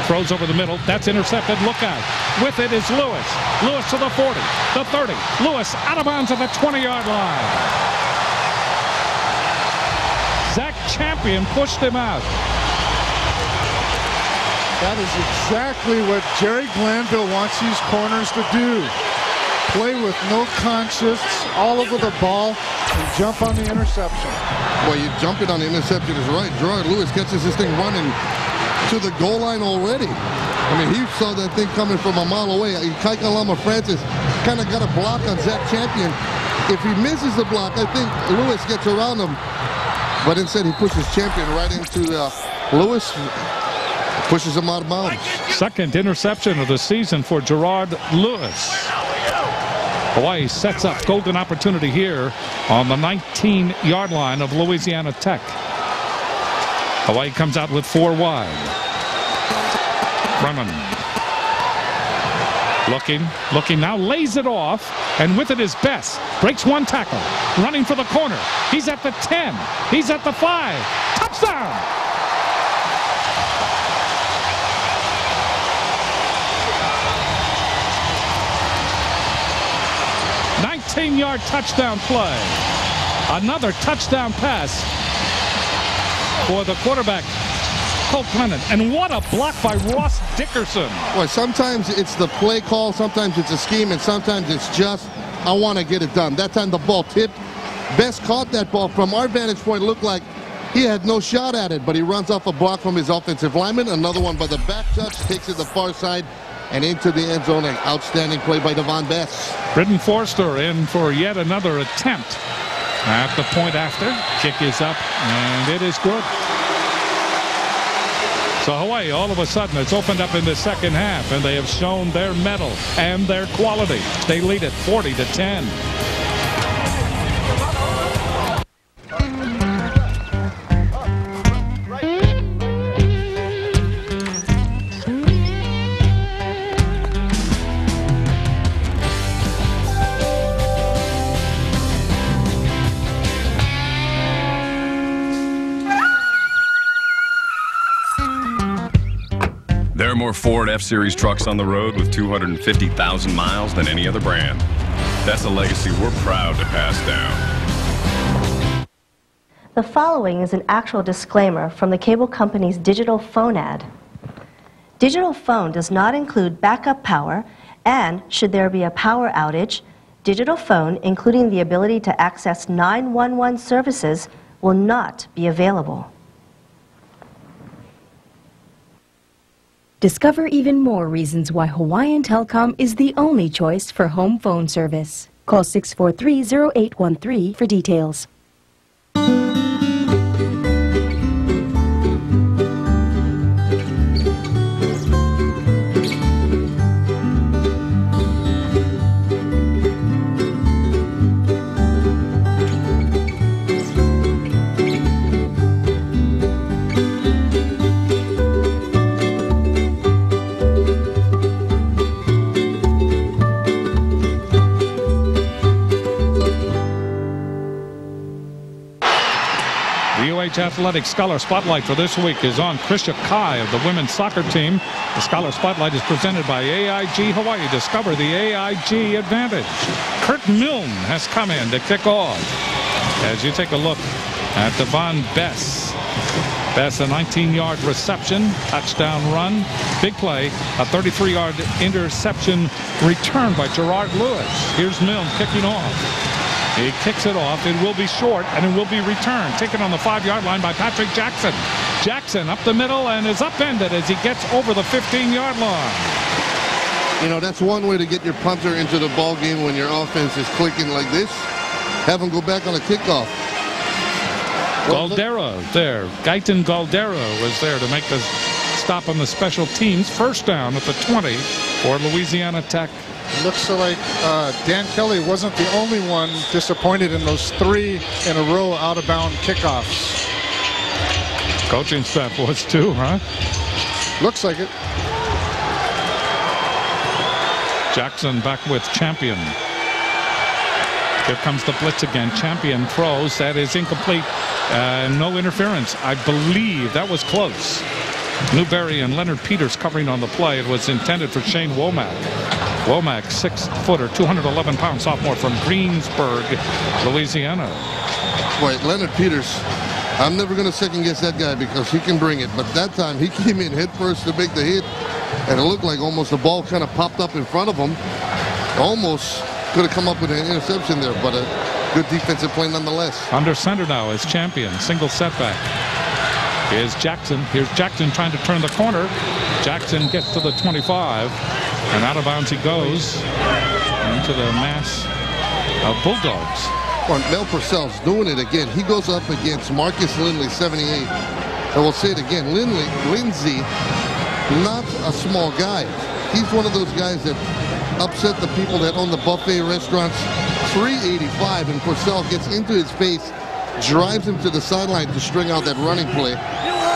throws over the middle. That's intercepted. Look out. With it is Lewis. Lewis to the 40, the 30. Lewis out of bounds at the 20-yard line. Zach Champion pushed him out. That is exactly what Jerry Glanville wants these corners to do. Play with no conscience all over the ball and jump on the interception. Well, you jumping on the interception is right. Gerard Lewis catches this thing running to the goal line already. I mean, he saw that thing coming from a mile away. Kaikalama Francis kind of got a block on Zach Champion. If he misses the block, I think Lewis gets around him. But instead, he pushes Champion right into Lewis, pushes him out of bounds. Second interception of the season for Gerard Lewis. Hawaii sets up golden opportunity here on the 19-yard line of Louisiana Tech. Hawaii comes out with 4 wide. Brennan looking now, lays it off, and with it is Bess. Breaks one tackle, running for the corner. He's at the 10. He's at the 5. Touchdown! Yard touchdown play. Another touchdown pass for the quarterback, Colt Lennon. And what a block by Ross Dickerson. Well, sometimes it's the play call, sometimes it's a scheme, and sometimes it's just, I want to get it done. That time the ball tipped. Best caught that ball. From our vantage point, looked like he had no shot at it, but he runs off a block from his offensive lineman. Another one by the back touch, takes it the far side and into the end zone. An outstanding play by Devon Bess. Britton Forster in for yet another attempt at the point after. Kick is up, and it is good. So Hawaii, all of a sudden, it's opened up in the second half, and they have shown their mettle and their quality. They lead it 40-10. There are more Ford F-Series trucks on the road with 250,000 miles than any other brand. That's a legacy we're proud to pass down. The following is an actual disclaimer from the cable company's digital phone ad. Digital phone does not include backup power, and should there be a power outage, digital phone, including the ability to access 911 services, will not be available. Discover even more reasons why Hawaiian Telcom is the only choice for home phone service. Call 643-0813 for details. Athletic Scholar Spotlight for this week is on Krisha Kai of the women's soccer team. The Scholar Spotlight is presented by AIG Hawaii. Discover the AIG advantage. Kurt Milne has come in to kick off. As you take a look at Devon Bess. Bess, a 19-yard reception, touchdown run, big play, a 33-yard interception return by Gerard Lewis. Here's Milne kicking off. He kicks it off. It will be short, and it will be returned. Taken on the 5-yard line by Patrick Jackson. Jackson up the middle and is upended as he gets over the 15-yard line. You know, that's one way to get your punter into the ball game when your offense is clicking like this. Have him go back on a kickoff. Galdera there. Gaitan Galdera was there to make the stop on the special teams. First down at the 20 for Louisiana Tech. Looks like Dan Kelly wasn't the only one disappointed in those 3 in a row out-of-bound kickoffs. Coaching staff was too, huh? Looks like it. Jackson back with Champion. Here comes the blitz again. Champion throws. That is incomplete. No interference. I believe that was close. Newberry and Leonard Peters covering on the play. It was intended for Shane Womack. Womack, 6-footer, 211-pound sophomore from Greensburg, Louisiana. Boy, Leonard Peters, I'm never going to second-guess that guy because he can bring it. But that time, he came in head first to make the hit, and it looked like almost the ball kind of popped up in front of him. Almost could have come up with an interception there, but good defensive play nonetheless. Under center now is Champion. Single setback. Here's Jackson. Here's Jackson trying to turn the corner. Jackson gets to the 25. And out of bounds he goes into the mass of Bulldogs. Well, Mel Purcell's doing it again. He goes up against Marcus Lindley, 78. And we'll say it again. Lindsay, not a small guy. He's one of those guys that upset the people that own the buffet restaurants. 385, and Purcell gets into his face, drives him to the sideline to string out that running play.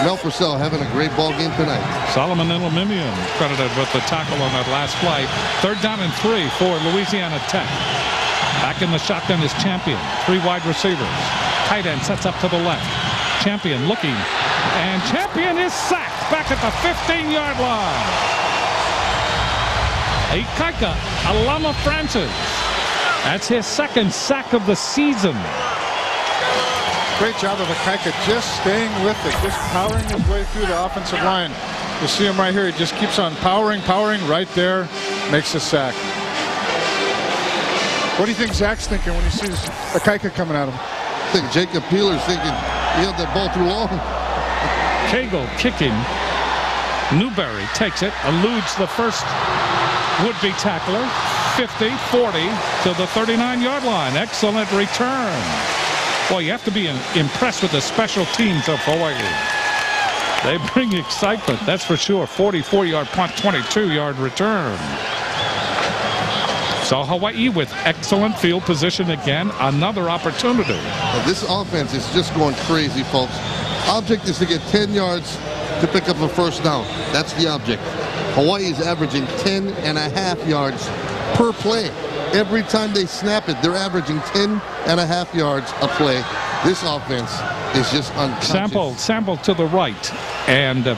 Mel Purcell having a great ball game tonight. Solomon Illuminating credited with the tackle on that last play. 3rd down and 3 for Louisiana Tech. Back in the shotgun is Champion. 3 wide receivers. Tight end sets up to the left. Champion looking. And Champion is sacked back at the 15-yard line. Ikaika Alama Francis. That's his 2nd sack of the season. Great job of Ikaika just staying with it, just powering his way through the offensive line. You see him right here. He just keeps on powering right there. Makes a sack. What do you think Zach's thinking when he sees Ikaika coming at him? I think Jacob Peeler's thinking he held that ball too long. Cagle kicking. Newberry takes it, eludes the first would-be tackler. 50, 40 to the 39-yard line. Excellent return. Boy, you have to be impressed with the special teams of Hawaii. They bring excitement, that's for sure. 44-yard punt, 22-yard return. So Hawaii with excellent field position again. Another opportunity. Well, this offense is just going crazy, folks. Object is to get 10 yards to pick up a first down. That's the object. Hawaii is averaging 10.5 yards per play. Every time they snap it, they're averaging 10.5 yards a play. This offense is just unconscious. Sample to the right, and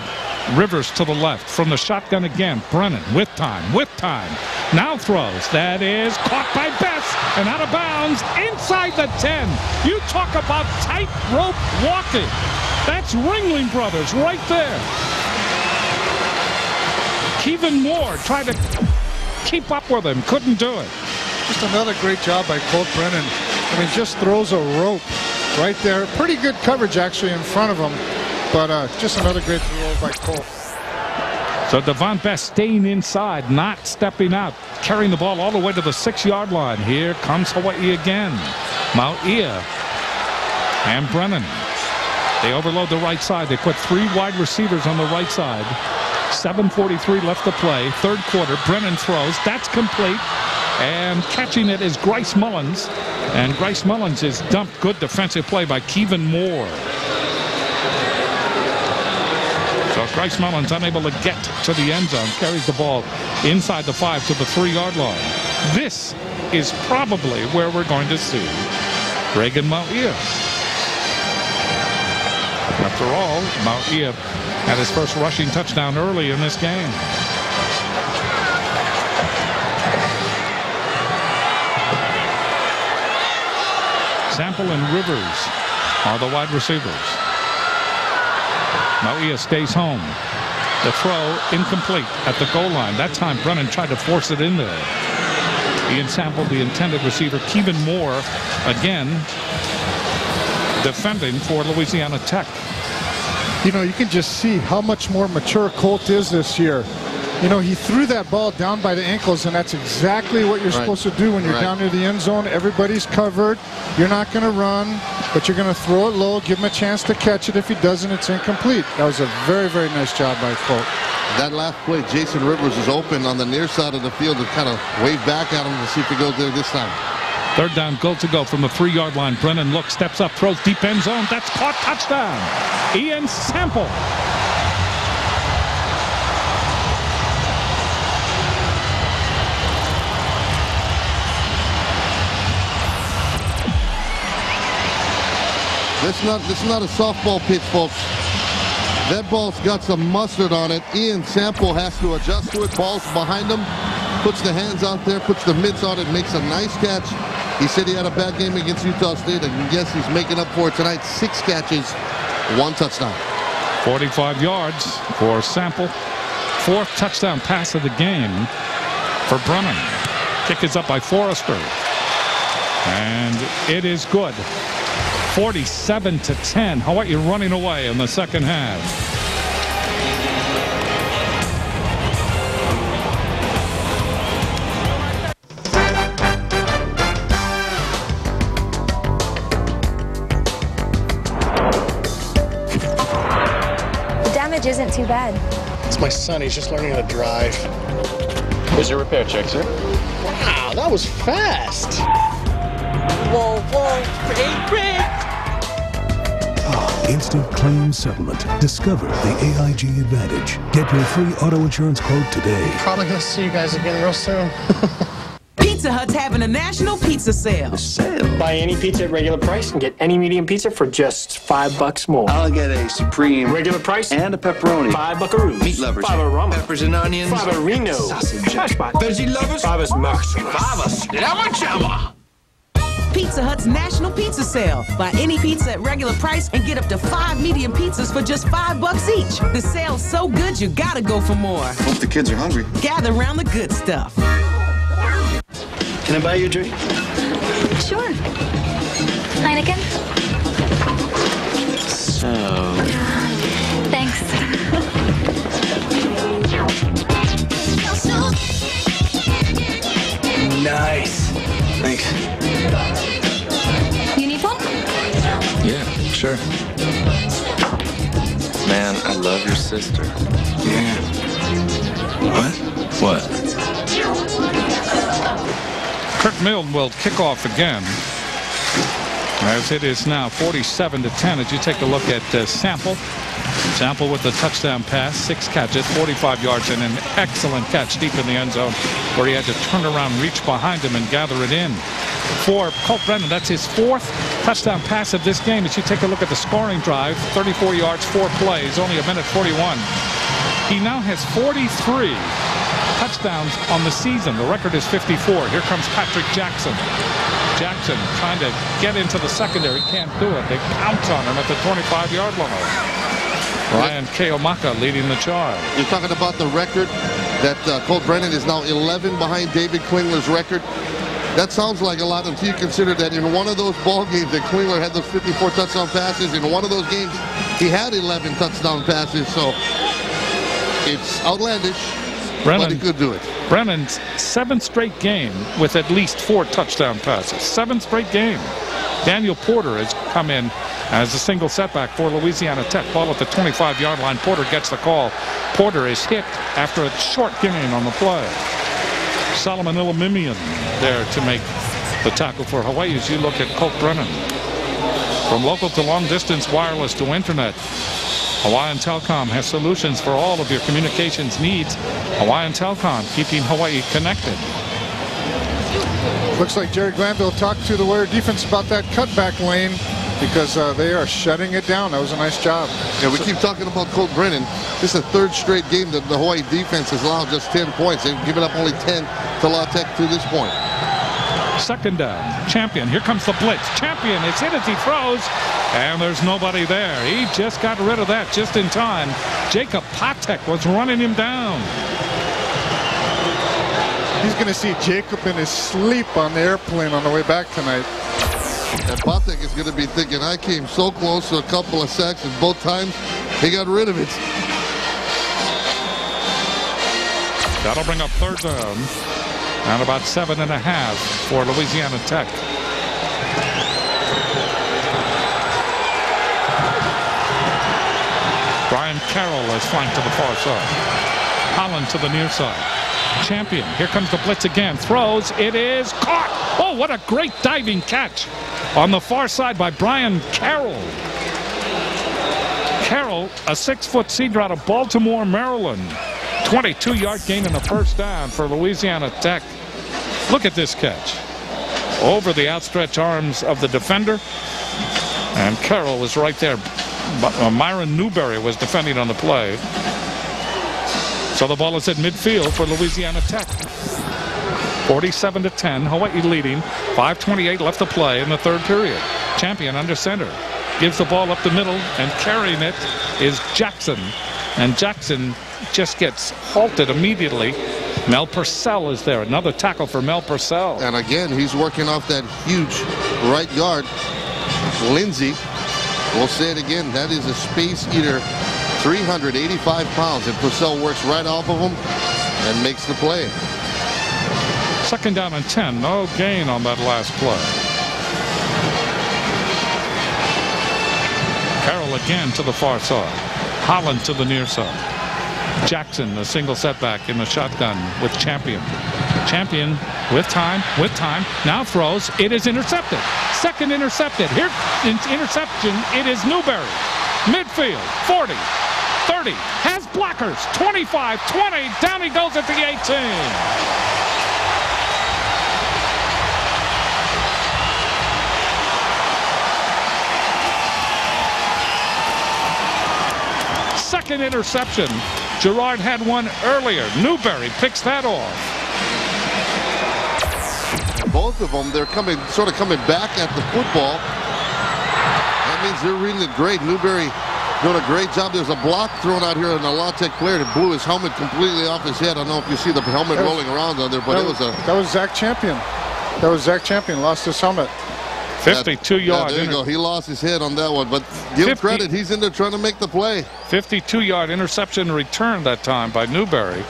Rivers to the left. From the shotgun again, Brennan with time. Now throws. That is caught by Bess and out of bounds inside the 10. You talk about tightrope walking. That's Ringling Brothers right there. Kevin Moore tried to keep up with him, couldn't do it. Just another great job by Colt Brennan. I mean, just throws a rope right there. Pretty good coverage actually in front of him, but just another great throw by Colt. So Devon Best staying inside, not stepping out, carrying the ball all the way to the 6-yard line. Here comes Hawaii again. Mauia and Brennan. They overload the right side. They put 3 wide receivers on the right side. 7:43 left to play. 3rd quarter. Brennan throws. That's complete. And catching it is Grice Mullins. And Grice Mullins is dumped. Good defensive play by Kevin Moore. So Grice Mullins unable to get to the end zone. Carries the ball inside the 5 to the 3-yard line. This is probably where we're going to see Reagan Mauia. After all, Mauia had his first rushing touchdown early in this game. Sample and Rivers are the wide receivers. Mauia stays home. The throw incomplete at the goal line. That time Brennan tried to force it in there. Ian Sample, the intended receiver. Kevin Moore again defending for Louisiana Tech. You know, you can just see how much more mature Colt is this year. You know, he threw that ball down by the ankles, and that's exactly what you're supposed to do when you're down near the end zone. Everybody's covered. You're not going to run, but you're going to throw it low, give him a chance to catch it. If he doesn't, it's incomplete. That was a very, very nice job by Colt. That last play, Jason Rivers is open on the near side of the field to kind of wave back at him to see if he goes there this time. 3rd down, goal to go from the 3-yard line. Brennan looks, steps up, throws deep end zone. That's caught. Touchdown. Ian Sample. This is not a softball pitch, folks. That ball's got some mustard on it. Ian Sample has to adjust to it. Ball's behind him. Puts the hands out there, puts the mitts on it, makes a nice catch. He said he had a bad game against Utah State. I guess he's making up for it tonight. 6 catches, 1 touchdown. 45 yards for Sample. 4th touchdown pass of the game for Brennan. Kick is up by Forrester. And it is good. 47-10. Hawaii running away in the second half. Isn't too bad. It's my son. He's just learning to drive. Here's your repair check, sir. Wow, that was fast. Whoa, great. Instant claim settlement. Discover the AIG Advantage. Get your free auto insurance quote today. Probably gonna see you guys again real soon. Pizza Hut's having a national pizza sale. Buy any pizza at regular price and get any medium pizza for just $5 more. I'll get a supreme Regular price and a pepperoni. $5 buckaroos. Meat lovers. $5 ramen. Peppers and onions. $5 Reno. Sausage. Veggie lovers. $5 Maximus. Lamachama. Pizza Hut's national pizza sale. Buy any pizza at regular price and get up to 5 medium pizzas for just $5 each. The sale's so good you gotta go for more. Hope the kids are hungry. Gather around the good stuff. Can I buy you a drink? Sure. Heineken? So... Thanks. Nice. Thanks. You need one? Yeah, sure. Man, I love your sister. Yeah. What? Kirk Milne will kick off again, as it is now 47-10. As you take a look at Sample with the touchdown pass, 6 catches, 45 yards, and an excellent catch deep in the end zone where he had to turn around, reach behind him, and gather it in. For Colt Brennan, that's his 4th touchdown pass of this game. As you take a look at the scoring drive, 34 yards, 4 plays, only a minute 41. He now has 43 touchdowns on the season. The record is 54. Here comes Patrick Jackson. Jackson trying to get into the secondary. Can't do it. They pounce on him at the 25-yard line. Ryan Keomaka leading the charge. You're talking about the record that Colt Brennan is now 11 behind David Klingler's record. That sounds like a lot until you consider that in one of those ball games that Klingler had those 54 touchdown passes. In one of those games, he had 11 touchdown passes. So it's outlandish. Brennan, but he could do it. Brennan's 7th straight game with at least 4 touchdown passes. 7th straight game. Daniel Porter has come in as a single setback for Louisiana Tech. Ball at the 25-yard line. Porter gets the call. Porter is hit after a short gain on the play. Solomon Ilamimian there to make the tackle for Hawaii as you look at Colt Brennan. From local to long distance, wireless to internet, Hawaiian Telcom has solutions for all of your communications needs. Hawaiian Telcom, keeping Hawaii connected. Looks like Jerry Glanville talked to the Warrior defense about that cutback lane because they are shutting it down. That was a nice job. Yeah, we keep talking about Colt Brennan. This is the 3rd straight game that the Hawaii defense has allowed just 10 points. They've given up only 10 to La Tech to this point. Second down. Champion. Here comes the blitz. Champion is hit as he throws, and there's nobody there. He just got rid of that just in time. Jacob Patek was running him down. He's going to see Jacob in his sleep on the airplane on the way back tonight. And Patek is going to be thinking, I came so close to a couple of sacks, and both times he got rid of it. That'll bring up 3rd down. And about 7.5 for Louisiana Tech. Brian Carroll is flanked to the far side. Holland to the near side. Champion. Here comes the blitz again. Throws. It is caught. Oh, what a great diving catch on the far side by Brian Carroll. Carroll, a 6-foot seeder out of Baltimore, Maryland. 22-yard gain in the 1st down for Louisiana Tech. Look at this catch. Over the outstretched arms of the defender. And Carroll was right there. Myron Newberry was defending on the play. So the ball is at midfield for Louisiana Tech. 47-10, Hawaii leading. 5:28 left to play in the 3rd period. Champion under center. Gives the ball up the middle, and carrying it is Jackson. And Jackson just gets halted immediately Mel Purcell is there. Another tackle for Mel Purcell. And again, he's working off that huge right guard. Lindsey, we'll say it again, that is a space eater, 385 pounds, and Purcell works right off of him and makes the play. 2nd down and 10. No gain on that last play. Carroll again to the far side. Holland to the near side. Jackson, a single setback in the shotgun with Champion. Champion with time, now throws. It is intercepted. Second intercepted. Here, interception. It is Newberry. Midfield, 40, 30, has blockers, 25, 20. Down he goes at the 18. Second interception. Gerard had one earlier. Newberry picks that off. Both of them, they're sort of coming back at the football. That means they're reading it great. Newberry doing a great job. There's a block thrown out here, and the Aloha Tech player that blew his helmet completely off his head. I don't know if you see the helmet rolling around on there, but that was Zach Champion. That was Zach Champion, lost his helmet. 52-yard. There you go. He lost his head on that one, but give him credit. He's in there trying to make the play. 52-yard interception return that time by Newberry.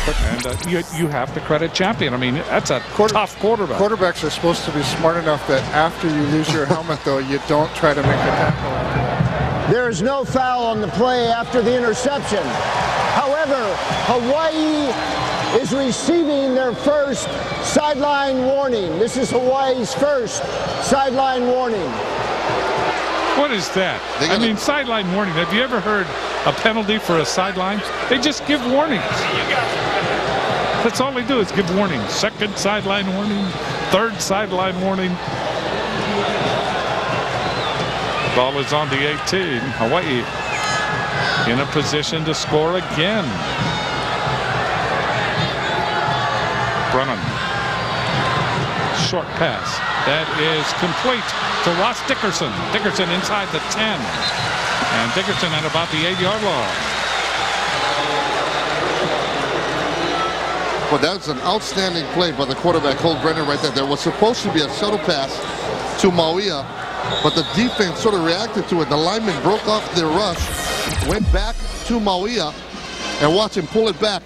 And you have to credit Champion. I mean, that's a tough quarterback. Quarterbacks are supposed to be smart enough that after you lose your helmet, though, you don't try to make a tackle after that. There is no foul on the play after the interception. However, Hawaii is receiving their first sideline warning. This is Hawaii's first sideline warning. What is that? I mean, sideline warning. Have you ever heard a penalty for a sideline? They just give warnings. That's all they do is give warnings. Second sideline warning, third sideline warning. Ball is on the 18. Hawaii in a position to score again. Brennan. Short pass. That is complete to Ross Dickerson. Dickerson inside the 10. And Dickerson at about the 8-yard line. Well, that's an outstanding play by the quarterback, Cole Brennan, right there. There was supposed to be a shuttle pass to Mauia, but the defense sort of reacted to it. The lineman broke off their rush, went back to Mauia, and watch him pull it back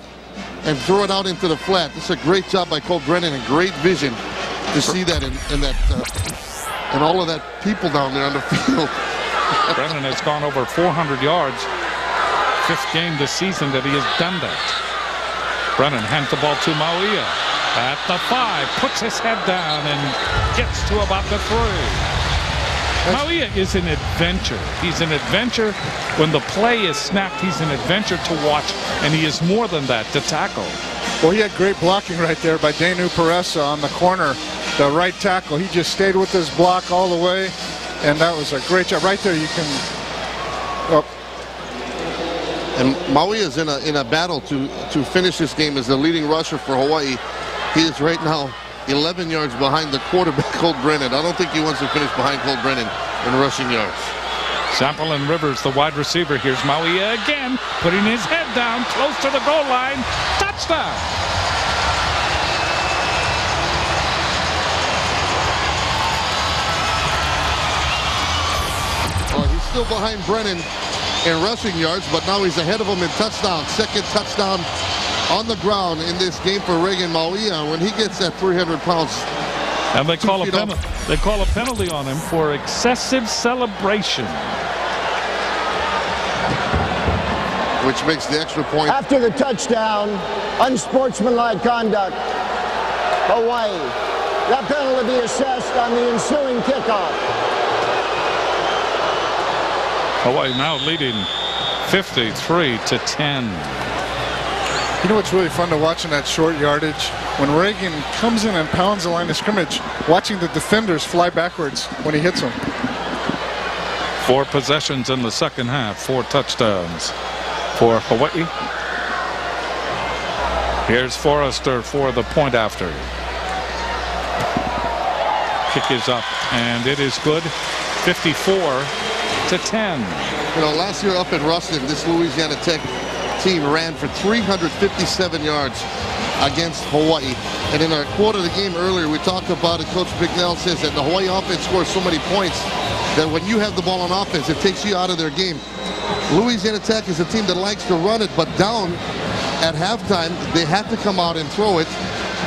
and throw it out into the flat. This is a great job by Cole Brennan and great vision to see that in that and all of that people down there on the field. Brennan has gone over 400 yards. 5th game this season that he has done that. Brennan hands the ball to Mauia at the 5, puts his head down and gets to about the 3. Mauia is an adventure. He's an adventure. When the play is snapped, he's an adventure to watch, and he is more than that to tackle. Well, he had great blocking right there by Danu Peressa on the corner, the right tackle. He just stayed with his block all the way, and that was a great job. Right there, you can... Oh. And Maui is in a battle to finish this game as the leading rusher for Hawaii. He is right now 11 yards behind the quarterback, Cole Brennan. I don't think he wants to finish behind Cole Brennan in rushing yards. Sample and Rivers, the wide receiver. Here's Maui again, putting his head down close to the goal line. Touchdown! Well, he's still behind Brennan in rushing yards, but now he's ahead of him in touchdown. Second touchdown on the ground in this game for Reagan Mauia. When he gets that 300 pounds. And they call a penalty on him for excessive celebration. Which makes the extra point. After the touchdown, unsportsmanlike conduct, Hawaii. That penalty be assessed on the ensuing kickoff. Hawaii now leading 53-10. You know what's really fun to watch in that short yardage? When Reagan comes in and pounds the line of scrimmage, watching the defenders fly backwards when he hits them. 4 possessions in the second half, 4 touchdowns for Hawaii. Here's Forrester for the point after. Kick is up, and it is good. 54-10. You know, last year up in Ruston, this Louisiana Tech team ran for 357 yards against Hawaii. And in our quote of the game earlier, we talked about it. Coach Bicknell says that the Hawaii offense scores so many points that when you have the ball on offense, it takes you out of their game. Louisiana Tech is a team that likes to run it, but down at halftime, they have to come out and throw it.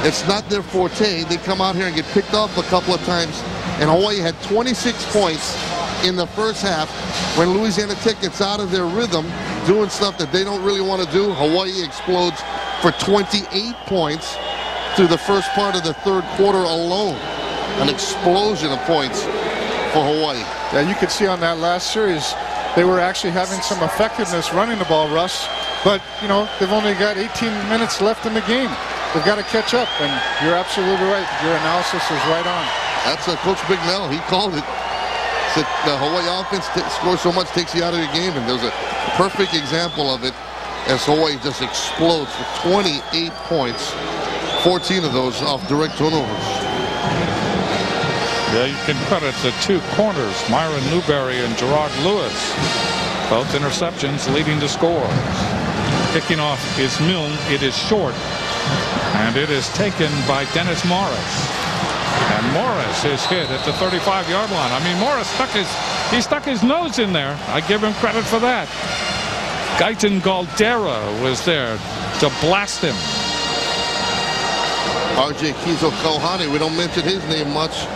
It's not their forte. They come out here and get picked off a couple of times. And Hawaii had 26 points in the first half. When Louisiana Tech gets out of their rhythm, doing stuff that they don't really want to do, Hawaii explodes for 28 points through the first part of the third quarter alone. An explosion of points for Hawaii. Yeah, you could see on that last series, they were actually having some effectiveness running the ball, Russ. But, you know, they've only got 18 minutes left in the game. They've got to catch up, and you're absolutely right. Your analysis is right on. That's Coach Bicknell. He called it. Said the Hawaii offense scores so much, takes you out of the game, and there's a perfect example of it as Hawaii just explodes for 28 points, 14 of those off direct turnovers. Yeah, you can credit the two corners, Myron Newberry and Gerard Lewis. Both interceptions leading to scores. Kicking off is Milne. It is short. And it is taken by Dennis Morris. And Morris is hit at the 35-yard line. I mean, Morris stuck his nose in there. I give him credit for that. Gaitan Galdera was there to blast him. R.J. Kizo Kohane, we don't mention his name much.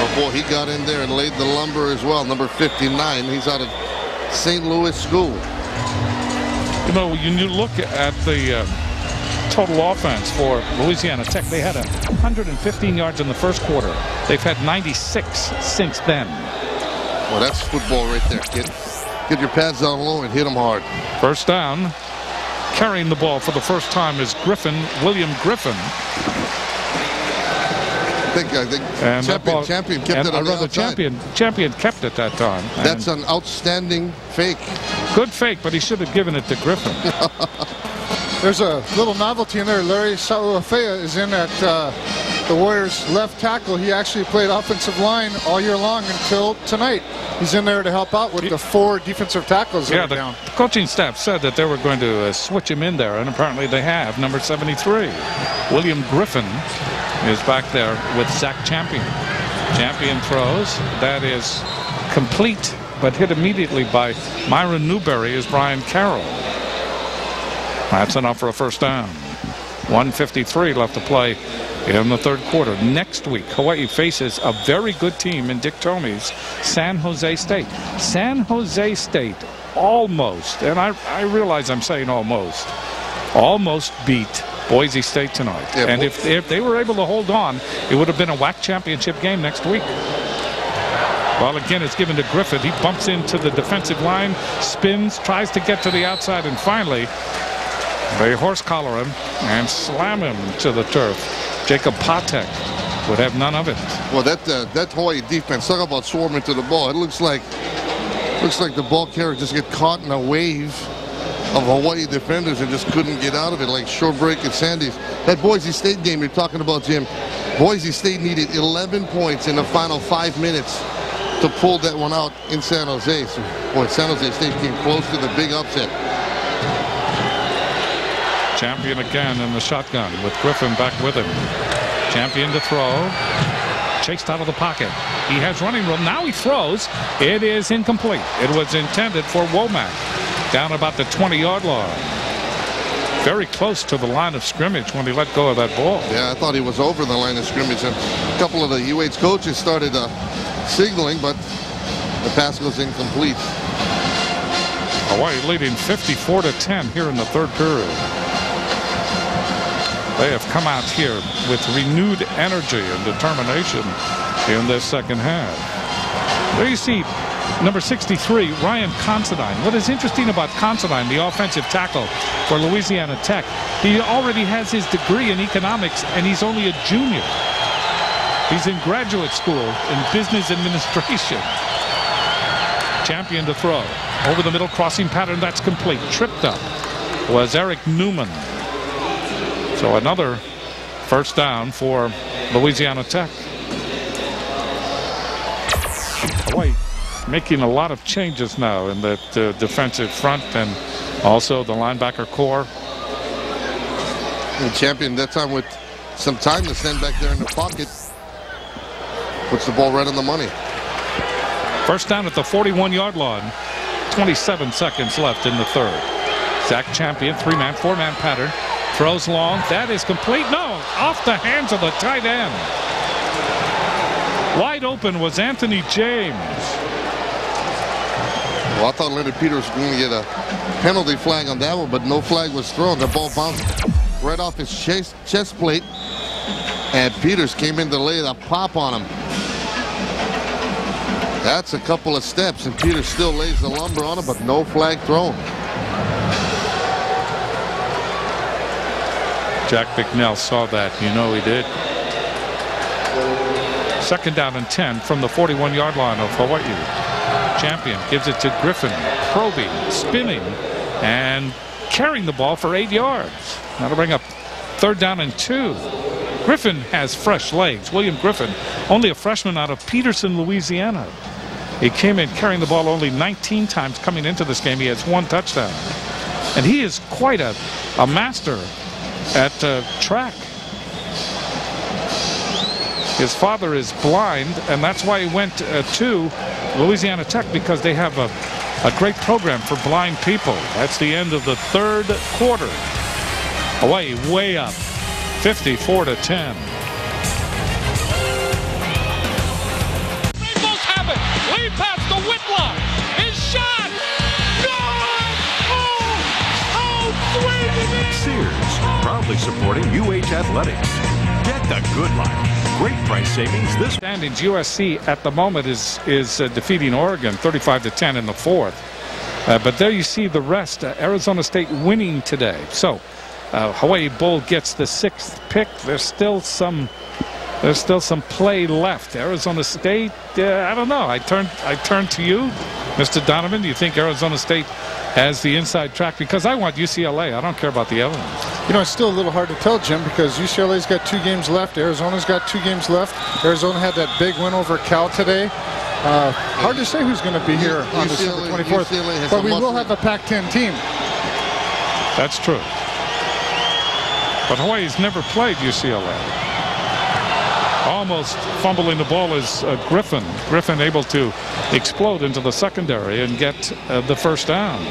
Oh boy, he got in there and laid the lumber as well. Number 59, he's out of St. Louis School. You know, when you look at the total offense for Louisiana Tech, they had 115 yards in the first quarter. They've had 96 since then. Well, that's football right there, kid. Get your pads down low and hit them hard. First down. Carrying the ball for the first time is William Griffin. I think champion kept it on the outside. Champion kept it that time. That's an outstanding fake. Good fake, but he should have given it to Griffin. There's a little novelty in there. Larry Sauafea is in at the Warriors' left tackle. He actually played offensive line all year long until tonight. He's in there to help out with the 4 defensive tackles that are down. The coaching staff said that they were going to switch him in there, and apparently they have. Number 73, William Griffin, is back there with Zach Champion. Champion throws. That is complete, but hit immediately by Myron Newberry is Brian Carroll. That's enough for a first down. 1:53 left to play in the third quarter. Next week, Hawaii faces a very good team in Dick Tomey's San Jose State. San Jose State almost, and I realize I'm saying almost beat Boise State tonight. Yeah, and if they were able to hold on, it would have been a WAC championship game next week. Well, again, it's given to Griffith. He bumps into the defensive line, spins, tries to get to the outside, and finally they horse collar him and slam him to the turf. Jacob Patek would have none of it. Well, that Hawaii defense, talk about swarming to the ball. It looks like the ball carrier just get caught in a wave of Hawaii defenders and just couldn't get out of it, like Shorebreak and Sandys. That Boise State game you're talking about, Jim, Boise State needed 11 points in the final 5 minutes to pull that one out in San Jose. So, boy, San Jose State came close to the big upset. Champion again in the shotgun with Griffin back with him. Champion to throw. Chased out of the pocket. He has running room. Now he throws. It is incomplete. It was intended for Womack. Down about the 20-yard line. Very close to the line of scrimmage when he let go of that ball. Yeah, I thought he was over the line of scrimmage. And a couple of the UH coaches started signaling, but the pass was incomplete. Hawaii leading 54-10 here in the third period. They have come out here with renewed energy and determination in this second half. There you see number 63, Ryan Considine. What is interesting about Considine, the offensive tackle for Louisiana Tech, he already has his degree in economics, and he's only a junior. He's in graduate school in business administration. Champion to throw. Over the middle crossing pattern, that's complete. Tripped up was Eric Newman. So another first down for Louisiana Tech. Hawaii making a lot of changes now in the defensive front and also the linebacker core. The champion that time with some time to stand back there in the pocket. Puts the ball right on the money. First down at the 41-yard line. 27 seconds left in the third. Zach Champion, 3-man, 4-man pattern. Throws long. That is complete. No, off the hands of the tight end. Wide open was Anthony James. Well, I thought Leonard Peters was going to get a penalty flag on that one, but no flag was thrown. The ball bounced right off his chest plate, and Peters came in to lay the pop on him. That's a couple of steps, and Peters still lays the lumber on him, but no flag thrown. Jack Bicknell saw that. You know he did. Second down and 10 from the 41-yard line of Hawaii. Champion gives it to Griffin, probing, spinning, and carrying the ball for 8 yards. That'll bring up third down and 2. Griffin has fresh legs. William Griffin, only a freshman out of Peterson, Louisiana. He came in carrying the ball only 19 times coming into this game. He has 1 touchdown. And he is quite a master at track. His father is blind, and that's why he went to Louisiana Tech, because they have a great program for blind people. That's the end of the third quarter. Hawaii way up, 54-10. Rainbows have it. Lead pass to Whitlock. His shot. Good. Oh, 3. Sears, proudly supporting UH Athletics. Get the good life. Great price savings this. Standings, USC at the moment is defeating Oregon 35-10 in the fourth. But there you see the rest. Arizona State winning today. So Hawaii Bull gets the 6th pick. There's still some play left. Arizona State, I don't know. I turn to you, Mr. Donovan. Do you think Arizona State has the inside track? Because I want UCLA. I don't care about the other ones. You know, it's still a little hard to tell, Jim, because UCLA's got 2 games left. Arizona's got 2 games left. Arizona had that big win over Cal today. Hard to say who's going to be here on December 24th. But we will have a Pac-10 team. That's true. But Hawaii's never played UCLA. Almost fumbling the ball is Griffin. Griffin able to explode into the secondary and get the first down.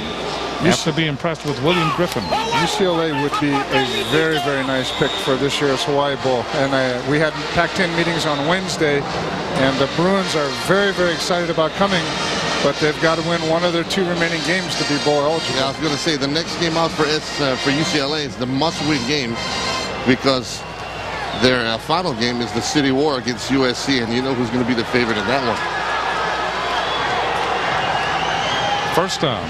You have to be impressed with William Griffin. UCLA would be a very, very nice pick for this year's Hawaii Bowl. And we had Pac-10 meetings on Wednesday, and the Bruins are very, very excited about coming, but they've got to win one of their 2 remaining games to be bowl eligible. Yeah, I was going to say the next game out for UCLA is the must-win game, because their final game is the City War against USC, and you know who's going to be the favorite in that one. First down.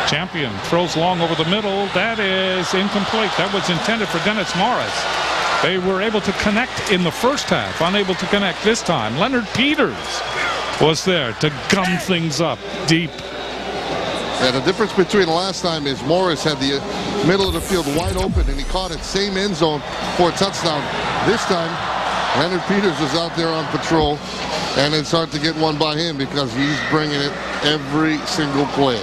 Champion throws long over the middle. That is incomplete. That was intended for Dennis Morris. They were able to connect in the first half, unable to connect this time. Leonard Peters was there to gum things up deep. Yeah, the difference between last time is Morris had the middle of the field wide open, and he caught it same end zone for a touchdown. This time, Leonard Peters was out there on patrol, and it's hard to get one by him because he's bringing it every single play.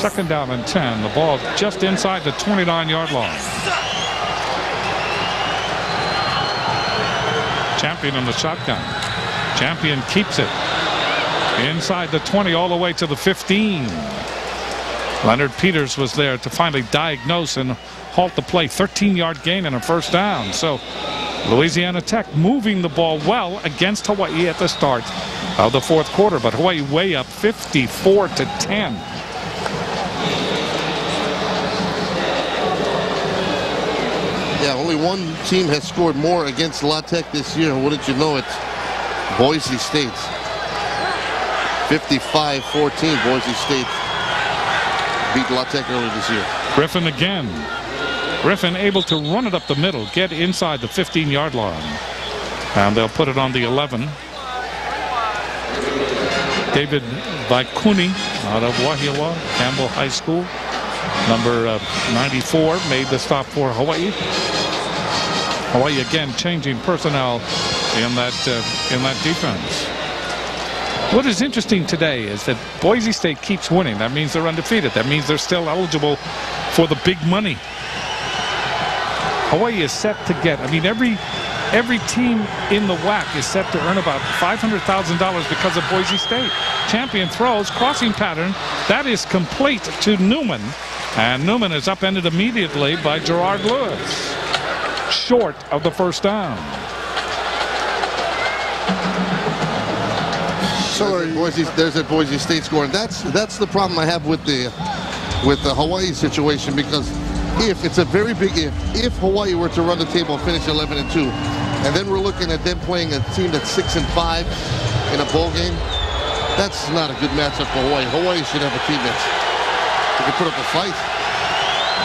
Second down and 10. The ball just inside the 29-yard line. Champion in the shotgun. Champion keeps it inside the 20 all the way to the 15. Leonard Peters was there to finally diagnose and halt the play. 13-yard gain and a first down. So Louisiana Tech moving the ball well against Hawaii at the start of the fourth quarter, but Hawaii way up 54-10. Yeah, only one team has scored more against La Tech this year. Wouldn't you know it? Boise State. 55-14. Boise State beat La Tech earlier this year. Griffin again. Griffin able to run it up the middle, get inside the 15-yard line. And they'll put it on the 11. David Vaikuni out of Wahiawa, Campbell High School. Number 94 made the stop for Hawaii. Hawaii again changing personnel in that defense. What is interesting today is that Boise State keeps winning. That means they're undefeated. That means they're still eligible for the big money. Hawaii is set to get, I mean, every team in the WAC is set to earn about $500,000 because of Boise State. Champion throws, crossing pattern, that is complete to Newman. And Newman is upended immediately by Gerard Lewis. Short of the first down. So there's a Boise State score, and that's the problem I have with the Hawaii situation, because it's a very big if Hawaii were to run the table and finish 11-2, and then we're looking at them playing a team that's 6-5 in a bowl game, that's not a good matchup for Hawaii. Hawaii should have a team that can put up a fight.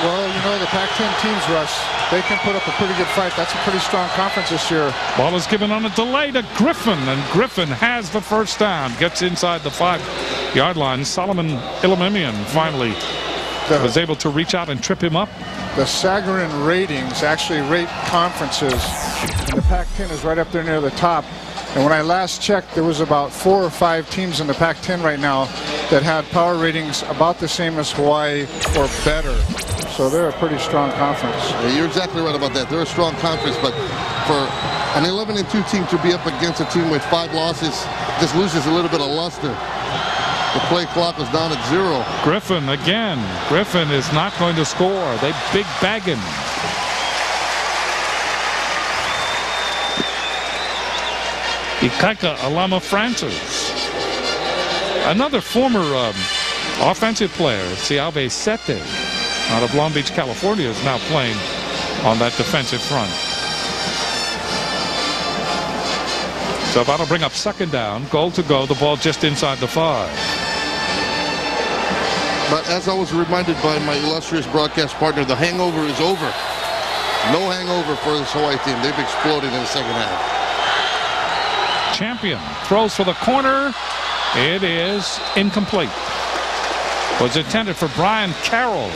Well, you know, the Pac-10 teams, Russ, they can put up a pretty good fight. That's a pretty strong conference this year. Ball is given on a delay to Griffin, and Griffin has the first down. Gets inside the 5-yard line. Solomon Ilimimian finally was able to reach out and trip him up. The Sagarin ratings actually rate conferences, and the Pac-10 is right up there near the top. And when I last checked, there was about 4 or 5 teams in the Pac-10 right now that had power ratings about the same as Hawaii or better. So they're a pretty strong conference. Yeah, you're exactly right about that. They're a strong conference, but for an 11-2 team to be up against a team with 5 losses, just loses a little bit of luster. The play clock was down at 0. Griffin again. Griffin is not going to score. They big bag him. Ikaika Alama Francis. Another former offensive player, Siabe Sete, out of Long Beach, California, is now playing on that defensive front. So that'll bring up second down. Goal to go. The ball just inside the 5. But as I was reminded by my illustrious broadcast partner, the hangover is over. No hangover for this Hawaii team. They've exploded in the second half. Champion throws for the corner. It is incomplete. Was intended for Brian Carroll.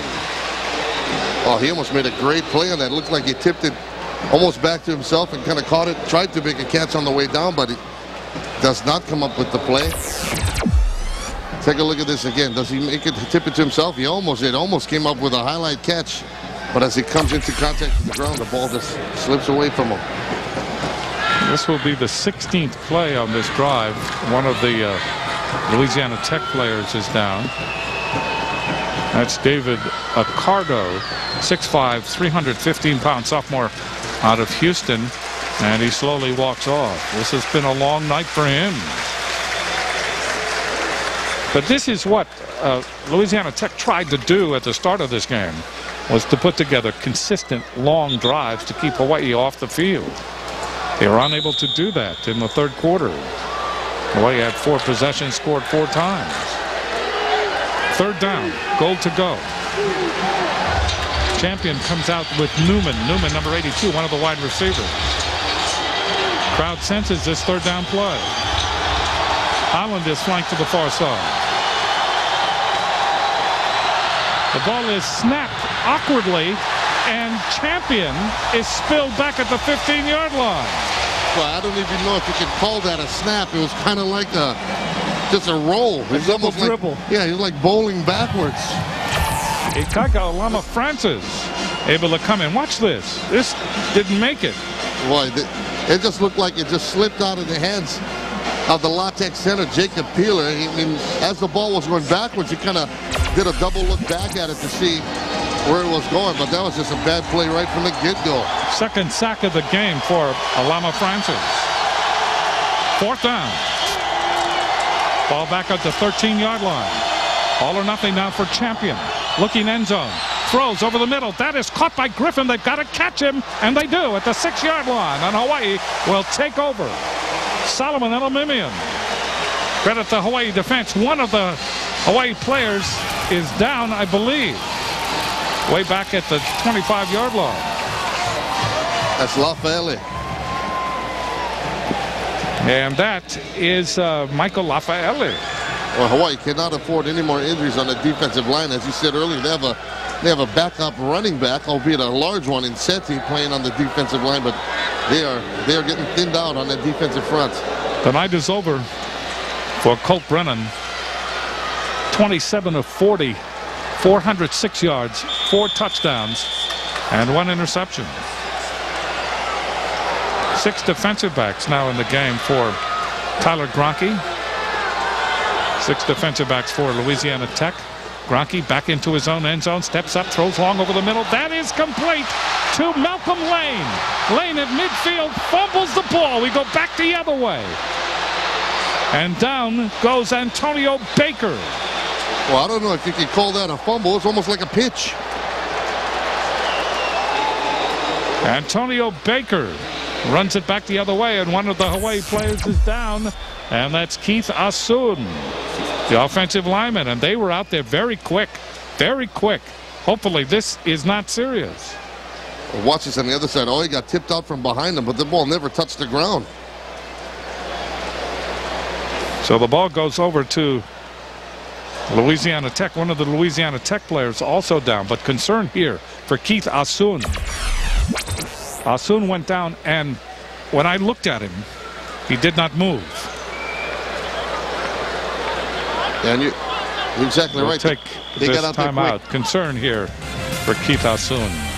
Oh, he almost made a great play on that. It looked like he tipped it almost back to himself and kind of caught it. Tried to make a catch on the way down, but he does not come up with the play. Take a look at this again. Does he make it, tip it to himself? He almost did. Almost came up with a highlight catch. But as he comes into contact with the ground, the ball just slips away from him. This will be the 16th play on this drive. One of the Louisiana Tech players is down. That's David Accardo, 6'5", 315-pound sophomore out of Houston. And he slowly walks off. This has been a long night for him. But this is what Louisiana Tech tried to do at the start of this game, was to put together consistent long drives to keep Hawaii off the field. They were unable to do that in the third quarter. Hawaii had 4 possessions, scored 4 times. Third down, goal to go. Champion comes out with Newman. Newman, number 82, one of the wide receivers. Crowd senses this third down play. Holland is flanked to the far side. The ball is snapped awkwardly, and Champion is spilled back at the 15-yard line. Well, I don't even know if you can call that a snap. It was kind of like just a roll. It was almost like, dribble. Yeah, he was like bowling backwards. Ikaika Alama Francis able to come in. Watch this. This didn't make it. Boy, it just looked like it just slipped out of the hands of the Latex center, Jacob Peeler. I mean, as the ball was going backwards, he kind of did a double look back at it to see where it was going, but that was just a bad play right from the get-go. Second sack of the game for Alama Francis. Fourth down. Ball back at the 13-yard line. All or nothing now for Champion. Looking end zone. Throws over the middle. That is caught by Griffin. They've got to catch him, and they do at the 6-yard line. And Hawaii will take over. Solomon Ilimimian. Credit the Hawaii defense. One of the Hawaii players is down, I believe, way back at the 25-yard line. That's Lafayette. And that is Michael Lafayette. Well, Hawaii cannot afford any more injuries on the defensive line. As you said earlier, they have a backup running back, albeit a large one, in Seti, playing on the defensive line, but they are getting thinned out on that defensive front. The night is over for Colt Brennan. 27 of 40, 406 yards, 4 touchdowns, and 1 interception. 6 defensive backs now in the game for Tyler Gronke. 6 defensive backs for Louisiana Tech. Gronke back into his own end zone, steps up, throws long over the middle. That is complete to Malcolm Lane. Lane at midfield fumbles the ball. We go back the other way. And down goes Antonio Baker. Well, I don't know if you can call that a fumble. It's almost like a pitch. Antonio Baker runs it back the other way, and one of the Hawaii players is down, and that's Keith Asun, the offensive lineman, and they were out there very quick, very quick. Hopefully this is not serious. Watch this on the other side. Oh, he got tipped out from behind him, but the ball never touched the ground. So the ball goes over to Louisiana Tech. One of the Louisiana Tech players also down, but concern here for Keith Asun. Asun went down, and when I looked at him, he did not move. And you're exactly right. Take they this got out there timeout. quick. Concern here for Keith Asun.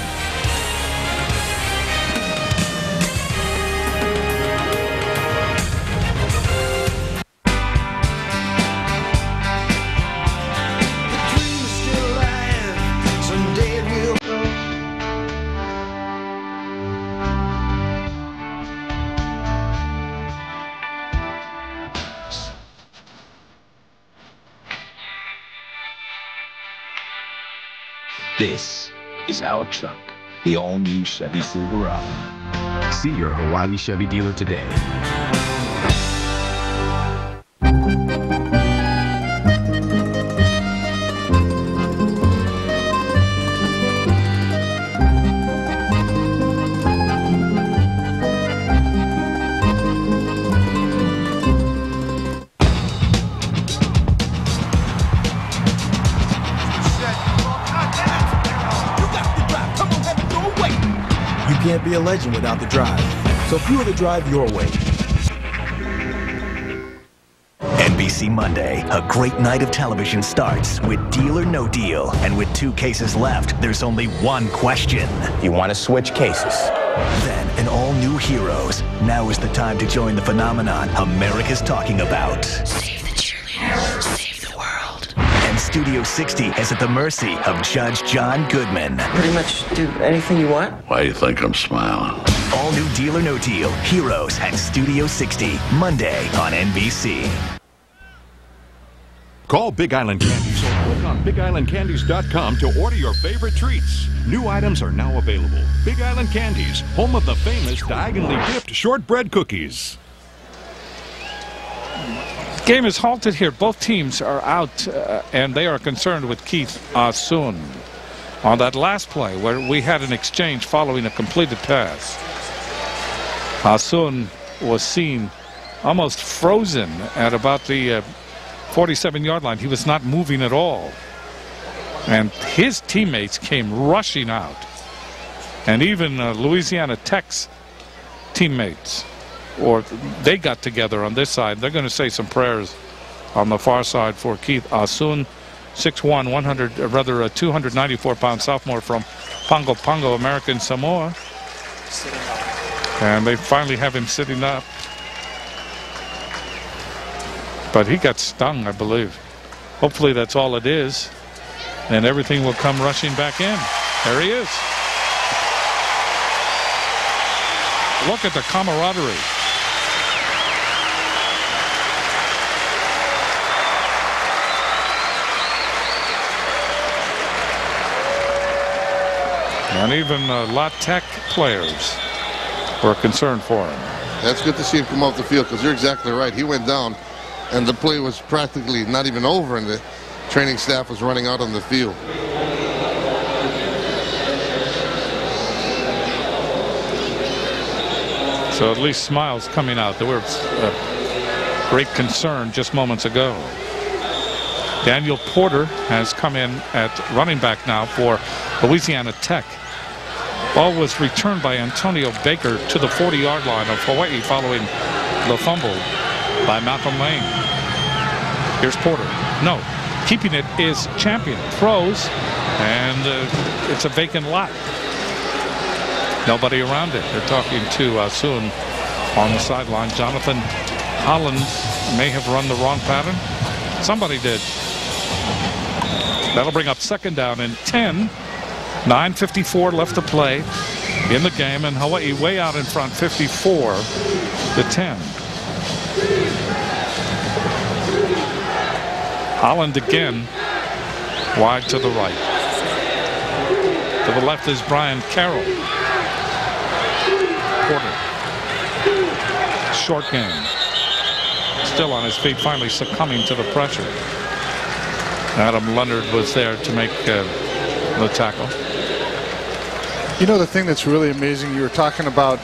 This is our truck, the all-new Chevy Silverado. See your Hawaii Chevy dealer today. Can't be a legend without the drive. So fuel the drive your way. NBC Monday, a great night of television starts with Deal or No Deal. And with 2 cases left, there's only one question. You want to switch cases? Then an all-new Heroes. Now is the time to join the phenomenon America's talking about. Save the cheerleaders. Save the world. And Studio 60 is at the mercy of Judge John Goodman. Pretty much do anything you want. Why do you think I'm smiling? All new Deal or No Deal. Heroes at Studio 60. Monday on NBC. Call Big Island Candies or click on BigIslandCandies.com to order your favorite treats. New items are now available. Big Island Candies, home of the famous diagonally dipped shortbread cookies. Game is halted here. Both teams are out, and they are concerned with Keith Asun on that last play where we had an exchange following a completed pass. Asun was seen almost frozen at about the 47-yard line. He was not moving at all, and his teammates came rushing out, and even Louisiana Tech's teammates, or they got together on this side. They're going to say some prayers on the far side for Keith Asun, 6'1", 294-pound sophomore from Pago Pago, American Samoa. And they finally have him sitting up. But he got stung, I believe. Hopefully that's all it is, and everything will come rushing back in. There he is. Look at the camaraderie. And even La Tech players were concerned for him. That's good to see him come off the field, because you're exactly right. He went down, and the play was practically not even over, and the training staff was running out on the field. So at least smiles coming out. There was great concern just moments ago. Daniel Porter has come in at running back now for Louisiana Tech. Ball was returned by Antonio Baker to the 40-yard line of Hawaii following the fumble by Malcolm Lane. Here's Porter. No. Keeping it is Champion. Throws, and it's a vacant lot. Nobody around it. They're talking to Asun on the sideline. Jonathan Holland may have run the wrong pattern. Somebody did. That'll bring up second down and 10. 9:54 left to play in the game, and Hawaii way out in front, 54-10. Holland again, wide to the right. To the left is Brian Carroll. Porter. Short game. Still on his feet, finally succumbing to the pressure. Adam Leonard was there to make the tackle. You know, the thing that's really amazing, you were talking about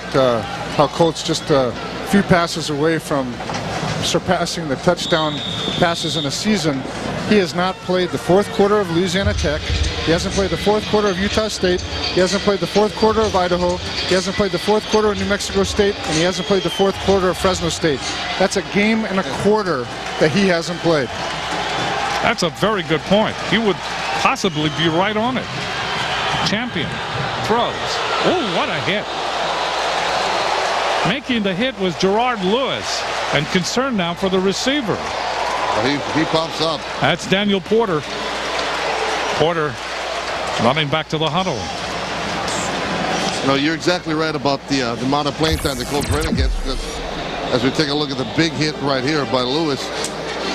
how Colts just a few passes away from surpassing the touchdown passes in a season. He has not played the fourth quarter of Louisiana Tech. He hasn't played the fourth quarter of Utah State. He hasn't played the fourth quarter of Idaho. He hasn't played the fourth quarter of New Mexico State. And he hasn't played the fourth quarter of Fresno State. That's a game and a quarter that he hasn't played. That's a very good point. He would possibly be right on it. Champion throws. Oh, what a hit. Making the hit was Gerard Lewis, and concern now for the receiver. He pops up. That's Daniel Porter. Porter running back to the huddle. No, you're exactly right about the amount of playing time that Colt Brennan gets, because as we take a look at the big hit right here by Lewis.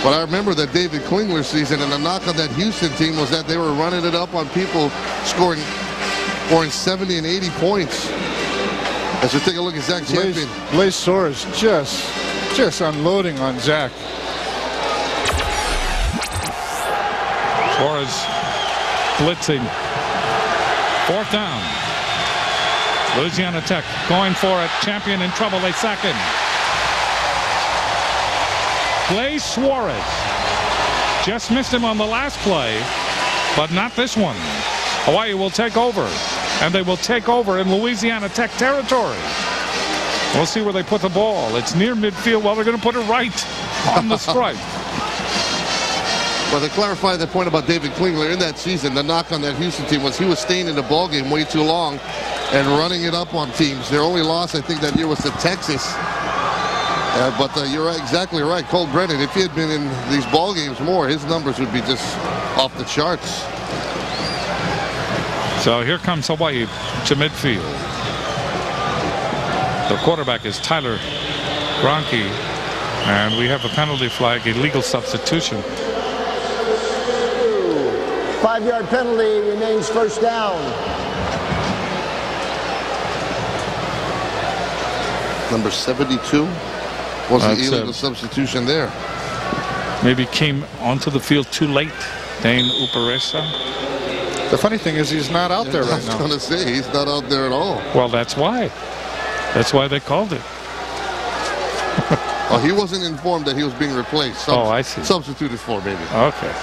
But I remember that David Klingler season, and the knock on that Houston team was that they were running it up on people scoring 70 and 80 points. As we take a look at Zach Champion. Blaze Soares just unloading on Zach. Soares blitzing. Fourth down. Louisiana Tech going for it. Champion in trouble. They sack him. Blaze Soares just missed him on the last play, but not this one. Hawaii will take over, and they will take over in Louisiana Tech territory. We'll see where they put the ball. It's near midfield. Well, they're going to put it right on the stripe. Well, to clarify the point about David Klingler, in that season, the knock on that Houston team was he was staying in the ballgame way too long and running it up on teams. Their only loss, I think, that year was to Texas. But you're exactly right. Colt Brennan, if he had been in these ball games more, his numbers would be just off the charts. So here comes Hawaii to midfield. The quarterback is Tyler Gronke, and we have a penalty flag, illegal substitution. 5-yard penalty, remains first down. Number 72 was the illegal substitution there. Maybe came onto the field too late. Dane Uparesa. The funny thing is he's not out there right now. I was going to say, he's not out there at all. Well, that's why. That's why they called it. Oh, he wasn't informed that he was being replaced. Oh, I see. Substituted for, maybe. Okay.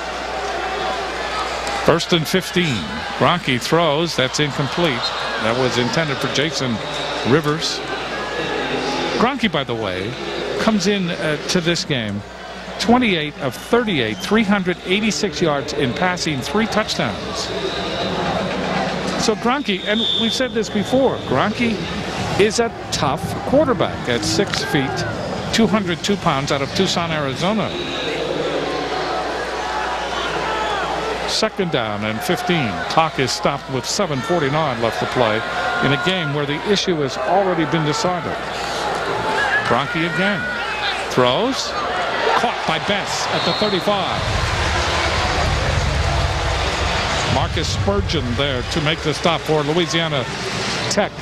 First and 15. Gronke throws. That's incomplete. That was intended for Jason Rivers. Gronke, by the way, comes in to this game 28 of 38, 386 yards in passing, 3 touchdowns. So Gronke, and we've said this before, Gronke is a tough quarterback at 6 feet, 202 pounds, out of Tucson, Arizona. Second down and 15. Clock is stopped with 7:49 left to play in a game where the issue has already been decided. Gronke again. Throws. Caught by Bess at the 35. Marcus Spurgeon there to make the stop for Louisiana Tech.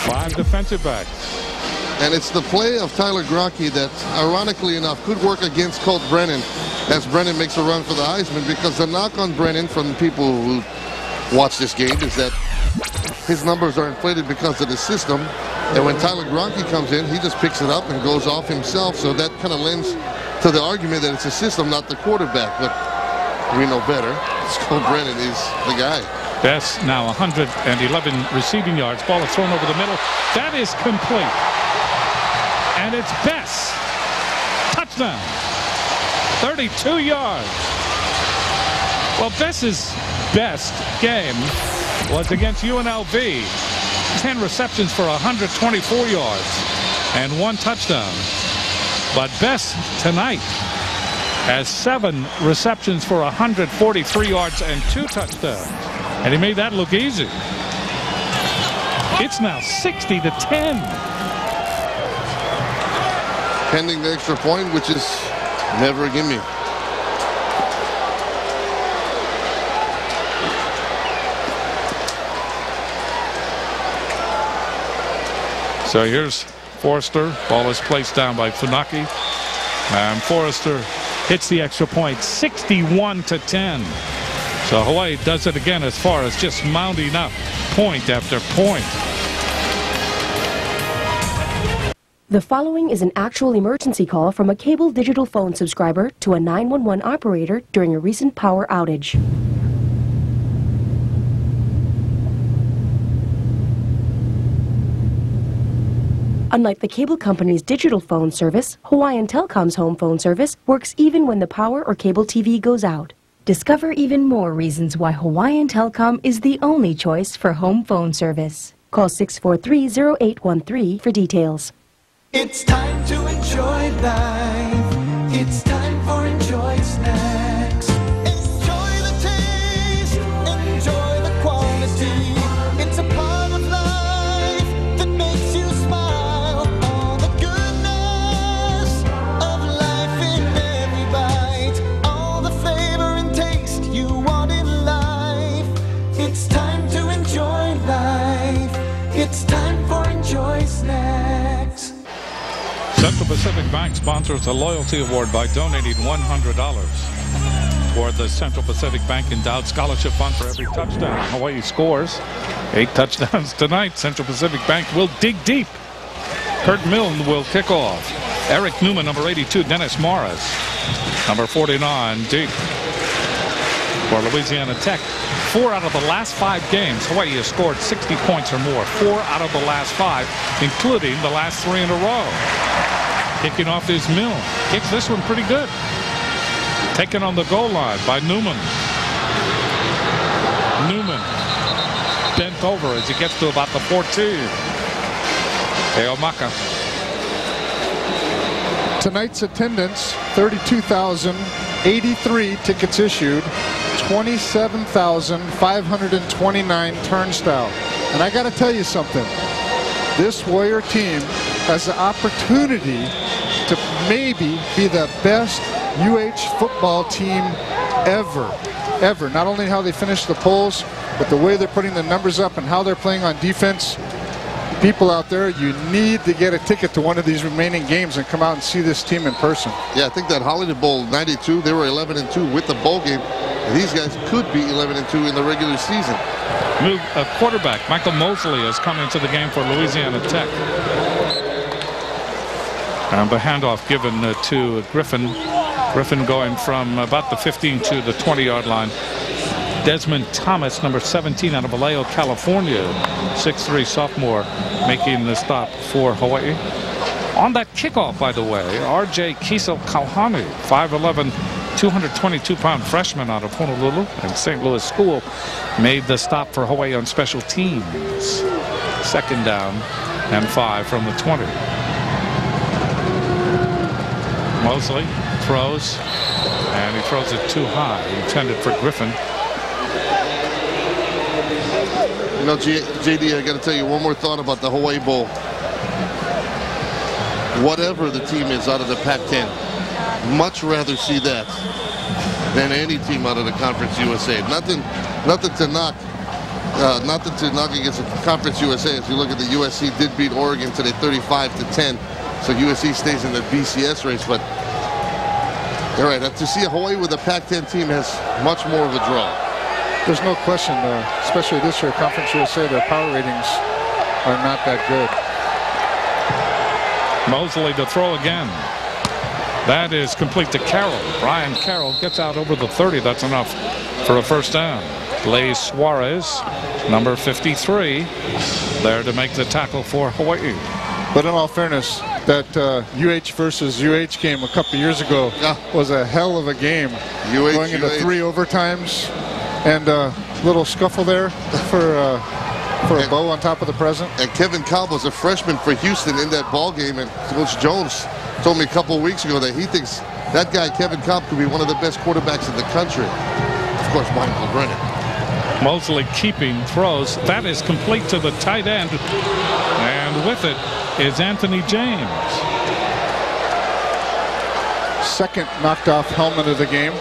5 defensive backs. And it's the play of Tyler Gronke that, ironically enough, could work against Colt Brennan as Brennan makes a run for the Heisman, because the knock on Brennan from people who watch this game is that his numbers are inflated because of the system. And when Tyler Gronke comes in, he just picks it up and goes off himself. So that kind of lends to the argument that it's a system, not the quarterback. But we know better. Colt Brennan is the guy. Bess now 111 receiving yards. Ball is thrown over the middle. That is complete. And it's Bess. Touchdown. 32 yards. Well, Bess's best game was against UNLV. 10 receptions for 124 yards and 1 touchdown. But Bess tonight has 7 receptions for 143 yards and 2 touchdowns. And he made that look easy. It's now 60-10. Pending the extra point, which is never a gimme. So here's Forrester. Ball is placed down by Funaki. And Forrester hits the extra point, 61-10. So Hawaii does it again as far as just mounting up point after point. The following is an actual emergency call from a cable digital phone subscriber to a 911 operator during a recent power outage. Unlike the cable company's digital phone service, Hawaiian Telcom's home phone service works even when the power or cable TV goes out. Discover even more reasons why Hawaiian Telcom is the only choice for home phone service. Call 643-0813 for details. It's time to enjoy life. It's time for Enjoy Snacks. Enjoy the taste, enjoy the quality. It's a part of life that makes you smile. All the goodness of life in every bite. All the flavor and taste you want in life. It's time to enjoy life. It's time for Enjoy Snacks. Central Pacific Bank sponsors a loyalty award by donating $100 toward the Central Pacific Bank Endowed Scholarship Fund for every touchdown Hawaii scores. 8 touchdowns tonight. Central Pacific Bank will dig deep. Kurt Milne will kick off. Eric Newman, number 82. Dennis Morris, number 49. Deep for Louisiana Tech. 4 out of the last 5 games, Hawaii has scored 60 points or more. 4 out of the last 5, including the last 3 in a row. Kicking off is Milne. Kicks this one pretty good. Taken on the goal line by Newman. Newman bent over as he gets to about the 14. Eomaka. Tonight's attendance, 32,083 tickets issued, 27,529 turnstile. And I got to tell you something. This Warrior team has the opportunity to maybe be the best UH football team ever. Not only how they finish the polls, but the way they're putting the numbers up and how they're playing on defense. People out there, you need to get a ticket to one of these remaining games and come out and see this team in person. Yeah, I think that Holiday Bowl 92, they were 11-2 with the bowl game. And these guys could be 11-2 in the regular season. New quarterback Michael Mosley has come into the game for Louisiana Tech. And the handoff given to Griffin. Griffin going from about the 15 to the 20-yard line. Desmond Thomas, number 17, out of Vallejo, California. 6'3" sophomore, making the stop for Hawaii. On that kickoff, by the way, R.J. Kiesel Kauhani, 5'11", 222-pound freshman out of Honolulu and St. Louis School, made the stop for Hawaii on special teams. 2nd down and 5 from the 20. Mosley throws, and he throws it too high, intended for Griffin. You know, JD, I got to tell you one more thought about the Hawaii Bowl. Whatever the team is out of the Pac-10, much rather see that than any team out of the Conference USA. Nothing to knock against the Conference USA. As you look at the USC did beat Oregon today 35-10, so USC stays in the BCS race. But all right, to see a Hawaii with a Pac-10 team has much more of a draw. There's no question, especially this year, Conference USA, their power ratings are not that good. Mosley to throw again. That is complete to Carroll. Brian Carroll gets out over the 30. That's enough for a 1st down. Blaze Suarez, number 53, there to make the tackle for Hawaii. But in all fairness, that UH versus UH game a couple years ago was a hell of a game. Going into 3 overtimes and a little scuffle there for For a bow on top of the present. And Kevin Cobb was a freshman for Houston in that ball game, and Coach Jones told me a couple of weeks ago that he thinks that guy, Kevin Cobb, could be one of the best quarterbacks in the country. Of course, Michael Brennan. Mosley keeping throws. That is complete to the tight end. And with it is Anthony James. Second knocked off helmet of the game.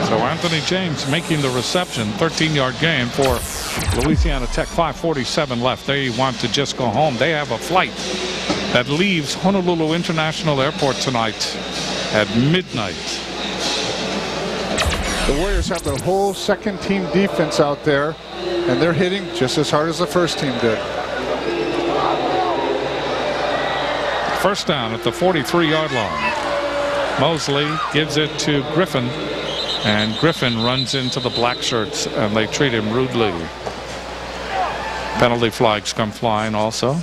So Anthony James making the reception. 13-yard gain for Louisiana Tech. 5:47 left. They want to just go home. They have a flight that leaves Honolulu International Airport tonight at midnight. The Warriors have their whole second team defense out there, and they're hitting just as hard as the first team did. First down at the 43-yard line. Mosley gives it to Griffin, and Griffin runs into the black shirts, and they treat him rudely. Penalty flags come flying also.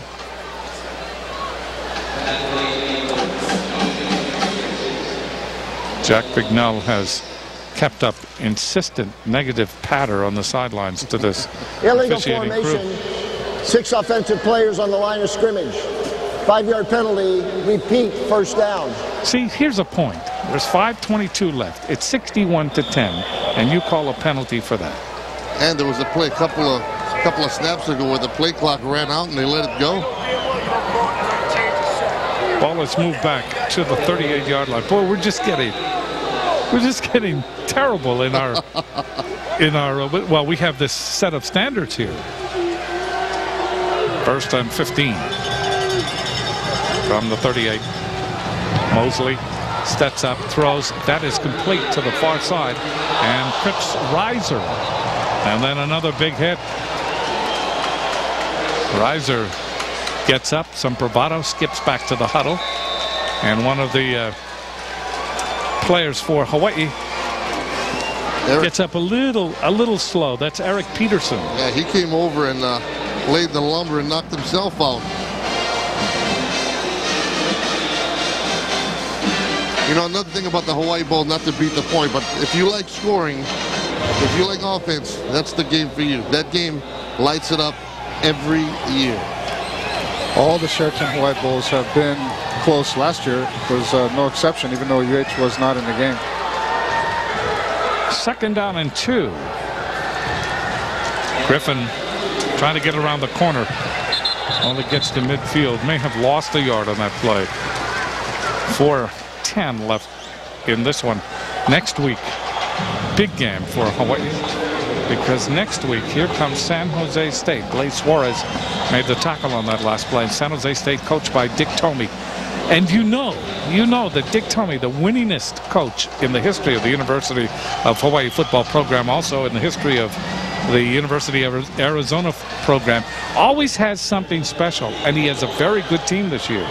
Jack Bignell has kept up insistent negative patter on the sidelines to this illegal officiating formation. crew. 6 offensive players on the line of scrimmage. 5-yard penalty. Repeat, first down. See, here's a point. There's 5:22 left. It's 61-10, and you call a penalty for that. And there was a play a couple of snaps ago where the play clock ran out and they let it go. Ball is moved back to the 38-yard line. Boy, we're just getting terrible in our well, we have this set of standards here. First and 15 from the 38. Mosley steps up, throws. That is complete to the far side, and trips Reiser, and then another big hit. Reiser gets up, some bravado, skips back to the huddle, and one of the players for Hawaii gets up a little slow. That's Eric Peterson. Yeah, he came over and laid the lumber and knocked himself out. You know, another thing about the Hawaii Bowl, not to beat the point, but if you like scoring, if you like offense, that's the game for you. That game lights it up every year. All the Sheraton Hawaii Bowls have been close. Last year was no exception, even though UH was not in the game. Second down and 2. Griffin trying to get around the corner. Only gets to midfield. May have lost a yard on that play. 4:10 left in this one. Next week, big game for Hawaii, because next week here comes San Jose State. Blaze Suarez made the tackle on that last play. San Jose State coached by Dick Tomey. And you know that Dick Tomey, the winningest coach in the history of the University of Hawaii football program, also in the history of the University of Arizona program, always has something special, and he has a very good team this year.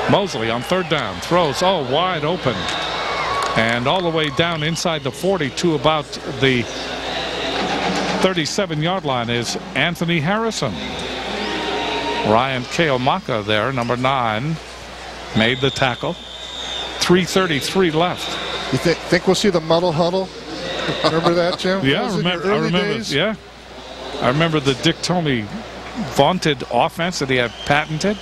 Mosley on third down throws wide open, and all the way down inside the 40 to about the 37-yard line is Anthony Harrison. Ryan Keomaka there, number 9, made the tackle. 3:33 left. You think we'll see the muddle huddle? Remember that, Jim? Yeah, I remember. Yeah, I remember the Dick Tomey vaunted offense that he had patented.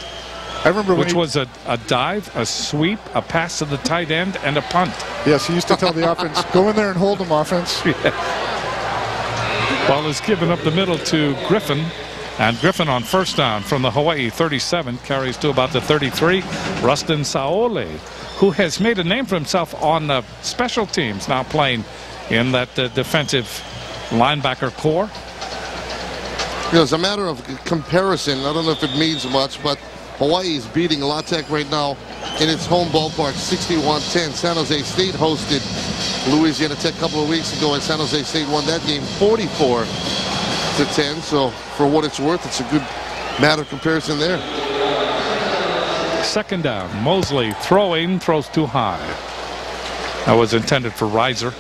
I remember which was a dive, a sweep, a pass to the tight end, and a punt. Yes, he used to tell the offense, go in there and hold them, offense. Yeah. Ball is given up the middle to Griffin. And Griffin on first down from the Hawaii 37 carries to about the 33. Rustin Saole, who has made a name for himself on special teams, now playing in that defensive linebacker core. You know, it's a matter of comparison. I don't know if it means much, but Hawaii is beating La Tech right now in its home ballpark, 61-10. San Jose State hosted Louisiana Tech a couple of weeks ago, and San Jose State won that game 44-10. So for what it's worth, it's a good matter of comparison there. Second down. Mosley throwing, throws too high. That was intended for Reiser.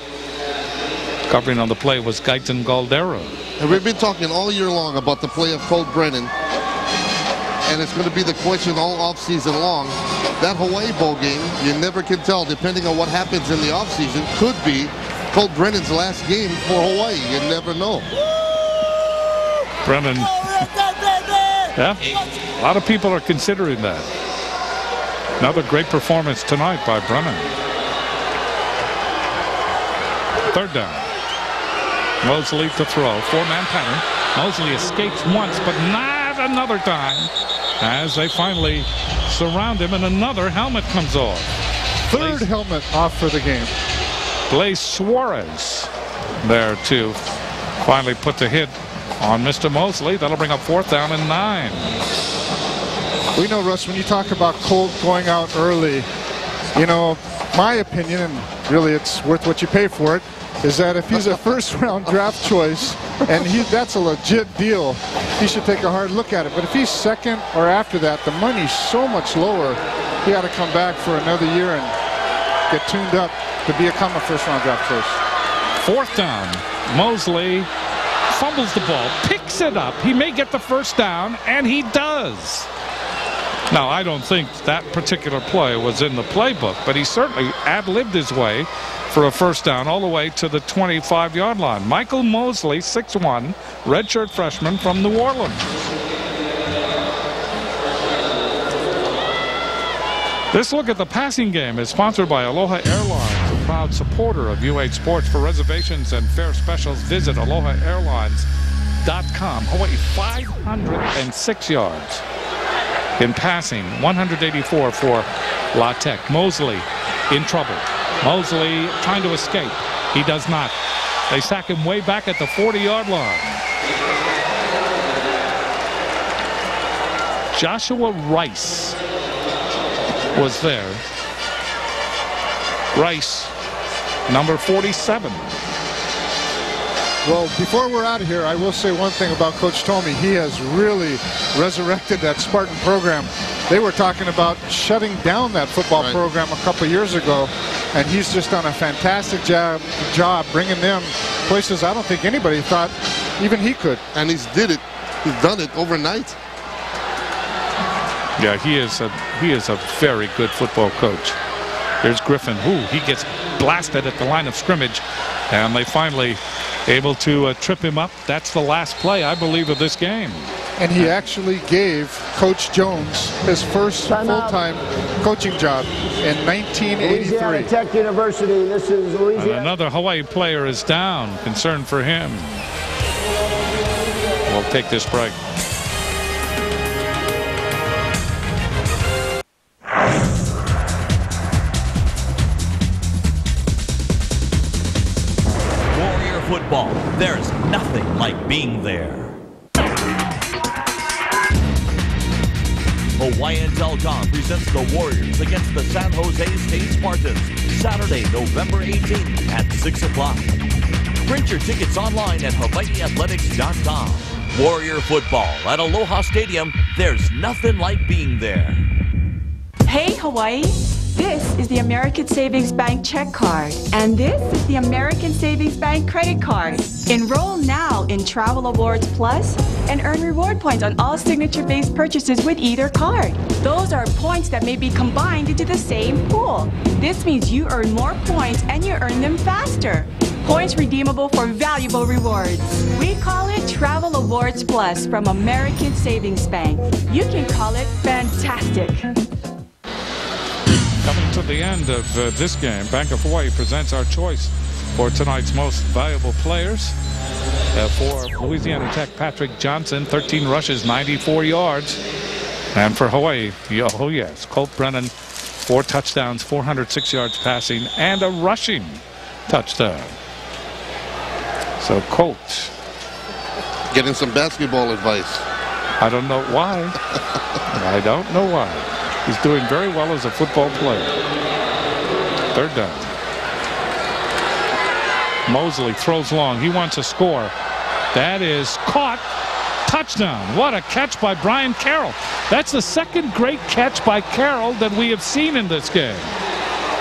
Covering on the play was Gaitan Galdero. And we've been talking all year long about the play of Colt Brennan, and it's going to be the question all offseason long. That Hawaii Bowl game, you never can tell, depending on what happens in the offseason, could be Colt Brennan's last game for Hawaii. You never know. Brennan. Yeah, a lot of people are considering that. Another great performance tonight by Brennan. Third down. Mosley to throw. Four-man pattern. Mosley escapes once, but not another time, as they finally surround him, and another helmet comes off. Third helmet off for the game. Blaze Suarez there to finally put the hit on Mr. Mosley. That'll bring up 4th down and 9. We know, Russ, when you talk about Colt going out early, you know, my opinion, and really it's worth what you pay for it, is that if he's a first-round draft choice and that's a legit deal, he should take a hard look at it. But if he's second or after that, the money's so much lower, he got to come back for another year and get tuned up to become a first-round draft choice. 4th down. Mosley fumbles the ball, picks it up. He may get the first down, and he does. Now, I don't think that particular play was in the playbook, but he certainly ad-libbed his way for a first down all the way to the 25-yard line. Michael Mosley, 6'1", redshirt freshman from New Orleans. This look at the passing game is sponsored by Aloha Airlines, a proud supporter of UH Sports. For reservations and fare specials, visit AlohaAirlines.com. Hawaii 506 yards in passing, 184 for La Tech. Mosley in trouble. Mosley trying to escape. He does not. They sack him way back at the 40-yard line. Joshua Rice was there. Rice, number 47. Well, before we're out of here, I will say one thing about Coach Tomey. He has really resurrected that Spartan program. They were talking about shutting down that football program a couple years ago, and he's just done a fantastic job bringing them places I don't think anybody thought even he could. And he's done it overnight. Yeah, he is a very good football coach. Here's Griffin. He gets blasted at the line of scrimmage, and they finally able to trip him up. That's the last play, I believe, of this game. And he actually gave Coach Jones his first full-time coaching job in 1983. Louisiana Tech University. This is Louisiana. And another Hawaii player is down. Concern for him. We'll take this break. Football. There's nothing like being there. Hawaiian Telecom presents the Warriors against the San Jose State Spartans, Saturday, November 18th at 6 o'clock. Print your tickets online at hawaiiathletics.com. Warrior football at Aloha Stadium. There's nothing like being there. Hey, Hawaii. This is the American Savings Bank check card, and this is the American Savings Bank credit card. Enroll now in Travel Awards Plus and earn reward points on all signature-based purchases with either card. Those are points that may be combined into the same pool. This means you earn more points and you earn them faster. Points redeemable for valuable rewards. We call it Travel Awards Plus from American Savings Bank. You can call it fantastic. Coming to the end of this game, Bank of Hawaii presents our choice for tonight's most valuable players. For Louisiana Tech, Patrick Johnson, 13 rushes, 94 yards. And for Hawaii, oh yes, Colt Brennan, 4 touchdowns, 406 yards passing, and a rushing touchdown. So Colt getting some basketball advice. I don't know why. I don't know why. He's doing very well as a football player. Third down. Mosley throws long. He wants a score. That is caught. Touchdown. What a catch by Brian Carroll. That's the second great catch by Carroll that we have seen in this game.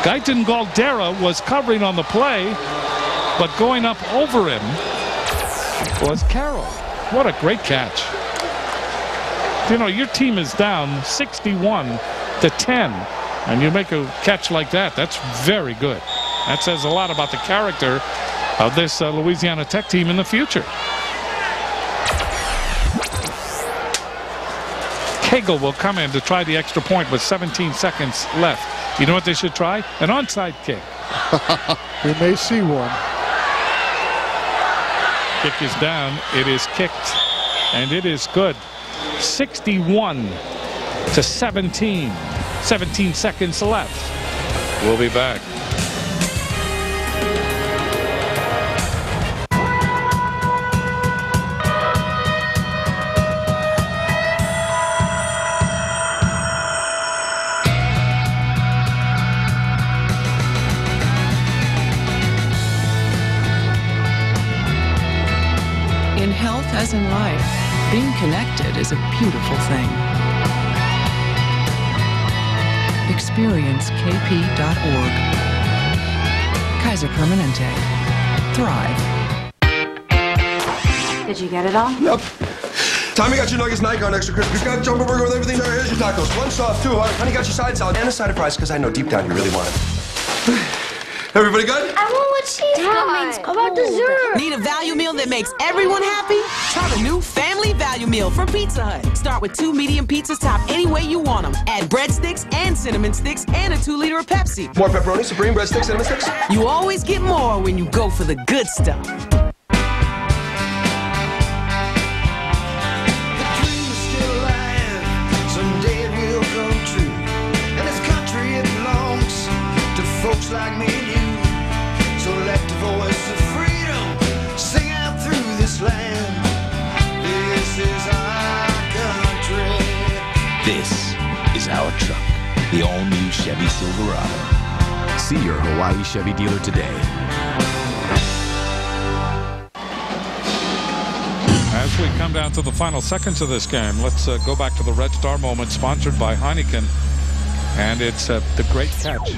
Gaitan Galdera was covering on the play, but going up over him was Carroll. What a great catch. You know, your team is down 61-10, and you make a catch like that. That's very good. That says a lot about the character of this Louisiana Tech team in the future. Cagle will come in to try the extra point with 17 seconds left. You know what they should try? An onside kick. We may see one. Kick is down. It is kicked, and it is good. 61-17. 17 seconds left. We'll be back. In health as in life, being connected is a beautiful thing. Experience kp.org. Kaiser Permanente. Thrive. Did you get it all? Yep. Tommy got your nuggets, Nikon extra crispy. You got jumbo burger with everything there. Here's your tacos. One soft, two hard. Honey got your side salad and a side of fries because I know deep down you really want it. Everybody good? I want what she's got. How about dessert? Need a value meal that makes everyone happy? Try the new Family Value Meal from Pizza Hut. Start with 2 medium pizzas topped any way you want them. Add breadsticks and cinnamon sticks and a 2-liter of Pepsi. More pepperoni, supreme, breadsticks, cinnamon sticks. You always get more when you go for the good stuff. Folks like me and you, so let the voice of freedom sing out through this land. This is our country. This is our truck, the all-new Chevy Silverado. See your Hawaii Chevy dealer today. As we come down to the final seconds of this game, let's go back to the Red Star moment sponsored by Heineken. And it's the great catch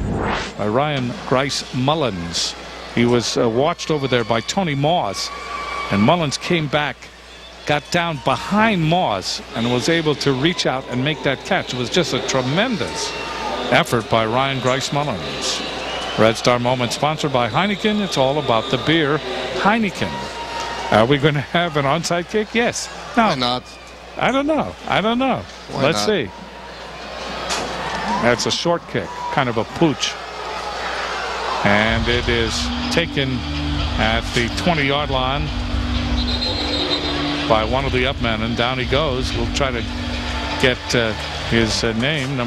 by Ryan Grice Mullins. He was watched over there by Tony Moss. And Mullins came back, got down behind Moss, and was able to reach out and make that catch. It was just a tremendous effort by Ryan Grice Mullins. Red Star moment sponsored by Heineken. It's all about the beer Heineken. Are we going to have an onside kick? Yes. No. Why not? I don't know. Let's see. That's a short kick, kind of a pooch. And it is taken at the 20-yard line by one of the upmen, and down he goes. We'll try to get his name,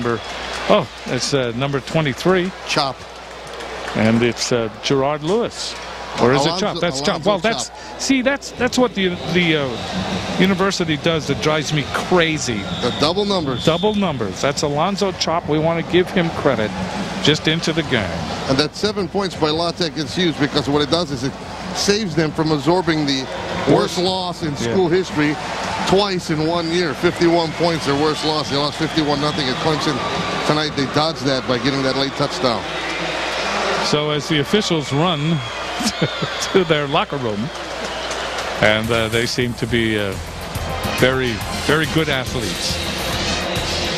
it's number 23. Chop. And it's Gerard Lewis. Or is it Chop? That's Chop. Well, that's what the university does that drives me crazy. The double numbers. Double numbers. That's Alonzo Chop. We want to give him credit just into the game. And that 7 points by La Tech is huge because what it does is it saves them from absorbing the worst loss in school history twice in 1 year. 51 points, their worst loss. They lost 51-0 at Clemson tonight. They dodged that by getting that late touchdown. So as the officials run to their locker room, and they seem to be very, very good athletes.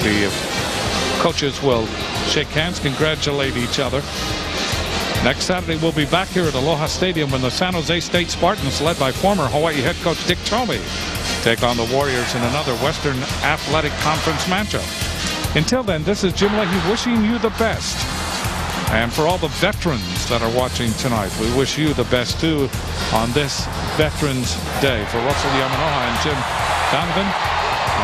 The coaches will shake hands, congratulate each other. Next Saturday, we'll be back here at Aloha Stadium when the San Jose State Spartans, led by former Hawaii head coach Dick Tomey, take on the Warriors in another Western Athletic Conference matchup. Until then, this is Jim Leahy wishing you the best. And for all the veterans that are watching tonight, we wish you the best too on this Veterans Day. For Russell Yamanoha and Jim Donovan,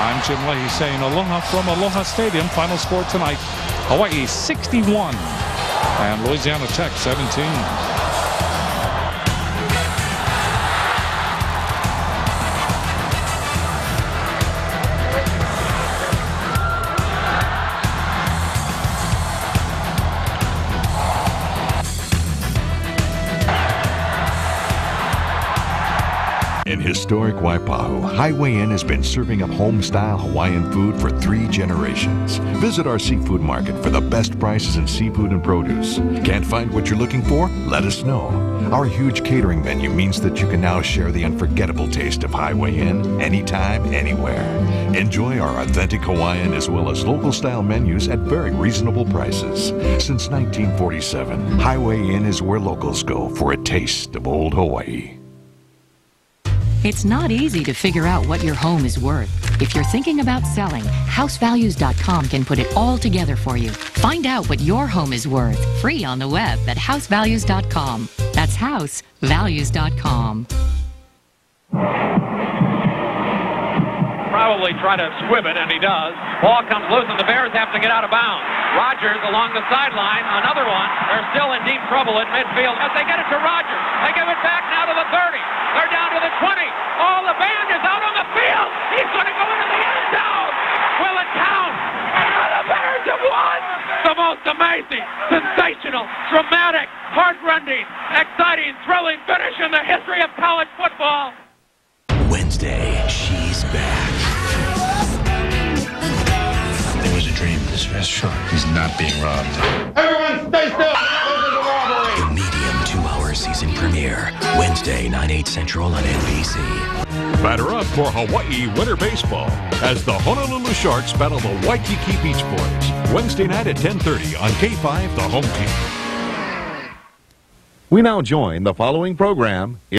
I'm Jim Leahy saying aloha from Aloha Stadium. Final score tonight, Hawaii 61 and Louisiana Tech 17. In historic Waipahu, Highway Inn has been serving up home-style Hawaiian food for 3 generations. Visit our seafood market for the best prices in seafood and produce. Can't find what you're looking for? Let us know. Our huge catering menu means that you can now share the unforgettable taste of Highway Inn anytime, anywhere. Enjoy our authentic Hawaiian as well as local-style menus at very reasonable prices. Since 1947, Highway Inn is where locals go for a taste of old Hawaii. It's not easy to figure out what your home is worth. If you're thinking about selling, housevalues.com can put it all together for you. Find out what your home is worth, free on the web at housevalues.com. That's housevalues.com. Probably try to squib it, and he does. Ball comes loose, and the Bears have to get out of bounds. Rodgers along the sideline, another one. They're still in deep trouble at midfield as they get it to Rodgers. They give it back now to the 30. They're down to the 20. Oh, the band is out on the field. He's going to go into the end zone. Will it count? And the Bears have won. The most amazing, sensational, dramatic, heart-rending, exciting, thrilling finish in the history of college football. Wednesday, she's back. It was a dream. This restaurant is not being robbed. Everyone stay still. This is a robbery. The medium 2-hour season premiere. Wednesday, 9/8 Central on NBC. Batter up for Hawaii winter baseball as the Honolulu Sharks battle the Waikiki Beach Boys. Wednesday night at 10:30 on K5, the home team. We now join the following program.